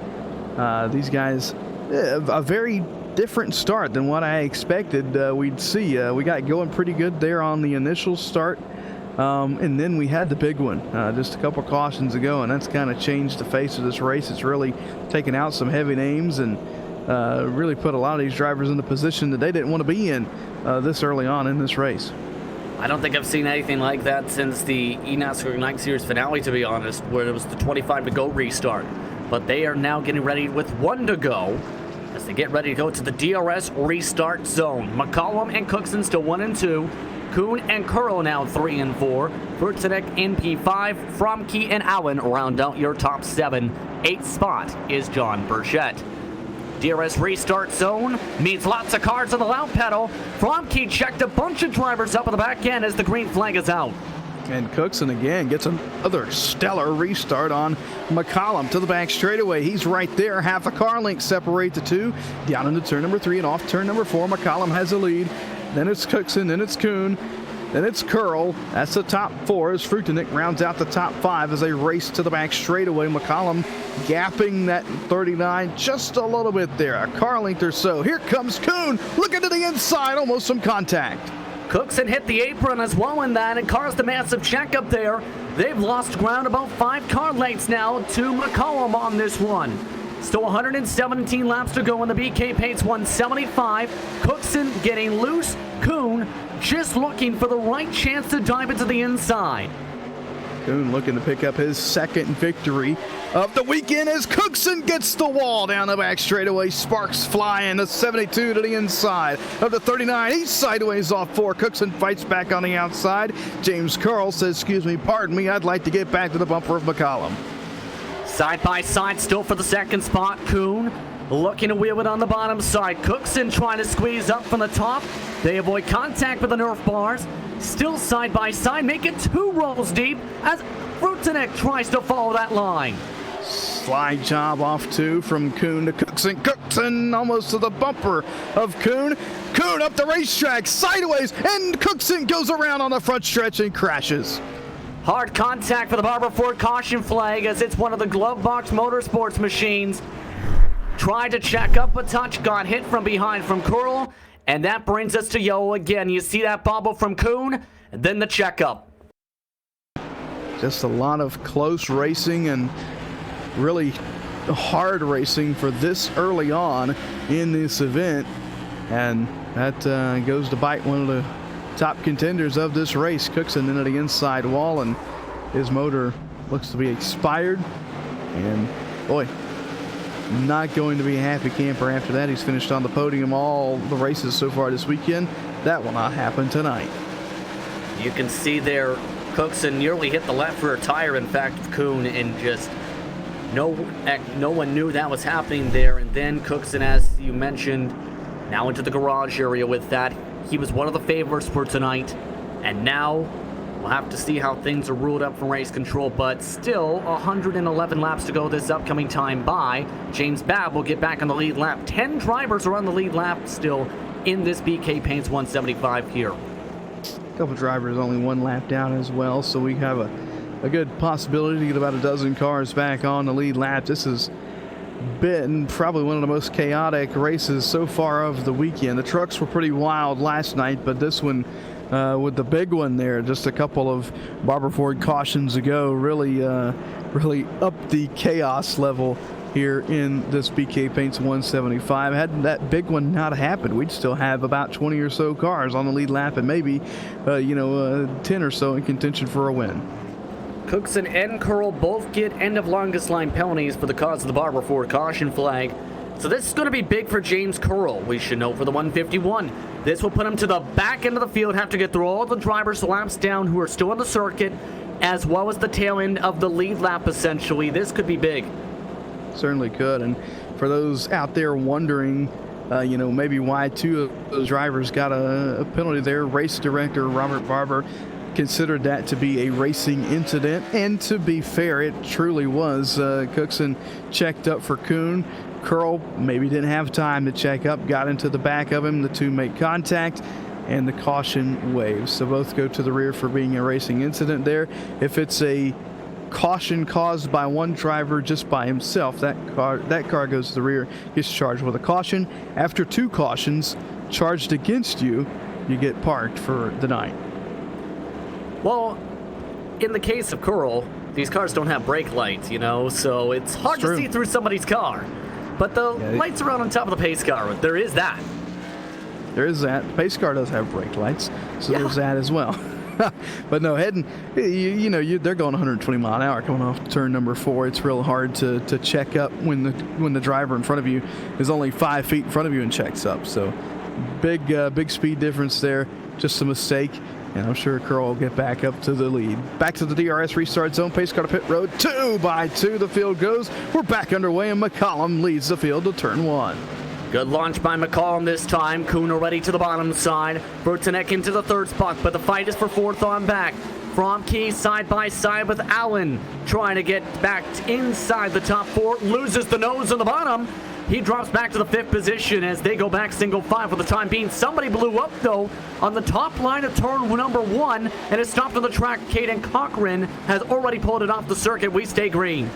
These guys, a very different start than what I expected we'd see. We got going pretty good there on the initial start, and then we had the big one just a couple cautions ago, and that's kind of changed the face of this race. It's really taken out some heavy names, and really put a lot of these drivers in a position that they didn't want to be in this early on in this race. I don't think I've seen anything like that since the eNASCAR Ignite Series finale, to be honest, where it was the 25 to go restart. But they are now getting ready with 1 to go as they get ready to go to the DRS restart zone. McCollum and Cookson still 1 and 2. Kuhn and Curl now 3 and 4. Vrutsenek in P5. Fromke and Allen round out your top 7. 8th spot is John Burchett. DRS restart zone means lots of cars on the loud pedal. Fromke checked a bunch of drivers up on the back end as the green flag is out. And Cookson again gets another stellar restart on McCollum to the back straightaway. He's right there. Half a car length separate the two. Down into turn number 3 and off turn number 4. McCollum has the lead. Then it's Cookson. Then it's Kuhn. Then it's Curl. That's the top 4 as Vrutsenek rounds out the top 5 as they race to the back straightaway. McCollum gapping that 39 just a little bit there. A car length or so. Here comes Kuhn. Looking to the inside. Almost some contact. Cookson hit the apron as well in that and caused a massive check up there. They've lost ground about 5 car lengths now to McCollum on this one. Still 117 laps to go in the BK Pace 175. Cookson getting loose. Kuhn just looking for the right chance to dive into the inside. Kuhn looking to pick up his second victory of the weekend as Cookson gets the wall down the back straightaway. Sparks flying, the 72 to the inside of the 39. He's sideways off 4. Cookson fights back on the outside. James Curl says, excuse me, pardon me, I'd like to get back to the bumper of McCollum. Side by side still for the second spot. Kuhn looking to wheel it on the bottom side. Cookson trying to squeeze up from the top. They avoid contact with the Nerf bars. Still side by side, making 2 rolls deep as Vrutsenek tries to follow that line. Slide job off 2 from Kuhn to Cookson. Cookson almost to the bumper of Kuhn. Kuhn up the racetrack sideways, and Cookson goes around on the front stretch and crashes. Hard contact for the Barber Ford caution flag as it's one of the glove box motorsports machines. Tried to check up a touch, got hit from behind from Curl, and that brings us to Yo again. You see that bobble from Kuhn, and then the checkup. Just a lot of close racing and really hard racing for this early on in this event, and that goes to bite one of the top contenders of this race. Cookson into the inside wall, and his motor looks to be expired, and boy, not going to be a happy camper after that. He's finished on the podium all the races so far this weekend. That will not happen tonight. You can see there Cookson nearly hit the left rear tire, in fact, of Kuhn, and just no one knew that was happening there. And then Cookson, as you mentioned, now into the garage area with that. He was one of the favorites for tonight, and now we'll have to see how things are ruled up from race control, but still 111 laps to go this upcoming time by. James Babb will get back on the lead lap. 10 drivers are on the lead lap still in this BK Paints 175 here. A couple drivers only 1 lap down as well, so we have a good possibility to get about a dozen cars back on the lead lap. This has been probably one of the most chaotic races so far of the weekend. The trucks were pretty wild last night, but this one with the big one there just a couple of Barber Ford cautions ago really upped the chaos level here in this BK Paints 175. Had that big one not happened, we'd still have about 20 or so cars on the lead lap and maybe 10 or so in contention for a win. Cookson and Curl both get end of longest line penalties for the cause of the Barber Ford caution flag. So this is going to be big for James Curl, we should know, for the 151. This will put him to the back end of the field, have to get through all the drivers laps down who are still on the circuit, as well as the tail end of the lead lap, essentially. This could be big. Certainly could. And for those out there wondering, maybe why 2 of those drivers got a penalty there, race director Robert Barber considered that to be a racing incident, and to be fair, it truly was. Cookson checked up for Kuhn. Curl maybe didn't have time to check up, got into the back of him. The 2 make contact, and the caution waves. So both go to the rear for being a racing incident there. If it's a caution caused by one driver just by himself, that car goes to the rear, gets charged with a caution. After 2 cautions charged against you, you get parked for the night. Well, in the case of Curl, these cars don't have brake lights, so it's hard to see through somebody's car. But the lights are on top of the pace car. There is that. There is that. The pace car does have brake lights, so there's that as well. But no, heading, they're going 120 mile an hour coming off turn number 4. It's real hard to check up when the driver in front of you is only 5 feet in front of you and checks up. So big speed difference there. Just a mistake. And I'm sure Curl will get back up to the lead. Back to the DRS restart zone. Pace car to pit road. 2 by 2 the field goes. We're back underway, and McCollum leads the field to turn 1. Good launch by McCollum this time. Kuhn already to the bottom side. Brutanek into the 3rd spot, but the fight is for 4th on back. Fromke side by side with Allen, trying to get back inside the top 4. Loses the nose on the bottom. He drops back to the 5th position as they go back single file for the time being. Somebody blew up, though, on the top line of turn number 1 and is stopped on the track. Caden Cochran has already pulled it off the circuit. We stay green.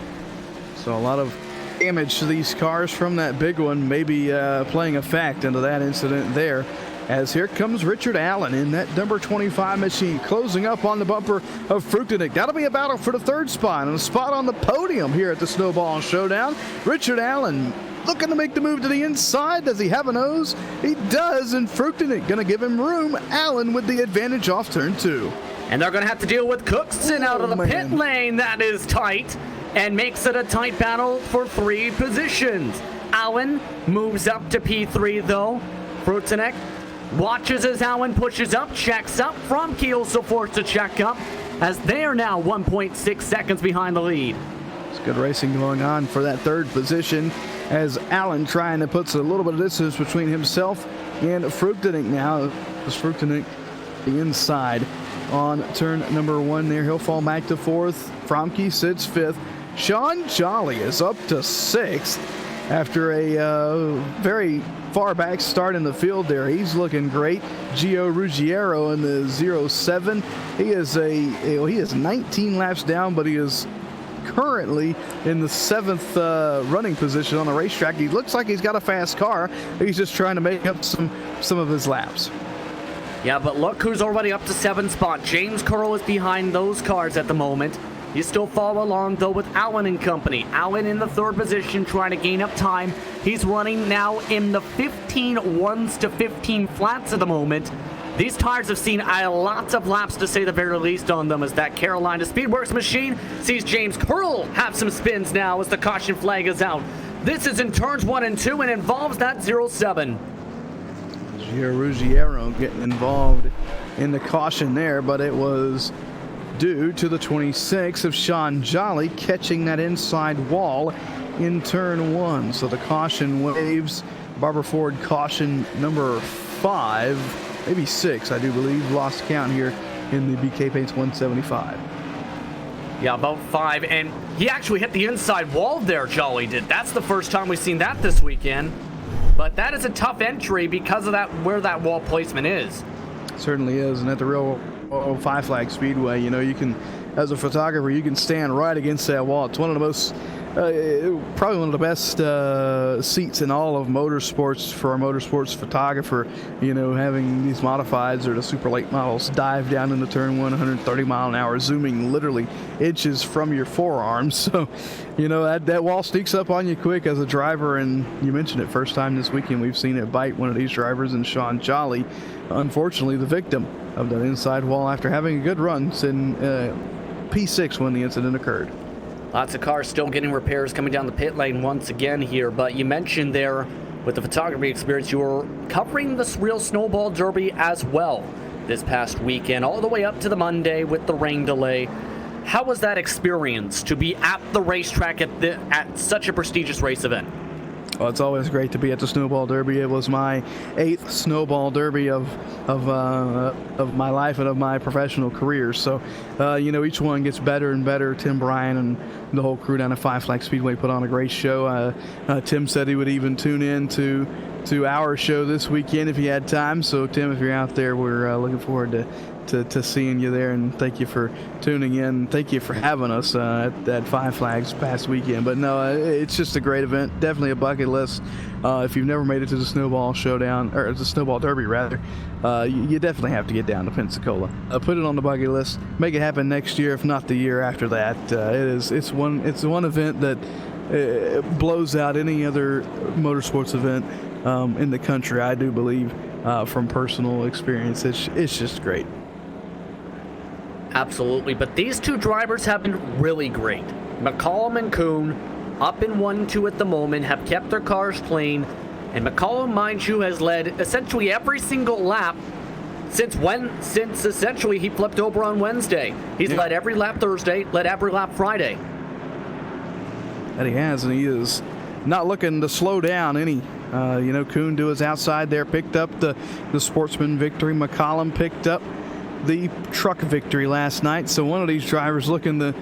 So a lot of damage to these cars from that big one, maybe playing a fact into that incident there. As here comes Richard Allen in that number 25 machine, closing up on the bumper of Fruchtenich. That'll be a battle for the 3rd spot and a spot on the podium here at the Snowball Showdown. Richard Allen looking to make the move to the inside. Does he have a nose? He does, and Fruchtenich going to give him room. Allen with the advantage off turn 2. And they're going to have to deal with Cookson out of the pit lane. That is tight and makes it a tight battle for 3 positions. Allen moves up to P3, though. Fruchtenich watches as Allen pushes up, checks up. Fromke also forced to check up as they are now 1.6 seconds behind the lead. It's good racing going on for that 3rd position as Allen trying to put a little bit of distance between himself and Fruchtenich now. As Fruchtenich the inside on turn number 1 there. He'll fall back to 4th. Fromke sits 5th. Sean Jolly is up to 6th after a very far back start in the field there. He's looking great. Gio Ruggiero in the 07. He is 19 laps down, but he is currently in the 7th running position on the racetrack. He looks like he's got a fast car. He's just trying to make up some of his laps. Yeah, but look who's already up to 7th spot. James Curl is behind those cars at the moment. You still follow along, though, with Allen and company. Allen in the 3rd position, trying to gain up time. He's running now in the 15 ones to 15 flats at the moment. These tires have seen a lot of laps, to say the very least, on them, as that Carolina Speedworks machine sees James Curl have some spins now as the caution flag is out. This is in turns 1 and 2 and involves that 07. Gio Ruggiero getting involved in the caution there, but it was due to the 26 of Sean Jolly catching that inside wall in turn 1. So the caution waves. Barbara Ford caution number 5, maybe 6, I do believe. Lost count here in the BK Paints 175. Yeah, about 5, and he actually hit the inside wall there, Jolly did. That's the first time we've seen that this weekend. But that is a tough entry because of that where that wall placement is. Certainly is, and at the real Five Flag Speedway, you can, as a photographer, you can stand right against that wall. It's one of the most, probably one of the best seats in all of motorsports for a motorsports photographer. Having these modifieds or the super late models dive down into turn 1, 130 mile an hour, zooming literally inches from your forearms. So, that wall sneaks up on you quick as a driver. And you mentioned it, first time this weekend we've seen it bite one of these drivers, and Sean Jolly, unfortunately, the victim of that inside wall after having a good run in P6 when the incident occurred. Lots of cars still getting repairs coming down the pit lane once again here, but you mentioned there with the photography experience, you were covering the real Snowball Derby as well this past weekend, all the way up to the Monday with the rain delay. How was that experience to be at the racetrack at such a prestigious race event? Well, it's always great to be at the Snowball Derby. It was my 8th Snowball Derby of my life and of my professional career. So, each one gets better and better. Tim Bryan and the whole crew down at Five Flag Speedway put on a great show. Tim said he would even tune in to our show this weekend if he had time. So, Tim, if you're out there, we're looking forward to seeing you there, and thank you for tuning in. Thank you for having us at Five Flags past weekend. But no, it's just a great event. Definitely a bucket list. If you've never made it to the Snowball Showdown, or the Snowball Derby rather, you definitely have to get down to Pensacola. Put it on the bucket list. Make it happen next year, if not the year after that. It's one event that blows out any other motorsports event in the country, I do believe, from personal experience. It's just great. Absolutely, but these two drivers have been really great. McCollum and Kuhn, up in 1-2 at the moment, have kept their cars clean, and McCollum, mind you, has led essentially every single lap since essentially he flipped over on Wednesday. He's led every lap Thursday, led every lap Friday. That he has, and he is not looking to slow down any. Kuhn to his outside there, picked up the sportsman victory. McCollum picked up the truck victory last night. So one of these drivers looking to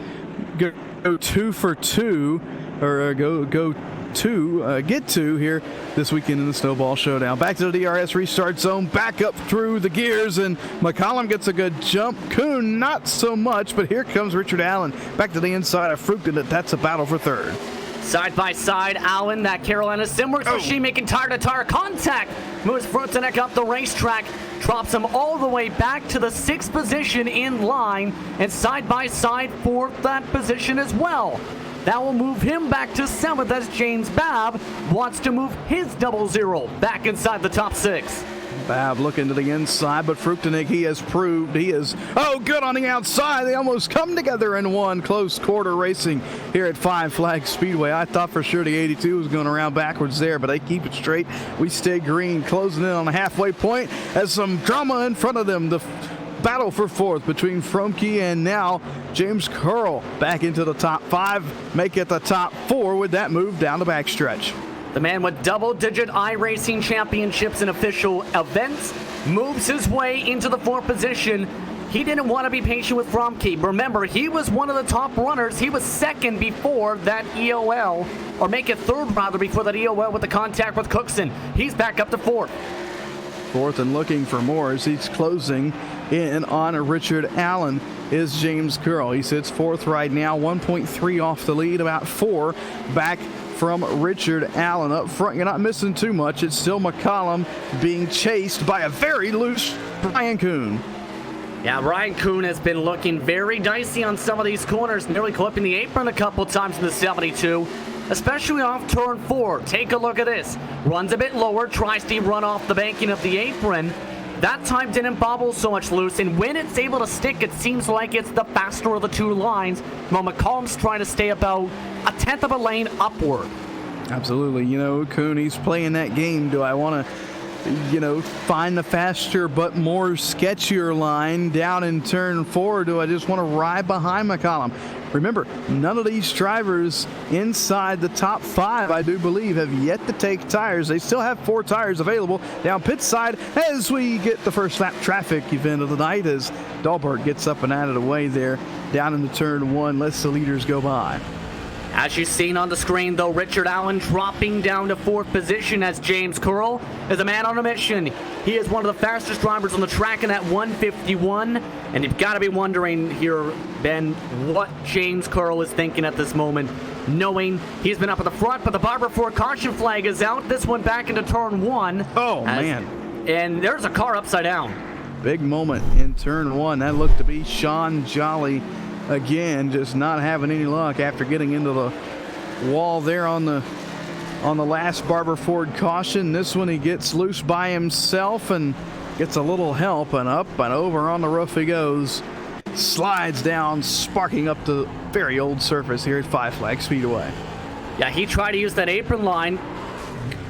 go 2 for 2, or get two here this weekend in the Snowball Showdown. Back to the DRS restart zone, back up through the gears, and McCollum gets a good jump. Kuhn not so much, but here comes Richard Allen back to the inside of Fruchton. That's a battle for third. Side by side, Allen, that Carolina Simworks machine making tire-to-tire contact. Moves Fruchton up the racetrack, drops him all the way back to the 6th position in line, and side by side for that position as well. That will move him back to 7th as James Babb wants to move his 0-0 back inside the top 6. Babb looking to the inside, but Fruchton, he has proved he is good on the outside. They almost come together in one. Close quarter racing here at Five Flags Speedway. I thought for sure the 82 was going around backwards there, but they keep it straight. We stay green, closing in on the halfway point as some drama in front of them. The battle for 4th between Fromke and now James Curl back into the top 5, make it the top 4 with that move down the backstretch. The man with double-digit iRacing championships in official events moves his way into the 4th position. He didn't want to be patient with Fromke. Remember, he was one of the top runners. He was 2nd before that EOL, or make it 3rd rather, before that EOL with the contact with Cookson. He's back up to 4th. 4th and looking for more as he's closing in on Richard Allen is James Curl. He sits 4th right now, 1.3 off the lead, about 4 back from Richard Allen. Up front, you're not missing too much. It's still McCollum being chased by a very loose Ryan Kuhn. Yeah, Ryan Kuhn has been looking very dicey on some of these corners, nearly clipping the apron a couple times in the 72, especially off turn 4. Take a look at this. Runs a bit lower, tries to run off the banking of the apron. That time didn't bobble so much loose, and when it's able to stick, it seems like it's the faster of the two lines, while McCollum's trying to stay about a 1/10 of a lane upward. Absolutely. Kuhn, he's playing that game. Do I want to, find the faster but more sketchier line down in turn 4, or do I just want to ride behind McCollum? Remember, none of these drivers inside the top 5, I do believe, have yet to take tires. They still have 4 tires available down pit side as we get the first lap traffic event of the night as Dahlberg gets up and out of the way there down into turn 1, lets the leaders go by. As you've seen on the screen, though, Richard Allen dropping down to 4th position as James Curl is a man on a mission. He is one of the fastest drivers on the track in that 151, and you've got to be wondering here, Ben, what James Curl is thinking at this moment, knowing he's been up at the front, but the Barber Ford caution flag is out. This one back into turn 1. Oh, man. And there's a car upside down. Big moment in turn 1. That looked to be Sean Jolly. Again, just not having any luck after getting into the wall there on the last Barber Ford caution. This one he gets loose by himself and gets a little help, and up and over on the roof he goes. Slides down, sparking up the very old surface here at Five Flags Speedway. Yeah, he tried to use that apron line.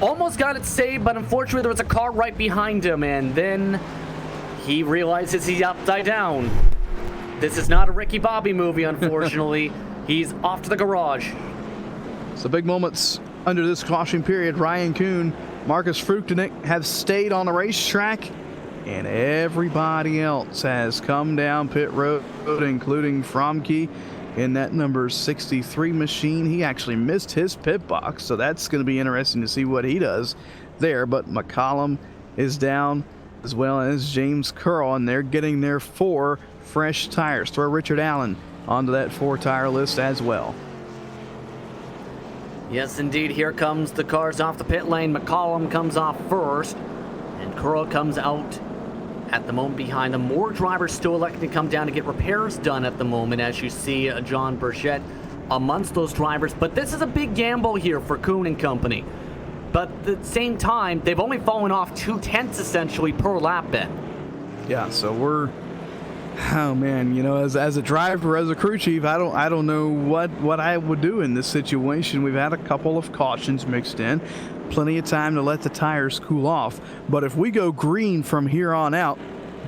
Almost got it saved, but unfortunately there was a car right behind him, and then he realizes he's upside down. This is not a Ricky Bobby movie, unfortunately. He's off to the garage. So big moments under this caution period. Ryan Kuhn, Marcus Fruchton have stayed on the racetrack, and everybody else has come down pit road, including Fromke in that number 63 machine. He actually missed his pit box, so that's going to be interesting to see what he does there. But McCollum is down, as well as James Curl, and they're getting their 4 fresh tires. Throw Richard Allen onto that 4-tire list as well. Yes, indeed. Here comes the cars off the pit lane. McCollum comes off first, and Curl comes out at the moment behind them. More drivers still electing to come down to get repairs done at the moment, as you see John Burchett amongst those drivers, but this is a big gamble here for Kuhn and company. But at the same time, they've only fallen off 2/10 essentially per lap, Ben. Yeah, so we're, oh man, you know, as a driver, as a crew chief, I don't know what I would do in this situation. We've had a couple of cautions mixed in, plenty of time to let the tires cool off. But if we go green from here on out,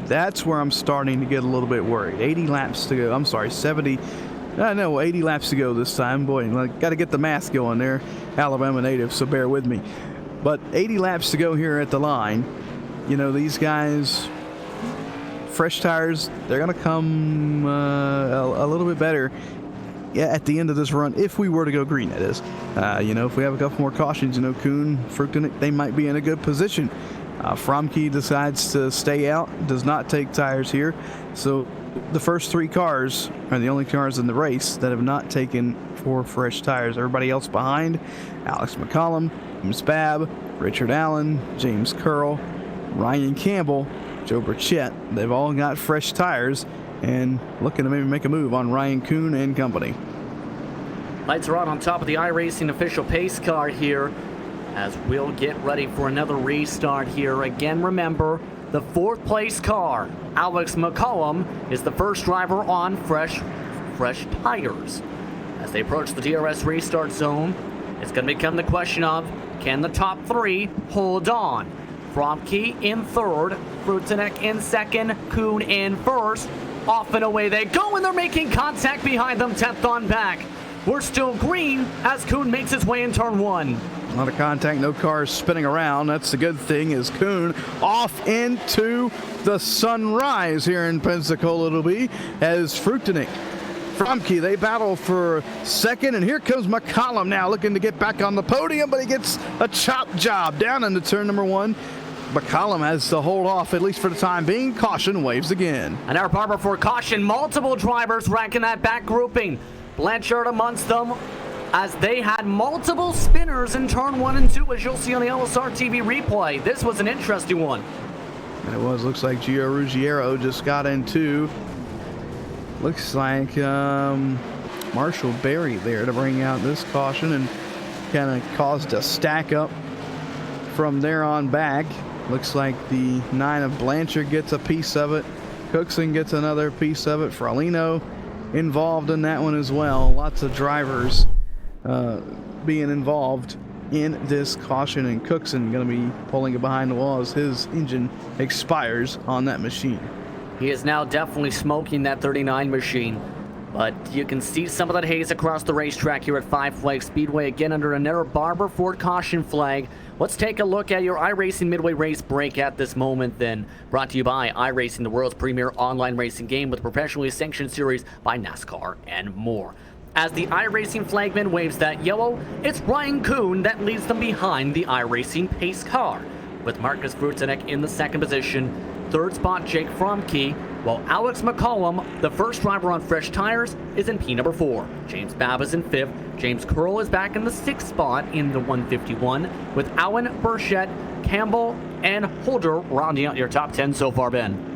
that's where I'm starting to get a little bit worried. 80 laps to go. I'm sorry, 70. No, 80 laps to go this time. Boy, got to get the math going there. Alabama native, so bear with me. But 80 laps to go here at the line. You know, these guys, fresh tires, they're going to come a little bit better at the end of this run, if we were to go green, that is. You know, if we have a couple more cautions, you know, Kuhn, Fruchtenich, they might be in a good position. Fromke decides to stay out, does not take tires here. So the first 3 cars are the only cars in the race that have not taken 4 fresh tires. Everybody else behind, Alex McCollum, James Babb, Richard Allen, James Curl, Ryan Campbell, Joe Burchett. They've all got fresh tires and looking to maybe make a move on Ryan Kuhn and company. Lights are on top of the iRacing official pace car here as we'll get ready for another restart here. Again, remember, the 4th place car, Alex McCollum, is the first driver on fresh tires. As they approach the DRS restart zone, it's going to become the question of, can the top 3 hold on? Fromke in 3rd, Fruchtenich in 2nd, Kuhn in 1st. Off and away they go, and they're making contact behind them, 10th on back. We're still green as Kuhn makes his way in turn 1. A lot of contact, no cars spinning around. That's the good thing, is Kuhn off into the sunrise here in Pensacola it'll be, as Fruchtenich, Fromke, they battle for 2nd, and here comes McCollum now looking to get back on the podium, but he gets a chop job down into turn number 1. McCollum has to hold off, at least for the time being. Caution waves again. And our barber for caution, multiple drivers ranking that back grouping. Blanchard amongst them, as they had multiple spinners in turn 1 and 2, as you'll see on the LSR TV replay. This was an interesting one. And it was. Looks like Gio Ruggiero just got into, looks like Marshall Berry there to bring out this caution, and kind of caused a stack up from there on back. Looks like the 9 of Blanchard gets a piece of it. Cookson gets another piece of it. Fralino involved in that one as well. Lots of drivers being involved in this caution, and Cookson going to be pulling it behind the wall as his engine expires on that machine. He is now definitely smoking that 39 machine, but you can see some of that haze across the racetrack here at Five Flags Speedway, again under another Barber Ford caution flag. Let's take a look at your iRacing Midway Race break at this moment then. Brought to you by iRacing, the world's premier online racing game with a professionally sanctioned series by NASCAR and more. As the iRacing flagman waves that yellow, it's Ryan Kuhn that leads them behind the iRacing pace car, with Marcus Fruchtenich in the 2nd position, 3rd spot Jake Fromke, while Alex McCollum, the first driver on fresh tires, is in P number 4. James Babb is in 5th. James Curl is back in the 6th spot in the 151, with Allen, Burchett, Campbell, and Holder rounding out your top 10 so far, Ben.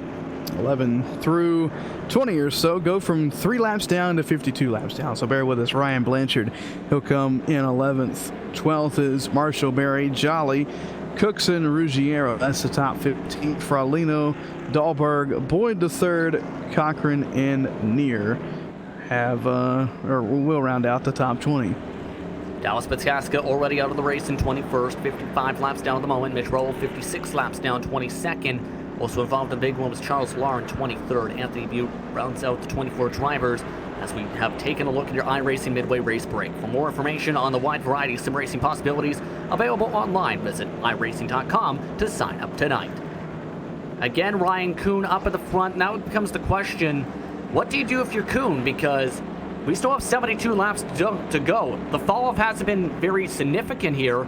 11 through 20 or so go from 3 laps down to 52 laps down. So bear with us. Ryan Blanchard, he'll come in 11th. 12th is Marshall Berry, Jolly, Cookson, Ruggiero. That's the top 15. Fralino, Dahlberg, Boyd the 3rd, Cochran, and Neer have or will round out the top 20. Dallas Pataska already out of the race in 21st, 55 laps down at the moment. Mitch Roll, 56 laps down, 22nd. Also involved in the big one was Charles Lauren, 23rd. Anthony Butte rounds out the 24 drivers as we have taken a look at your iRacing Midway Race break. For more information on the wide variety of sim racing possibilities available online, visit iRacing.com to sign up tonight. Again, Ryan Kuhn up at the front. Now it becomes the question, what do you do if you're Kuhn? Because we still have 72 laps to go. The fall-off hasn't been very significant here,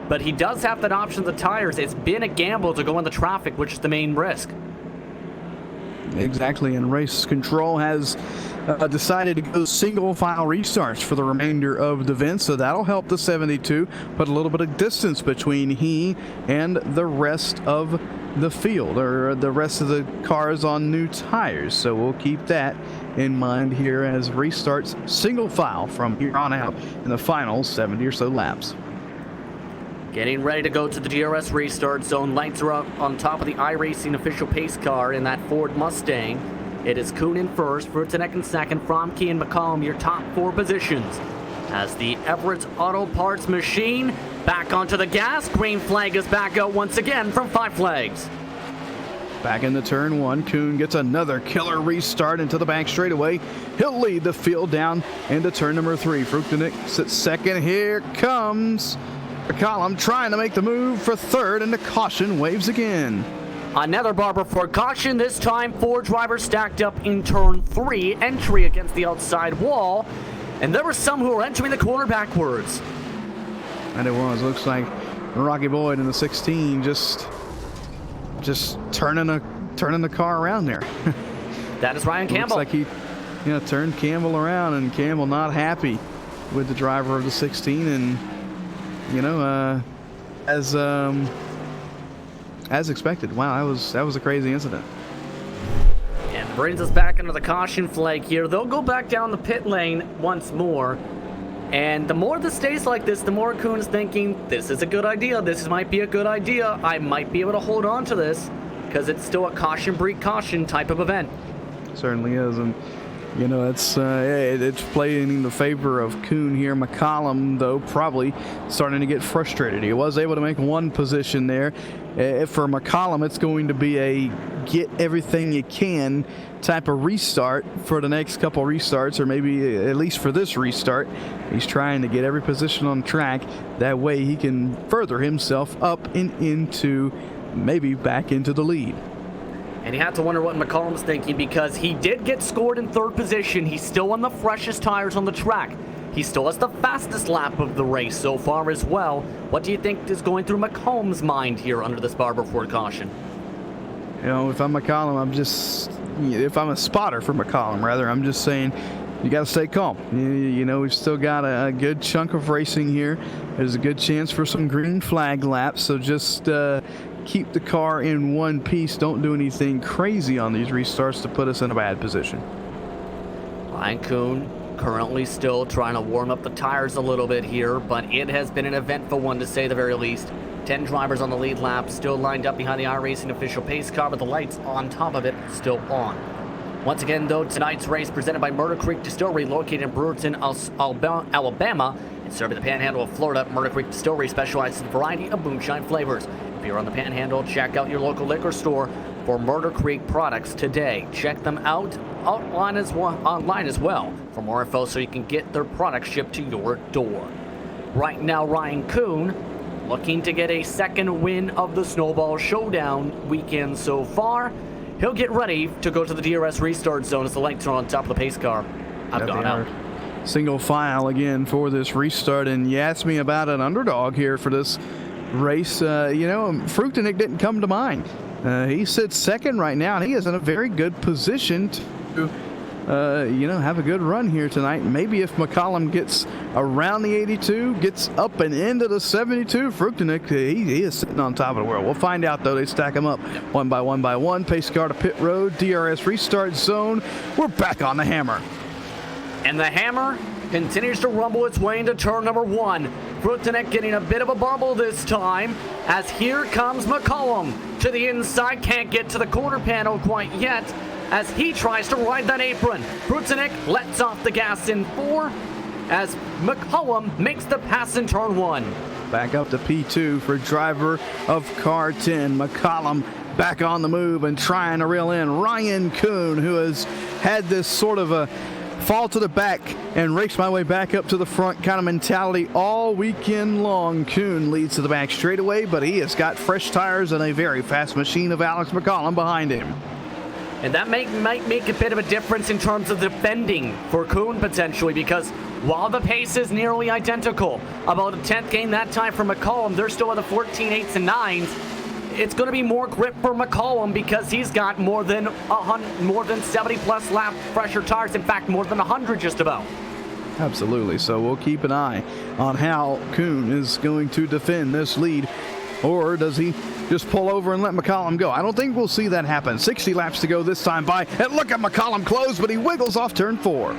but he does have that option of the tires. It's been a gamble to go in the traffic, which is the main risk. Exactly, and race control has decided to go single file restarts for the remainder of the event, so that'll help the 72 put a little bit of distance between he and the rest of the field or the rest of the cars on new tires. So we'll keep that in mind here as restarts single file from here on out in the final 70 or so laps. Getting ready to go to the DRS restart zone. Lights are up on top of the iRacing official pace car in that Ford Mustang. It is Kuhn in first, Vrutinek in second, Fromke and McCollum your top 4 positions. As the Everett Auto Parts machine back onto the gas, green flag is back out once again from 5 flags. Back into turn 1, Kuhn gets another killer restart into the back straightaway. He'll lead the field down into turn number 3. Vrutinek sits second. Here comes McCollum trying to make the move for third, and the caution waves again. Another Barber Ford caution, this time 4 drivers stacked up in turn 3, entry against the outside wall, and there were some who were entering the corner backwards. And it was, looks like Rocky Boyd in the 16 just turning the car around there. That is Ryan Campbell. Looks like he turned Campbell around, and Campbell not happy with the driver of the 16, and as expected. Wow, that was a crazy incident. And brings us back under the caution flag here. They'll go back down the pit lane once more. And the more this stays like this, the more Kuhn is thinking, this is a good idea. This might be a good idea. I might be able to hold on to this because it's still a caution break caution type of event. Certainly is, and it's playing in the favor of Kuhn here. McCollum, though, probably starting to get frustrated. He was able to make 1 position there. For McCollum, it's going to be a get everything you can type of restart for the next couple restarts, or maybe at least for this restart. He's trying to get every position on track. That way he can further himself up and into, maybe back into the lead. And you have to wonder what McCollum's thinking, because he did get scored in 3rd position. He's still on the freshest tires on the track. He still has the fastest lap of the race so far as well. What do you think is going through McCollum's mind here under this Barber Ford caution? If I'm McCollum, if I'm a spotter for McCollum, rather, I'm just saying you got to stay calm. We've still got a good chunk of racing here. There's a good chance for some green flag laps, so just keep the car in one piece. Don't do anything crazy on these restarts to put us in a bad position. Ryan Kuhn currently still trying to warm up the tires a little bit here, but it has been an eventful one to say the very least. 10 drivers on the lead lap, still lined up behind the iRacing official pace car, with the lights on top of it still on. Once again, though, tonight's race presented by Murder Creek Distillery, located in Brewerton, Alabama, and serving the Panhandle of Florida. Murder Creek Distillery specializes in a variety of moonshine flavors. If you're on the Panhandle, check out your local liquor store for Murder Creek products today. Check them out online as well for more info, so you can get their products shipped to your door. Right now, Ryan Kuhn looking to get a 2nd win of the Snowball Showdown weekend so far. He'll get ready to go to the DRS restart zone as the lights are on top of the pace car. I've gone out. Single file again for this restart, and you asked me about an underdog here for this race. Vrutinek didn't come to mind. He sits 2nd right now, and he is in a very good position to have a good run here tonight. Maybe if McCollum gets around the 82, gets up and into the 72, Vrutinek, he is sitting on top of the world. We'll find out, though. They stack them up one by one. Pace car to pit road, DRS restart zone. We're back on the hammer. And the hammer continues to rumble its way into turn number 1. Vrutinek getting a bit of a bubble this time, as here comes McCollum to the inside. Can't get to the corner panel quite yet as he tries to ride that apron. Vrutinek lets off the gas in 4 as McCollum makes the pass in turn 1. Back up to P2 for driver of car 10. McCollum back on the move and trying to reel in Ryan Kuhn, who has had this sort of a fall to the back and race my way back up to the front kind of mentality all weekend long. Kuhn leads to the back straightaway, but he has got fresh tires and a very fast machine of Alex McCollum behind him. And that might make a bit of a difference in terms of defending for Kuhn potentially, because while the pace is nearly identical, about a 10th gain that time for McCollum, they're still at the 14 8s and 9s. It's going to be more grip for McCollum because he's got more than 70 plus lap fresher tires. In fact, more than 100 just about. Absolutely. So we'll keep an eye on how Kuhn is going to defend this lead or does he just pull over and let McCollum go? I don't think we'll see that happen. 60 laps to go this time by, and look at McCollum close, but he wiggles off turn 4.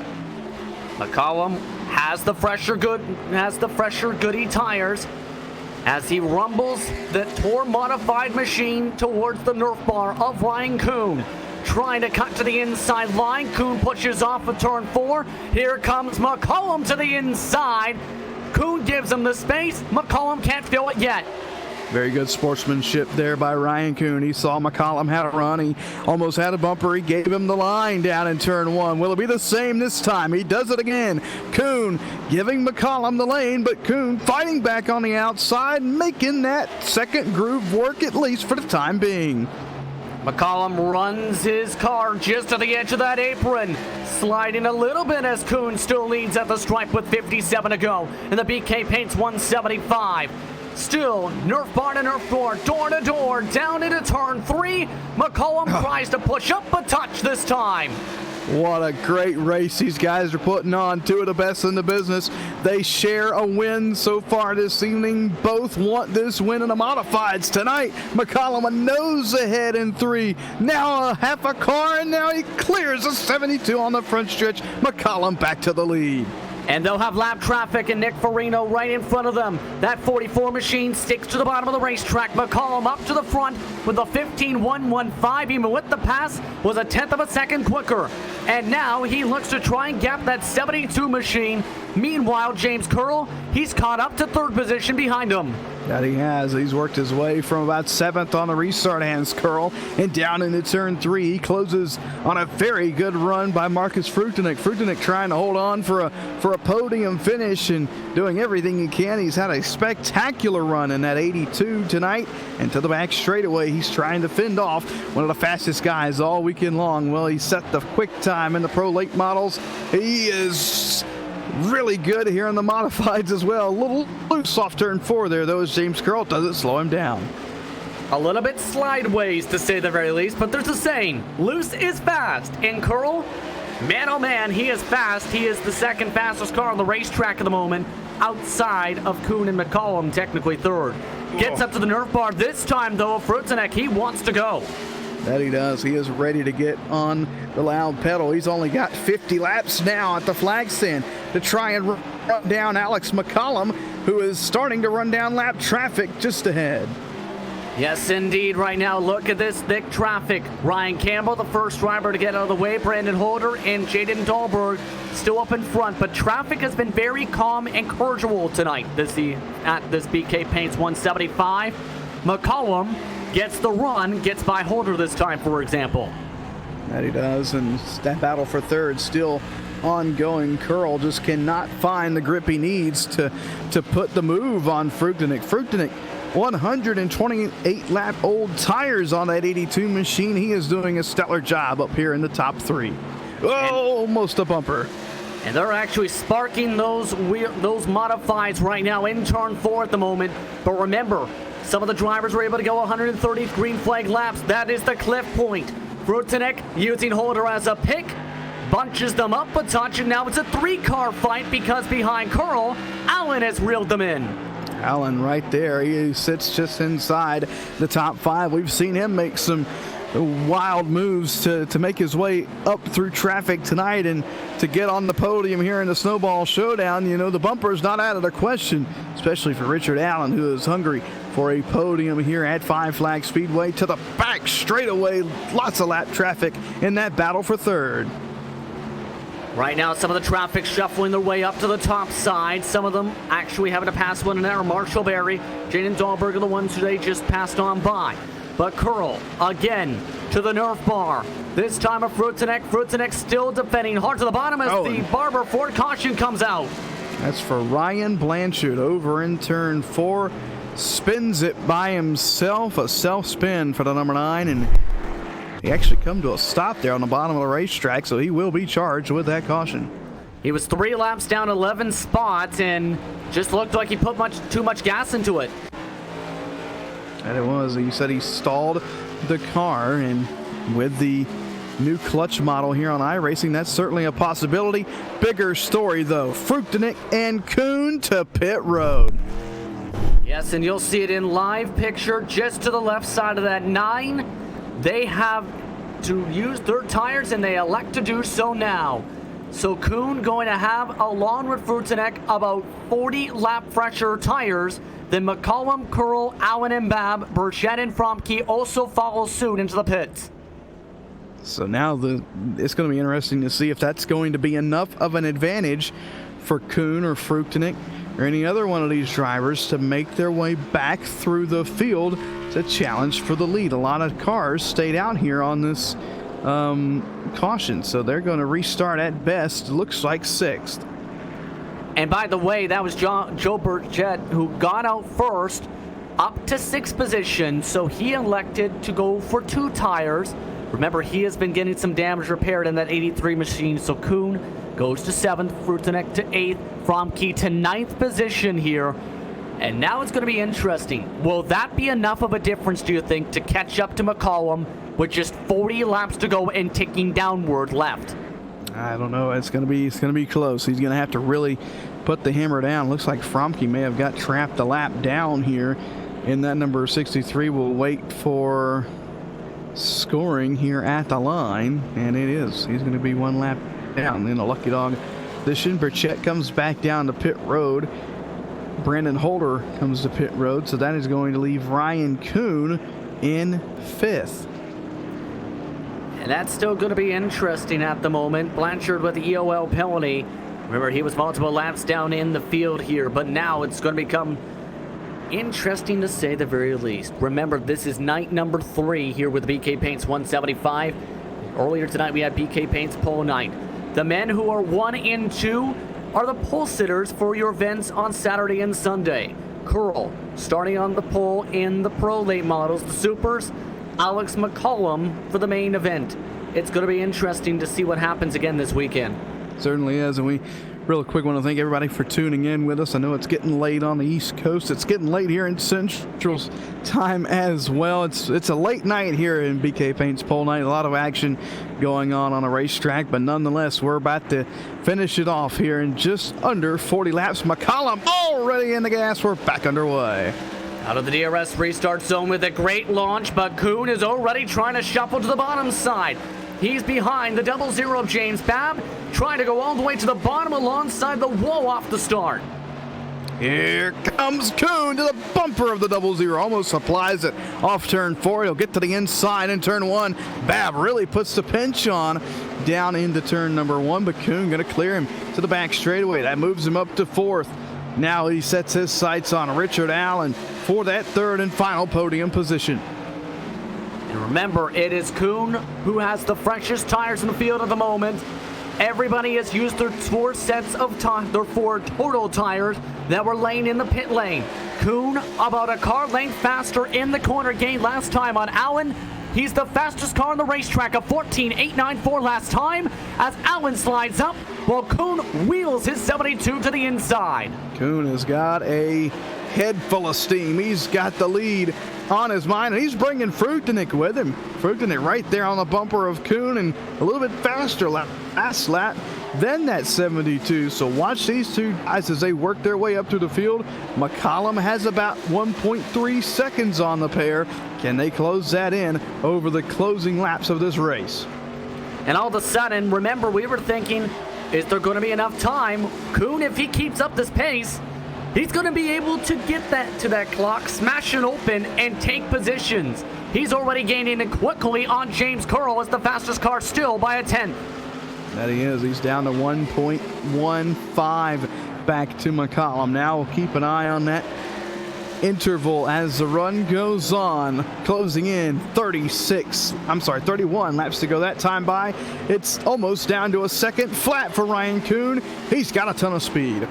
McCollum has the fresher goody tires as he rumbles the Tour modified machine towards the Nerf bar of Ryan Kuhn. Trying to cut to the inside line. Kuhn pushes off of turn 4. Here comes McCollum to the inside. Kuhn gives him the space. McCollum can't fill it yet. Very good sportsmanship there by Ryan Kuhn. He saw McCollum had a run. He almost had a bumper. He gave him the line down in turn 1. Will it be the same this time? He does it again. Kuhn giving McCollum the lane, but Kuhn fighting back on the outside, making that second groove work at least for the time being. McCollum runs his car just to the edge of that apron, sliding a little bit as Kuhn still leads at the stripe with 57 to go, and the BK paints 175. Still, Nerf bar to Nerf door to door, down into turn 3. McCollum tries to push up a touch this time. What a great race these guys are putting on. Two of the best in the business. They share a win so far this evening. Both want this win in the modifieds tonight. McCollum a nose ahead in 3. Now a half a car, and now he clears a 72 on the front stretch. McCollum back to the lead. And they'll have lap traffic and Nick Farino right in front of them. That 44 machine sticks to the bottom of the racetrack. McCollum up to the front with a 15.115. Even with the pass, was a tenth of a second quicker. And now he looks to try and gap that 72 machine. Meanwhile, James Curl, he's caught up to third position behind him. That he has. He's worked his way from about 7th on the restart, Hans Curl, and down into turn 3. He closes on a very good run by Marcus Frutenik. Frutenik trying to hold on for a podium finish and doing everything he can. He's had a spectacular run in that 82 tonight, and to the back straightaway, he's trying to fend off one of the fastest guys all weekend long. Well, he set the quick time in the Pro Late models. He is really good here in the modifieds as well. A little loose off turn 4 there, though, as James Curl doesn't slow him down. A little bit slideways, to say the very least, but there's a saying, loose is fast. And Curl, man oh man, he is fast. He is the second fastest car on the racetrack at the moment, outside of Kuhn and McCollum, technically third. Gets up to the Nerf bar this time, though. Frutenik, he wants to go. That he does. He is ready to get on the loud pedal. He's only got 50 laps now at the flag stand to try and run down Alex McCollum, who is starting to run down lap traffic just ahead. Yes, indeed. Right now, look at this thick traffic. Ryan Campbell, the first driver to get out of the way. Brandon Holder and Jaden Dahlberg still up in front. But traffic has been very calm and cordial tonight at this BK Paints 175. McCollum gets the run, gets by Holder this time, for example. That he does, and that battle for third still ongoing. Curl just cannot find the grip he needs to put the move on Frutenik. Frutenik, 128 lap old tires on that 82 machine. He is doing a stellar job up here in the top 3. Oh, almost a bumper. And they're actually sparking those modifieds right now in turn 4 at the moment. But remember, some of the drivers were able to go 130 green flag laps. That is the cliff point. Frutenik using Holder as a pick, bunches them up a touch, and now it's a 3-car fight because behind Curl, Allen has reeled them in. Allen right there. He sits just inside the top 5. We've seen him make some wild moves to make his way up through traffic tonight and to get on the podium here in the Snowball Showdown. You know, the bumper is not out of the question, especially for Richard Allen, who is hungry for a podium here at Five Flag Speedway. To the back straightaway, lots of lap traffic in that battle for third. Right now, some of the traffic shuffling their way up to the top side. Some of them actually having to pass one another. Marshall Berry, Jaden Dahlberg are the ones who they just passed on by. But Curl, again, to the Nerf bar. This time a Frutenik. Frutenik still defending hard to the bottom as the Barber Ford caution comes out. That's for Ryan Blanchard over in turn 4. Spins it by himself. A self-spin for the number 9. And he actually come to a stop there on the bottom of the racetrack, so he will be charged with that caution. He was 3 laps down 11 spots and just looked like he put too much gas into it. And it was. He said he stalled the car, and with the new clutch model here on iRacing, that's certainly a possibility. Bigger story, though. Frutenik and Kuhn to pit road. Yes, and you'll see it in live picture just to the left side of that 9. They have to use their tires, and they elect to do so now. So Kuhn going to have, along with Frutenek, about 40 lap fresher tires. Then McCollum, Curl, Allen, and Babb, Burchett, and Fromke also follow suit into the pits. So now it's going to be interesting to see if that's going to be enough of an advantage for Kuhn or Frutenek or any other one of these drivers to make their way back through the field to challenge for the lead. A lot of cars stayed out here on this caution, so they're going to restart at best, looks like 6th. And by the way, that was Joe Burchett who got out first up to 6th position, so he elected to go for 2 tires. Remember, he has been getting some damage repaired in that 83 machine, so Kuhn goes to 7th, Frutenek to 8th, Fromke to 9th position here. And now it's going to be interesting. Will that be enough of a difference, do you think, to catch up to McCollum with just 40 laps to go and ticking downward left? I don't know. It's going to be close. He's going to have to really put the hammer down. Looks like Fromke may have got trapped a lap down here. And that number 63 will wait for scoring here at the line. And it is. He's going to be 1 lap down in a lucky dog position. Burchett comes back down to pit road. Brandon Holder comes to pit road. So that is going to leave Ryan Kuhn in 5th. And that's still going to be interesting at the moment. Blanchard with the EOL penalty. Remember, he was multiple laps down in the field here, but now it's going to become interesting to say the very least. Remember, this is night number 3 here with BK Paints 175. Earlier tonight, we had BK Paints pole night. The men who are 1 and 2 are the pole sitters for your events on Saturday and Sunday. Curl starting on the pole in the Pro Late models, the Supers. Alex McCollum for the main event. It's going to be interesting to see what happens again this weekend. Certainly is, and we real quick want to thank everybody for tuning in with us. I know it's getting late on the East Coast. It's getting late here in Central Time as well. It's a late night here in BK Paints Pole Night. A lot of action going on a racetrack, but nonetheless, we're about to finish it off here in just under 40 laps. McCollum already in the gas. We're back underway. Out of the DRS restart zone with a great launch, but Kuhn is already trying to shuffle to the bottom side. He's behind the 00 of James Babb, trying to go all the way to the bottom alongside the wall off the start. Here comes Kuhn to the bumper of the 00. Almost applies it off turn 4. He'll get to the inside in turn 1. Babb really puts the pinch on down into turn number 1, but Kuhn going to clear him to the back straightaway. That moves him up to 4th. Now he sets his sights on Richard Allen for that 3rd and final podium position. And remember, it is Kuhn who has the freshest tires in the field at the moment. Everybody has used their 4 sets of their 4 total tires that were laying in the pit lane. Kuhn about a car length faster in the corner gain last time on Allen. He's the fastest car on the racetrack, a 14.894 last time, as Allen slides up while Kuhn wheels his 72 to the inside. Kuhn has got a head full of steam. He's got the lead on his mind, and he's bringing Frutenek with him. Frutenek right there on the bumper of Kuhn, and a little bit faster last lap than that 72. So watch these two guys as they work their way up through the field. McCollum has about 1.3 seconds on the pair. Can they close that in over the closing laps of this race? And all of a sudden, remember, we were thinking, is there going to be enough time? Kuhn, if he keeps up this pace, he's going to be able to get that to that clock, smash it open, and take positions. He's already gaining it quickly on James Curl as the fastest car still by a 10th. That he is. He's down to 1.15 back to McCollum. Now we'll keep an eye on that interval as the run goes on, closing in 31 laps to go that time by. It's almost down to a second flat for Ryan Kuhn. He's got a ton of speed.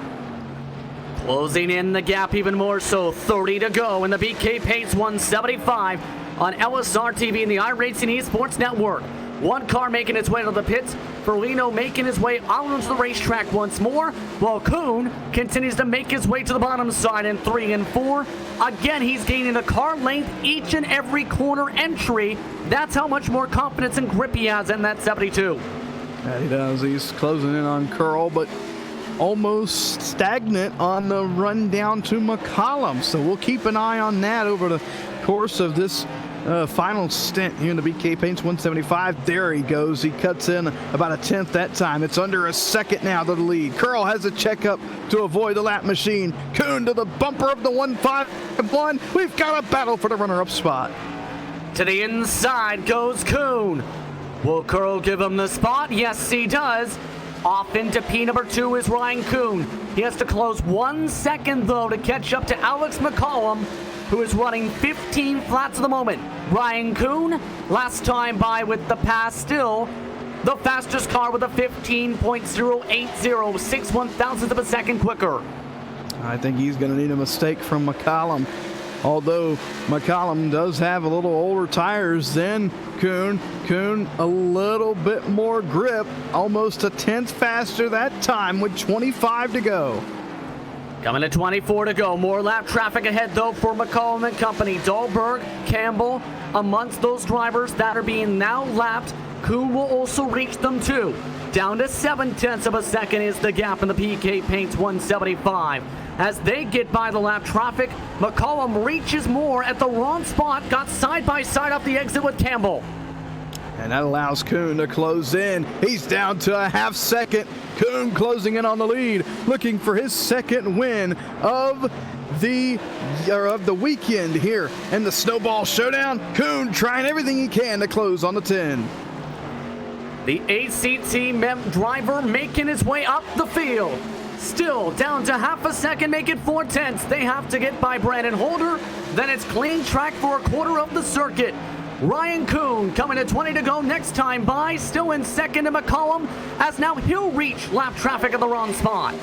Closing in the gap even more so, 30 to go in the BK Paints 175 on LSR TV and the iRacing Esports Network. One car making its way to the pits, Ferlino making his way out onto the racetrack once more, while Kuhn continues to make his way to the bottom side in 3 and 4. Again, he's gaining a car length each and every corner entry. That's how much more confidence and grip he has in that 72. Yeah, he does. He's closing in on Curl, but almost stagnant on the run down to McCollum. So we'll keep an eye on that over the course of this final stint here in the BK Paints 175. There he goes. He cuts in about a tenth that time. It's under a second now to the lead. Curl has a checkup to avoid the lap machine. Kuhn to the bumper of the 151. We've got a battle for the runner-up spot. To the inside goes Kuhn. Will Curl give him the spot? Yes, he does. Off into P number 2 is Ryan Kuhn. He has to close 1 second, though, to catch up to Alex McCollum, who is running 15 flats at the moment. Ryan Kuhn, last time by with the pass, still the fastest car with a 15.080, 6 1,000ths of a second quicker. I think he's going to need a mistake from McCollum. Although McCollum does have a little older tires than Kuhn. Kuhn a little bit more grip, almost a tenth faster that time with 25 to go. Coming to 24 to go. More lap traffic ahead, though, for McCollum and company. Dahlberg, Campbell, amongst those drivers that are being now lapped. Kuhn will also reach them, too. Down to 7/10 of a second is the gap in the PK Paints 175. As they get by the lap traffic, McCollum reaches more at the wrong spot. Got side by side off the exit with Campbell. And that allows Kuhn to close in. He's down to a half second. Kuhn closing in on the lead, looking for his second win of the weekend here in the Snowball Showdown. Kuhn trying everything he can to close on the 10. The ACT driver making his way up the field. Still down to half a second, make it 4/10. They have to get by Brandon Holder. Then it's clean track for a quarter of the circuit. Ryan Kuhn coming to 20 to go next time by, still in second to McCollum, as now he'll reach lap traffic at the wrong spot.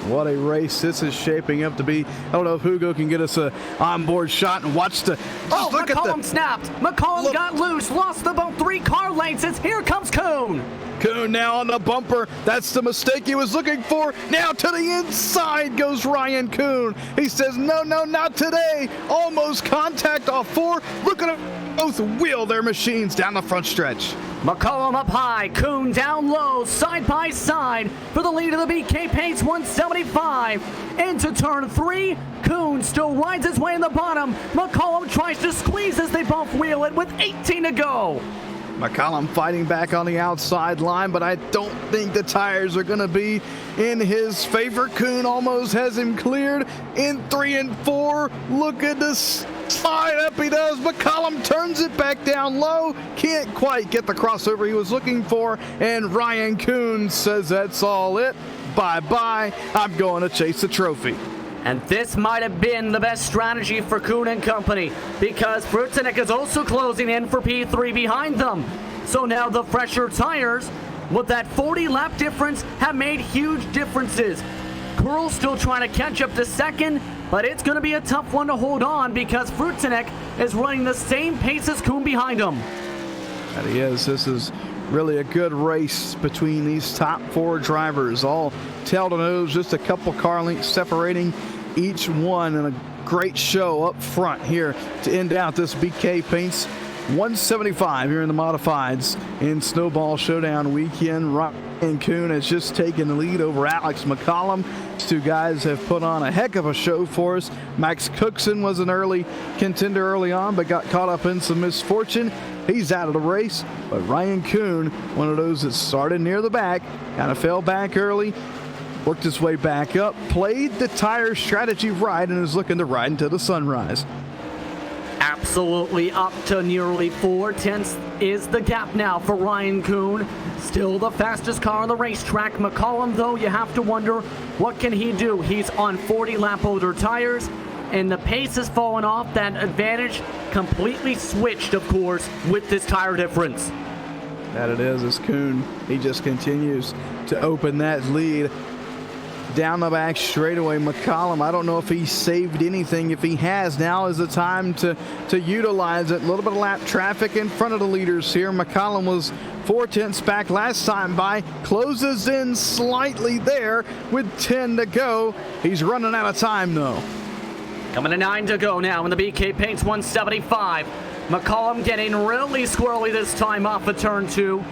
What a race this is shaping up to be. I don't know if Hugo can get us a onboard shot and watch the... Oh, McCollum snapped. McCollum got loose, lost about 3 car lengths as here comes Kuhn. Kuhn now on the bumper. That's the mistake he was looking for. Now to the inside goes Ryan Kuhn. He says, no, not today. Almost contact off 4. Look at them both wheel their machines down the front stretch. McCollum up high, Kuhn down low, side by side for the lead of the BK Paints 175. Into turn 3, Kuhn still rides his way in the bottom. McCollum tries to squeeze as they both wheel it with 18 to go. McCollum fighting back on the outside line, but I don't think the tires are going to be in his favor. Kuhn almost has him cleared in 3 and 4. Look at this slide up he does. McCollum turns it back down low. Can't quite get the crossover he was looking for, and Ryan Kuhn says that's all it. Bye-bye. I'm going to chase the trophy. And this might have been the best strategy for Kuhn and company, because Frutinek is also closing in for P3 behind them. So now the fresher tires, with that 40 lap difference, have made huge differences. Curl still trying to catch up to second, but it's going to be a tough one to hold on because Frutinek is running the same pace as Kuhn behind him. And he is. This is really a good race between these top 4 drivers, all tail to nose, just a couple car lengths separating each one, and a great show up front here to end out this BK Paints 175 here in the modifieds in Snowball Showdown weekend. Ryan Kuhn has just taken the lead over Alex McCollum. These 2 guys have put on a heck of a show for us. Max Cookson was an early contender early on, but got caught up in some misfortune. He's out of the race, but Ryan Kuhn, one of those that started near the back, kind of fell back early, worked his way back up, played the tire strategy right, and is looking to ride until the sunrise. Absolutely up to nearly 4/10 is the gap now for Ryan Kuhn. Still the fastest car on the racetrack. McCollum, though, you have to wonder, what can he do? He's on 40 lap older tires, and the pace has fallen off. That advantage completely switched, of course, with this tire difference. That it is Kuhn. He just continues to open that lead. Down the back straightaway, McCollum, I don't know if he saved anything. If he has, now is the time to utilize it. A little bit of lap traffic in front of the leaders here. McCollum was 4/10 back last time by, closes in slightly there with 10 to go. He's running out of time, though. Coming to 9 to go now in the BK Paints 175. McCollum getting really squirrely this time off of turn 2,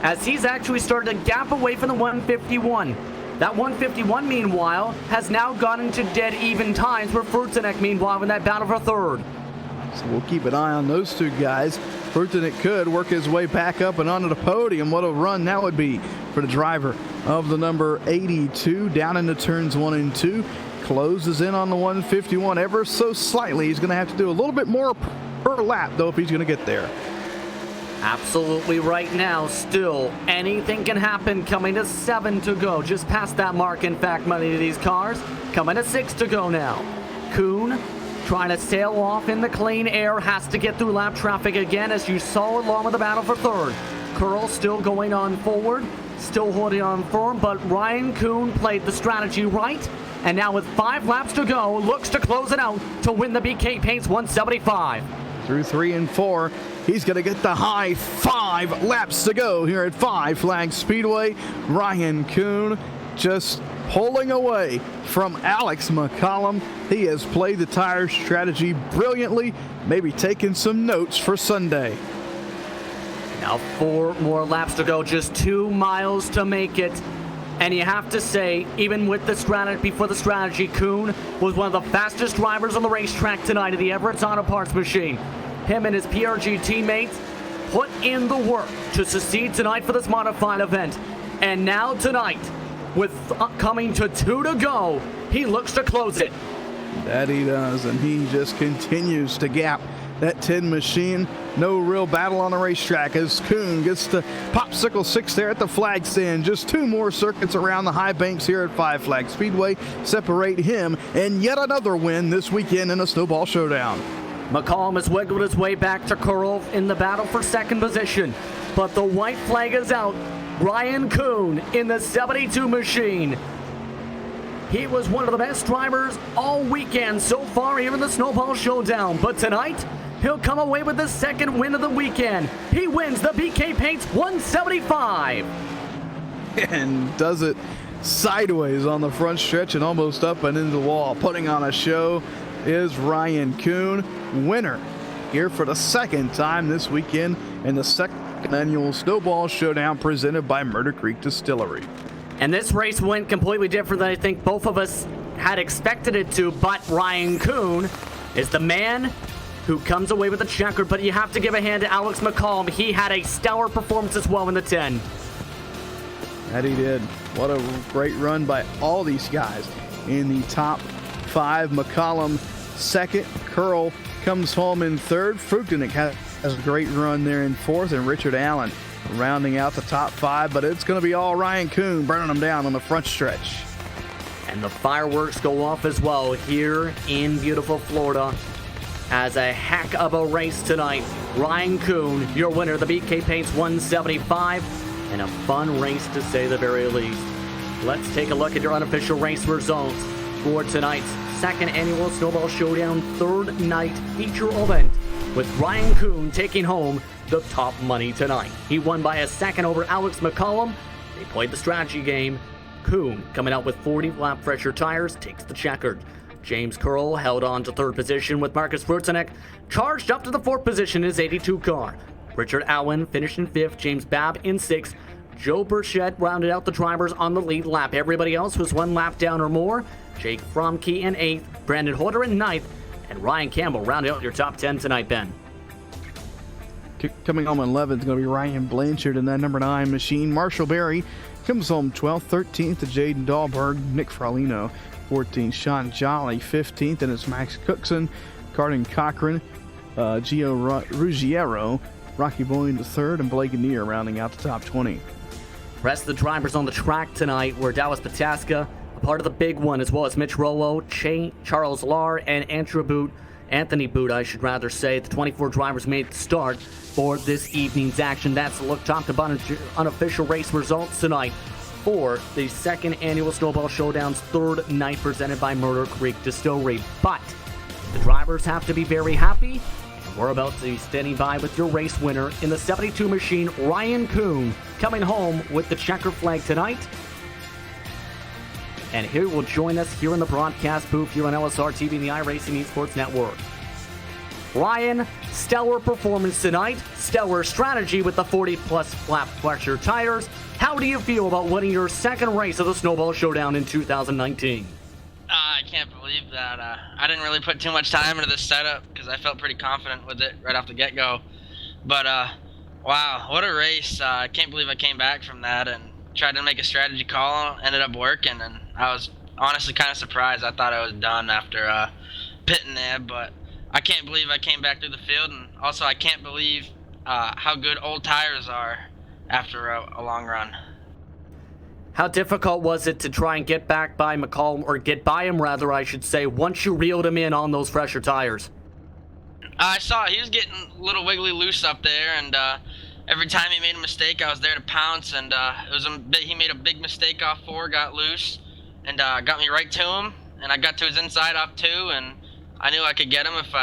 as he's actually started to gap away from the 151. That 151, meanwhile, has now gone into dead even times for Furtanek, meanwhile, in that battle for third. So we'll keep an eye on those two guys. Furtanek could work his way back up and onto the podium. What a run that would be for the driver of the number 82 down into turns 1 and 2. Closes in on the 151 ever so slightly. He's going to have to do a little bit more per lap, though, if he's going to get there. Absolutely right now, still, anything can happen coming to 7 to go. Just past that mark, in fact, money to these cars. Coming to 6 to go now. Kuhn trying to sail off in the clean air, has to get through lap traffic again, as you saw along with the battle for third. Curl still going on forward, still holding on firm, but Ryan Kuhn played the strategy right, and now with 5 laps to go, looks to close it out to win the BK Paints 175. Through 3 and 4, he's going to get the high 5 laps to go here at Five Flag Speedway. Ryan Kuhn just pulling away from Alex McCollum. He has played the tire strategy brilliantly, maybe taking some notes for Sunday. Now 4 more laps to go, just 2 miles to make it. And you have to say, even with the strategy, before the strategy, Kuhn was one of the fastest drivers on the racetrack tonight at the Everett's Auto Parts Machine. Him and his PRG teammates put in the work to succeed tonight for this modified event. And now tonight, with coming to 2 to go, he looks to close it. That he does, and he just continues to gap that 10 machine. No real battle on the racetrack as Kuhn gets to popsicle 6 there at the flag stand. Just 2 more circuits around the high banks here at Five Flag Speedway separate him and yet another win this weekend in a Snowball Showdown. McCollum has wiggled his way back to Curl in the battle for second position, but the white flag is out. Ryan Kuhn in the 72 machine. He was one of the best drivers all weekend so far here in the Snowball Showdown, but tonight he'll come away with the second win of the weekend. He wins the BK Paints 175. And does it sideways on the front stretch and almost up and into the wall. Putting on a show is Ryan Kuhn, winner here for the second time this weekend in the second annual Snowball Showdown presented by Murder Creek Distillery. And this race went completely different than I think both of us had expected it to, but Ryan Kuhn is the man who comes away with the checker, but you have to give a hand to Alex McCollum. He had a stellar performance as well in the 10. That he did. What a great run by all these guys in the top 5. McCollum second. Curl comes home in third. Furtanek has a great run there in fourth, and Richard Allen rounding out the top 5, but it's going to be all Ryan Kuhn burning them down on the front stretch. And the fireworks go off as well here in beautiful Florida as a heck of a race tonight. Ryan Kuhn, your winner of the BK Paints 175, and a fun race to say the very least. Let's take a look at your unofficial race results for tonight's second annual Snowball Showdown third night feature event, with Ryan Kuhn taking home the top money tonight. He won by a second over Alex McCollum. They played the strategy game. Kuhn, coming out with 40 lap fresher tires, takes the checkered. James Curl held on to third position with Marcus Furtanek charged up to the fourth position in his 82 car. Richard Allen finished in fifth, James Babb in sixth. Joe Burchett rounded out the drivers on the lead lap. Everybody else was 1 lap down or more. Jake Fromke in 8th, Brandon Holder in 9th, and Ryan Campbell rounded out your top 10 tonight, Ben. Coming home in 11th is going to be Ryan Blanchard in that number 9 machine. Marshall Berry comes home 12th, 13th to Jaden Dahlberg, Nick Fralino 14th, Sean Jolly 15th, and it's Max Cookson, Cardin Cochran, Gio Ruggiero, Rocky Boyne the 3rd, and Blake Neer rounding out the top 20. Rest of the drivers on the track tonight were Dallas Pataska, a part of the big one, as well as Mitch Rollo, Charles Lahr, and Anthony Boot, I should rather say. The 24 drivers made the start for this evening's action. That's a look top to bottom unofficial race results tonight for the second annual Snowball Showdown's third night presented by Murder Creek Distillery. But the drivers have to be very happy. We're about to be standing by with your race winner in the 72 machine, Ryan Kuhn, coming home with the checker flag tonight. And he will join us here in the broadcast booth here on LSR TV and the iRacing Esports Network. Ryan, stellar performance tonight. Stellar strategy with the 40-plus lap fresher tires. How do you feel about winning your second race of the Snowball Showdown in 2019? I can't believe that. I didn't really put too much time into this setup because I felt pretty confident with it right off the get-go. But, wow, what a race. I can't believe I came back from that and tried to make a strategy call. Ended up working, and I was honestly kind of surprised. I thought I was done after pitting there, but I can't believe I came back through the field. And also, I can't believe how good old tires are after a long run. How difficult was it to try and get back by McCollum, or get by him rather, I should say, once you reeled him in on those fresher tires? I saw he was getting a little wiggly loose up there, and every time he made a mistake, I was there to pounce, and he made a big mistake off 4, got loose, and got me right to him, and I got to his inside off 2, and I knew I could get him if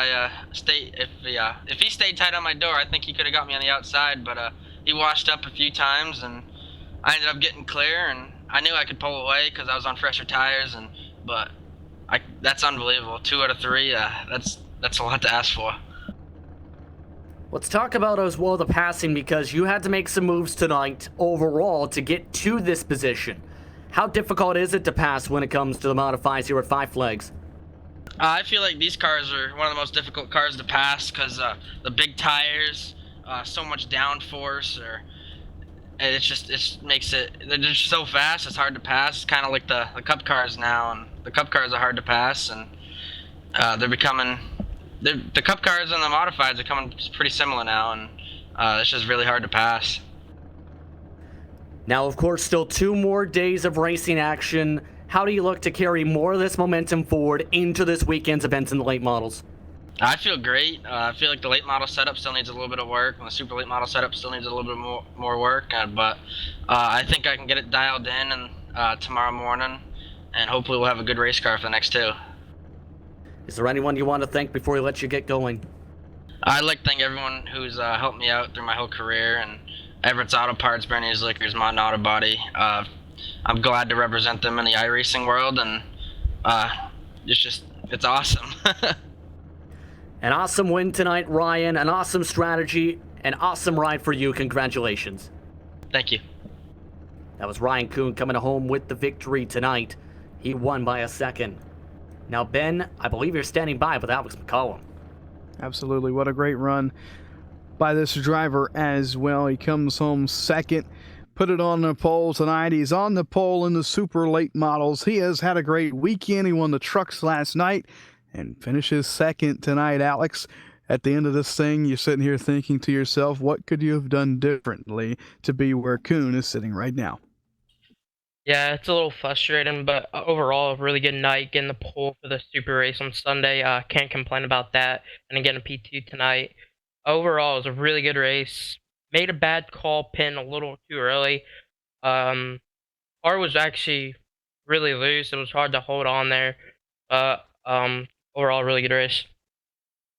if he stayed tight on my door. I think he could have got me on the outside, but he washed up a few times, and I ended up getting clear, and I knew I could pull away because I was on fresher tires, but that's unbelievable. 2 out of 3, that's a lot to ask for. Let's talk about as well the passing, because you had to make some moves tonight overall to get to this position. How difficult is it to pass when it comes to the modifieds here at Five Flags? I feel like these cars are one of the most difficult cars to pass because the big tires, so much downforce, it just makes it, they're just so fast, it's hard to pass. It's kind of like the cup cars now, and the cup cars are hard to pass, and the cup cars and the modifieds are coming pretty similar now, and it's just really hard to pass. Now, of course, still 2 more days of racing action. How do you look to carry more of this momentum forward into this weekend's events in the late models? I feel great. I feel like the late model setup still needs a little bit of work, and the super late model setup still needs a little bit more work. But I think I can get it dialed in and tomorrow morning, and hopefully we'll have a good race car for the next 2. Is there anyone you want to thank before we let you get going? I'd like to thank everyone who's helped me out through my whole career, and Everett's Auto Parts, Bernie's Liquors, Modern Auto Body. I'm glad to represent them in the iRacing world, and it's awesome. An awesome win tonight, Ryan. An awesome strategy. An awesome ride for you. Congratulations. Thank you. That was Ryan Kuhn coming home with the victory tonight. He won by a second. Now, Ben, I believe you're standing by with Alex McCollum. Absolutely. What a great run by this driver as well. He comes home second. Put it on the pole tonight. He's on the pole in the super late models. He has had a great weekend. He won the trucks last night and finishes second tonight. Alex, at the end of this thing, you're sitting here thinking to yourself, what could you have done differently to be where Kuhn is sitting right now? Yeah, it's a little frustrating, but overall, a really good night getting the pole for the super race on Sunday. Can't complain about that. And again, a P2 tonight. Overall, it was a really good race. Made a bad call, pin a little too early. Car was actually really loose. It was hard to hold on there. Overall, really good race.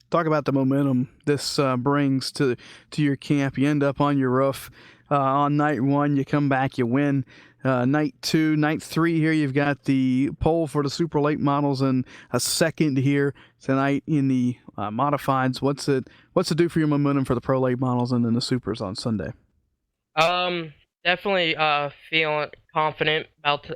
Talk about the momentum this brings to your camp. You end up on your roof on night 1. You come back, you win. Night 2, night 3 here, you've got the pole for the super late models and a second here tonight in the modifieds. What's it do for your momentum for the pro late models and then the supers on Sunday? Definitely feeling confident about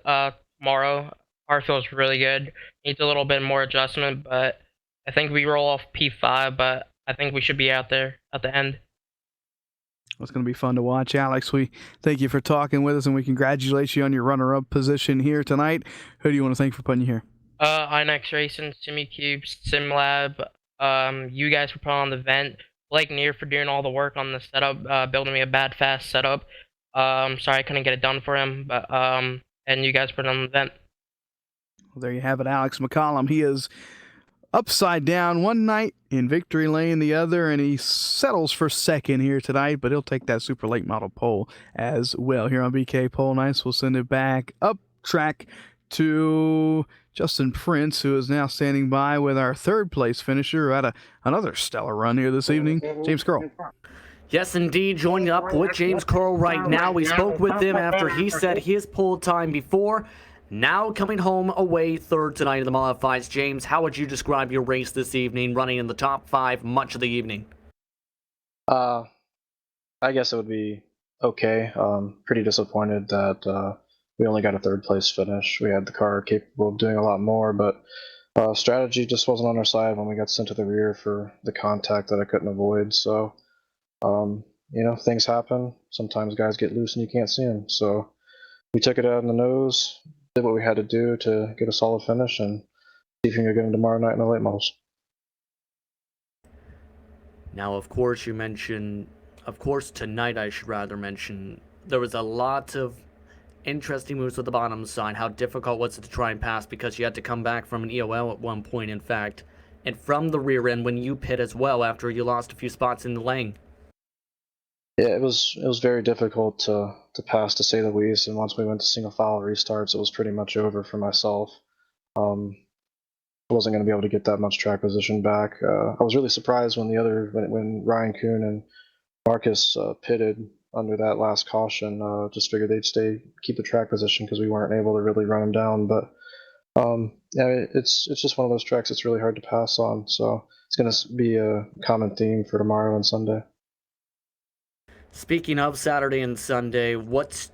tomorrow. Car feels really good. Needs a little bit more adjustment, but I think we roll off P5, but I think we should be out there at the end. It's going to be fun to watch. Alex, we thank you for talking with us, and we congratulate you on your runner-up position here tonight. Who do you want to thank for putting you here? INX Racing, SimiCube, SimLab, you guys for putting on the event. Blake Neer for doing all the work on the setup, building me a bad, fast setup. Sorry I couldn't get it done for him, but and you guys put on the event. Well, there you have it, Alex McCollum. He is upside down one night, in victory lane the other, and he settles for second here tonight, but he'll take that super late model pole as well. Here on BK Pole Nights, we'll send it back up track to Justin Prince, who is now standing by with our third place finisher who had another stellar run here this evening, James Curl. Yes, indeed, joining up with James Curl right now. We spoke with him after he set his pole time before. Now coming home away third tonight in the modifieds. James, how would you describe your race this evening, running in the top 5 much of the evening? I guess it would be okay. Pretty disappointed that we only got a third place finish. We had the car capable of doing a lot more, but strategy just wasn't on our side when we got sent to the rear for the contact that I couldn't avoid. So, things happen. Sometimes guys get loose and you can't see them. So we took it out in the nose, did what we had to do to get a solid finish, and see if we can get in tomorrow night in the late models. Now, of course, tonight I should rather mention, there was a lot of interesting moves with the bottom side. How difficult was it to try and pass because you had to come back from an EOL at one point, in fact, and from the rear end when you pit as well after you lost a few spots in the lane. Yeah, it was very difficult to pass, to say the least. And once we went to single file restarts, it was pretty much over for myself. I wasn't going to be able to get that much track position back. I was really surprised when Ryan Kuhn and Marcus pitted under that last caution. Just figured they'd keep the track position because we weren't able to really run them down. But it's just one of those tracks that's really hard to pass on. So it's going to be a common theme for tomorrow and Sunday. Speaking of Saturday and Sunday, what's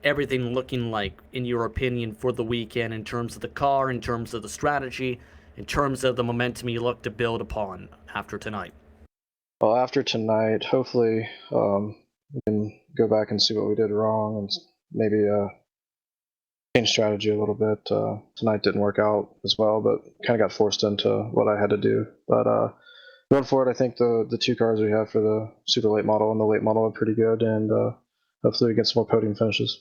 everything looking like, in your opinion, for the weekend in terms of the car, in terms of the strategy, in terms of the momentum you look to build upon after tonight? Well, after tonight, hopefully we can go back and see what we did wrong and maybe change strategy a little bit. Tonight didn't work out as well, but kind of got forced into what I had to do. But going forward, I think the two cars we have for the super late model and the late model are pretty good, and hopefully we get some more podium finishes.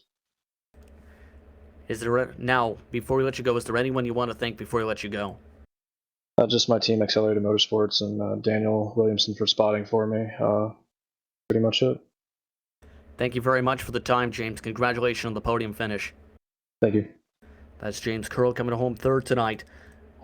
Now, before we let you go, is there anyone you want to thank before we let you go? Just my team, Accelerated Motorsports, and Daniel Williamson for spotting for me. Pretty much it. Thank you very much for the time, James. Congratulations on the podium finish. Thank you. That's James Curl coming home third tonight.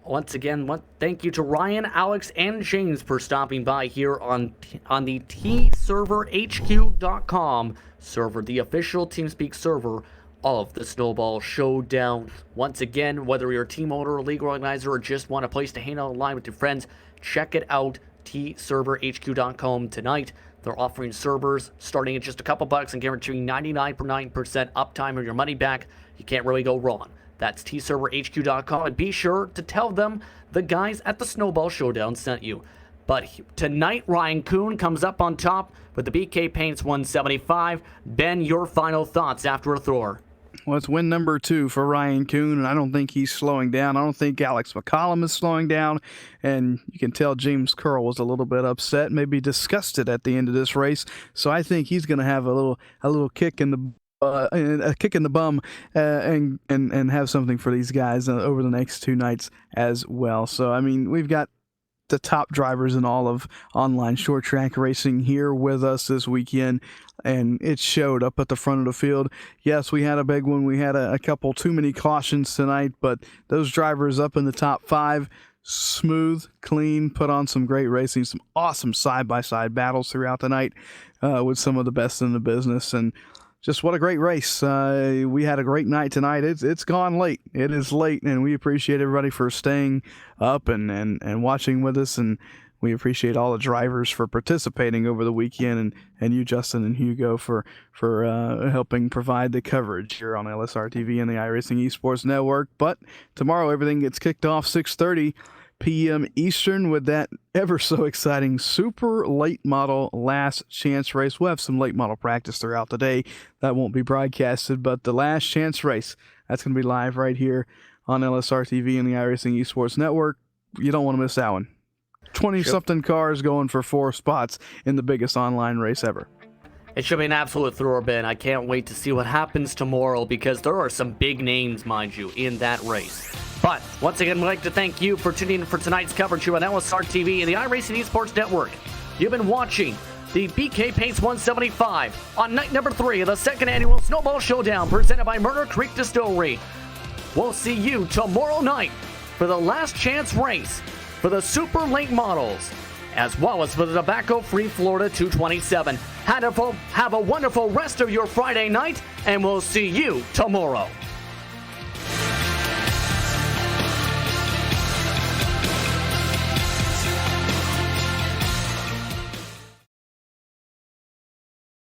Once again, thank you to Ryan, Alex, and James for stopping by here on the tserverhq.com server, the official TeamSpeak server of the Snowball Showdown. Once again, whether you're a team owner, league organizer, or just want a place to hang out online with your friends, check it out, tserverhq.com tonight. They're offering servers starting at just a couple bucks and guaranteeing 99.9% uptime or your money back. You can't really go wrong. That's tserverhq.com, and be sure to tell them the guys at the Snowball Showdown sent you. But tonight, Ryan Kuhn comes up on top with the BK Paints 175. Ben, your final thoughts after a thrower. Well, it's win number 2 for Ryan Kuhn, and I don't think he's slowing down. I don't think Alex McCollum is slowing down, and you can tell James Curl was a little bit upset, maybe disgusted at the end of this race. So I think he's going to have a little kick in the a kick in the bum and have something for these guys over the next 2 nights as well. So, I mean, we've got the top drivers in all of online short track racing here with us this weekend, and it showed up at the front of the field. Yes, we had a big one. We had a couple too many cautions tonight, but those drivers up in the top 5, smooth, clean, put on some great racing, some awesome side-by-side battles throughout the night with some of the best in the business, and just what a great race. We had a great night tonight. It's gone late. It is late, and we appreciate everybody for staying up and watching with us, and we appreciate all the drivers for participating over the weekend, and you, Justin and Hugo, for helping provide the coverage here on LSR TV and the iRacing Esports Network. But tomorrow, everything gets kicked off 6:30 p.m. Eastern with that ever so exciting super late model last chance race. We'll have some late model practice throughout the day. That won't be broadcasted, but the last chance race, that's going to be live right here on LSR TV and the iRacing Esports Network. You don't want to miss that one. 20-something cars going for 4 spots in the biggest online race ever. It should be an absolute thrower, Ben. I can't wait to see what happens tomorrow because there are some big names, mind you, in that race. But once again, we'd like to thank you for tuning in for tonight's coverage here on LSR TV and the iRacing Esports Network. You've been watching the BK Paints 175 on night number 3 of the 2nd annual Snowball Showdown presented by Murder Creek Distillery. We'll see you tomorrow night for the last chance race for the super late models, as well as for the tobacco-free Florida 227. Have a wonderful rest of your Friday night, and we'll see you tomorrow.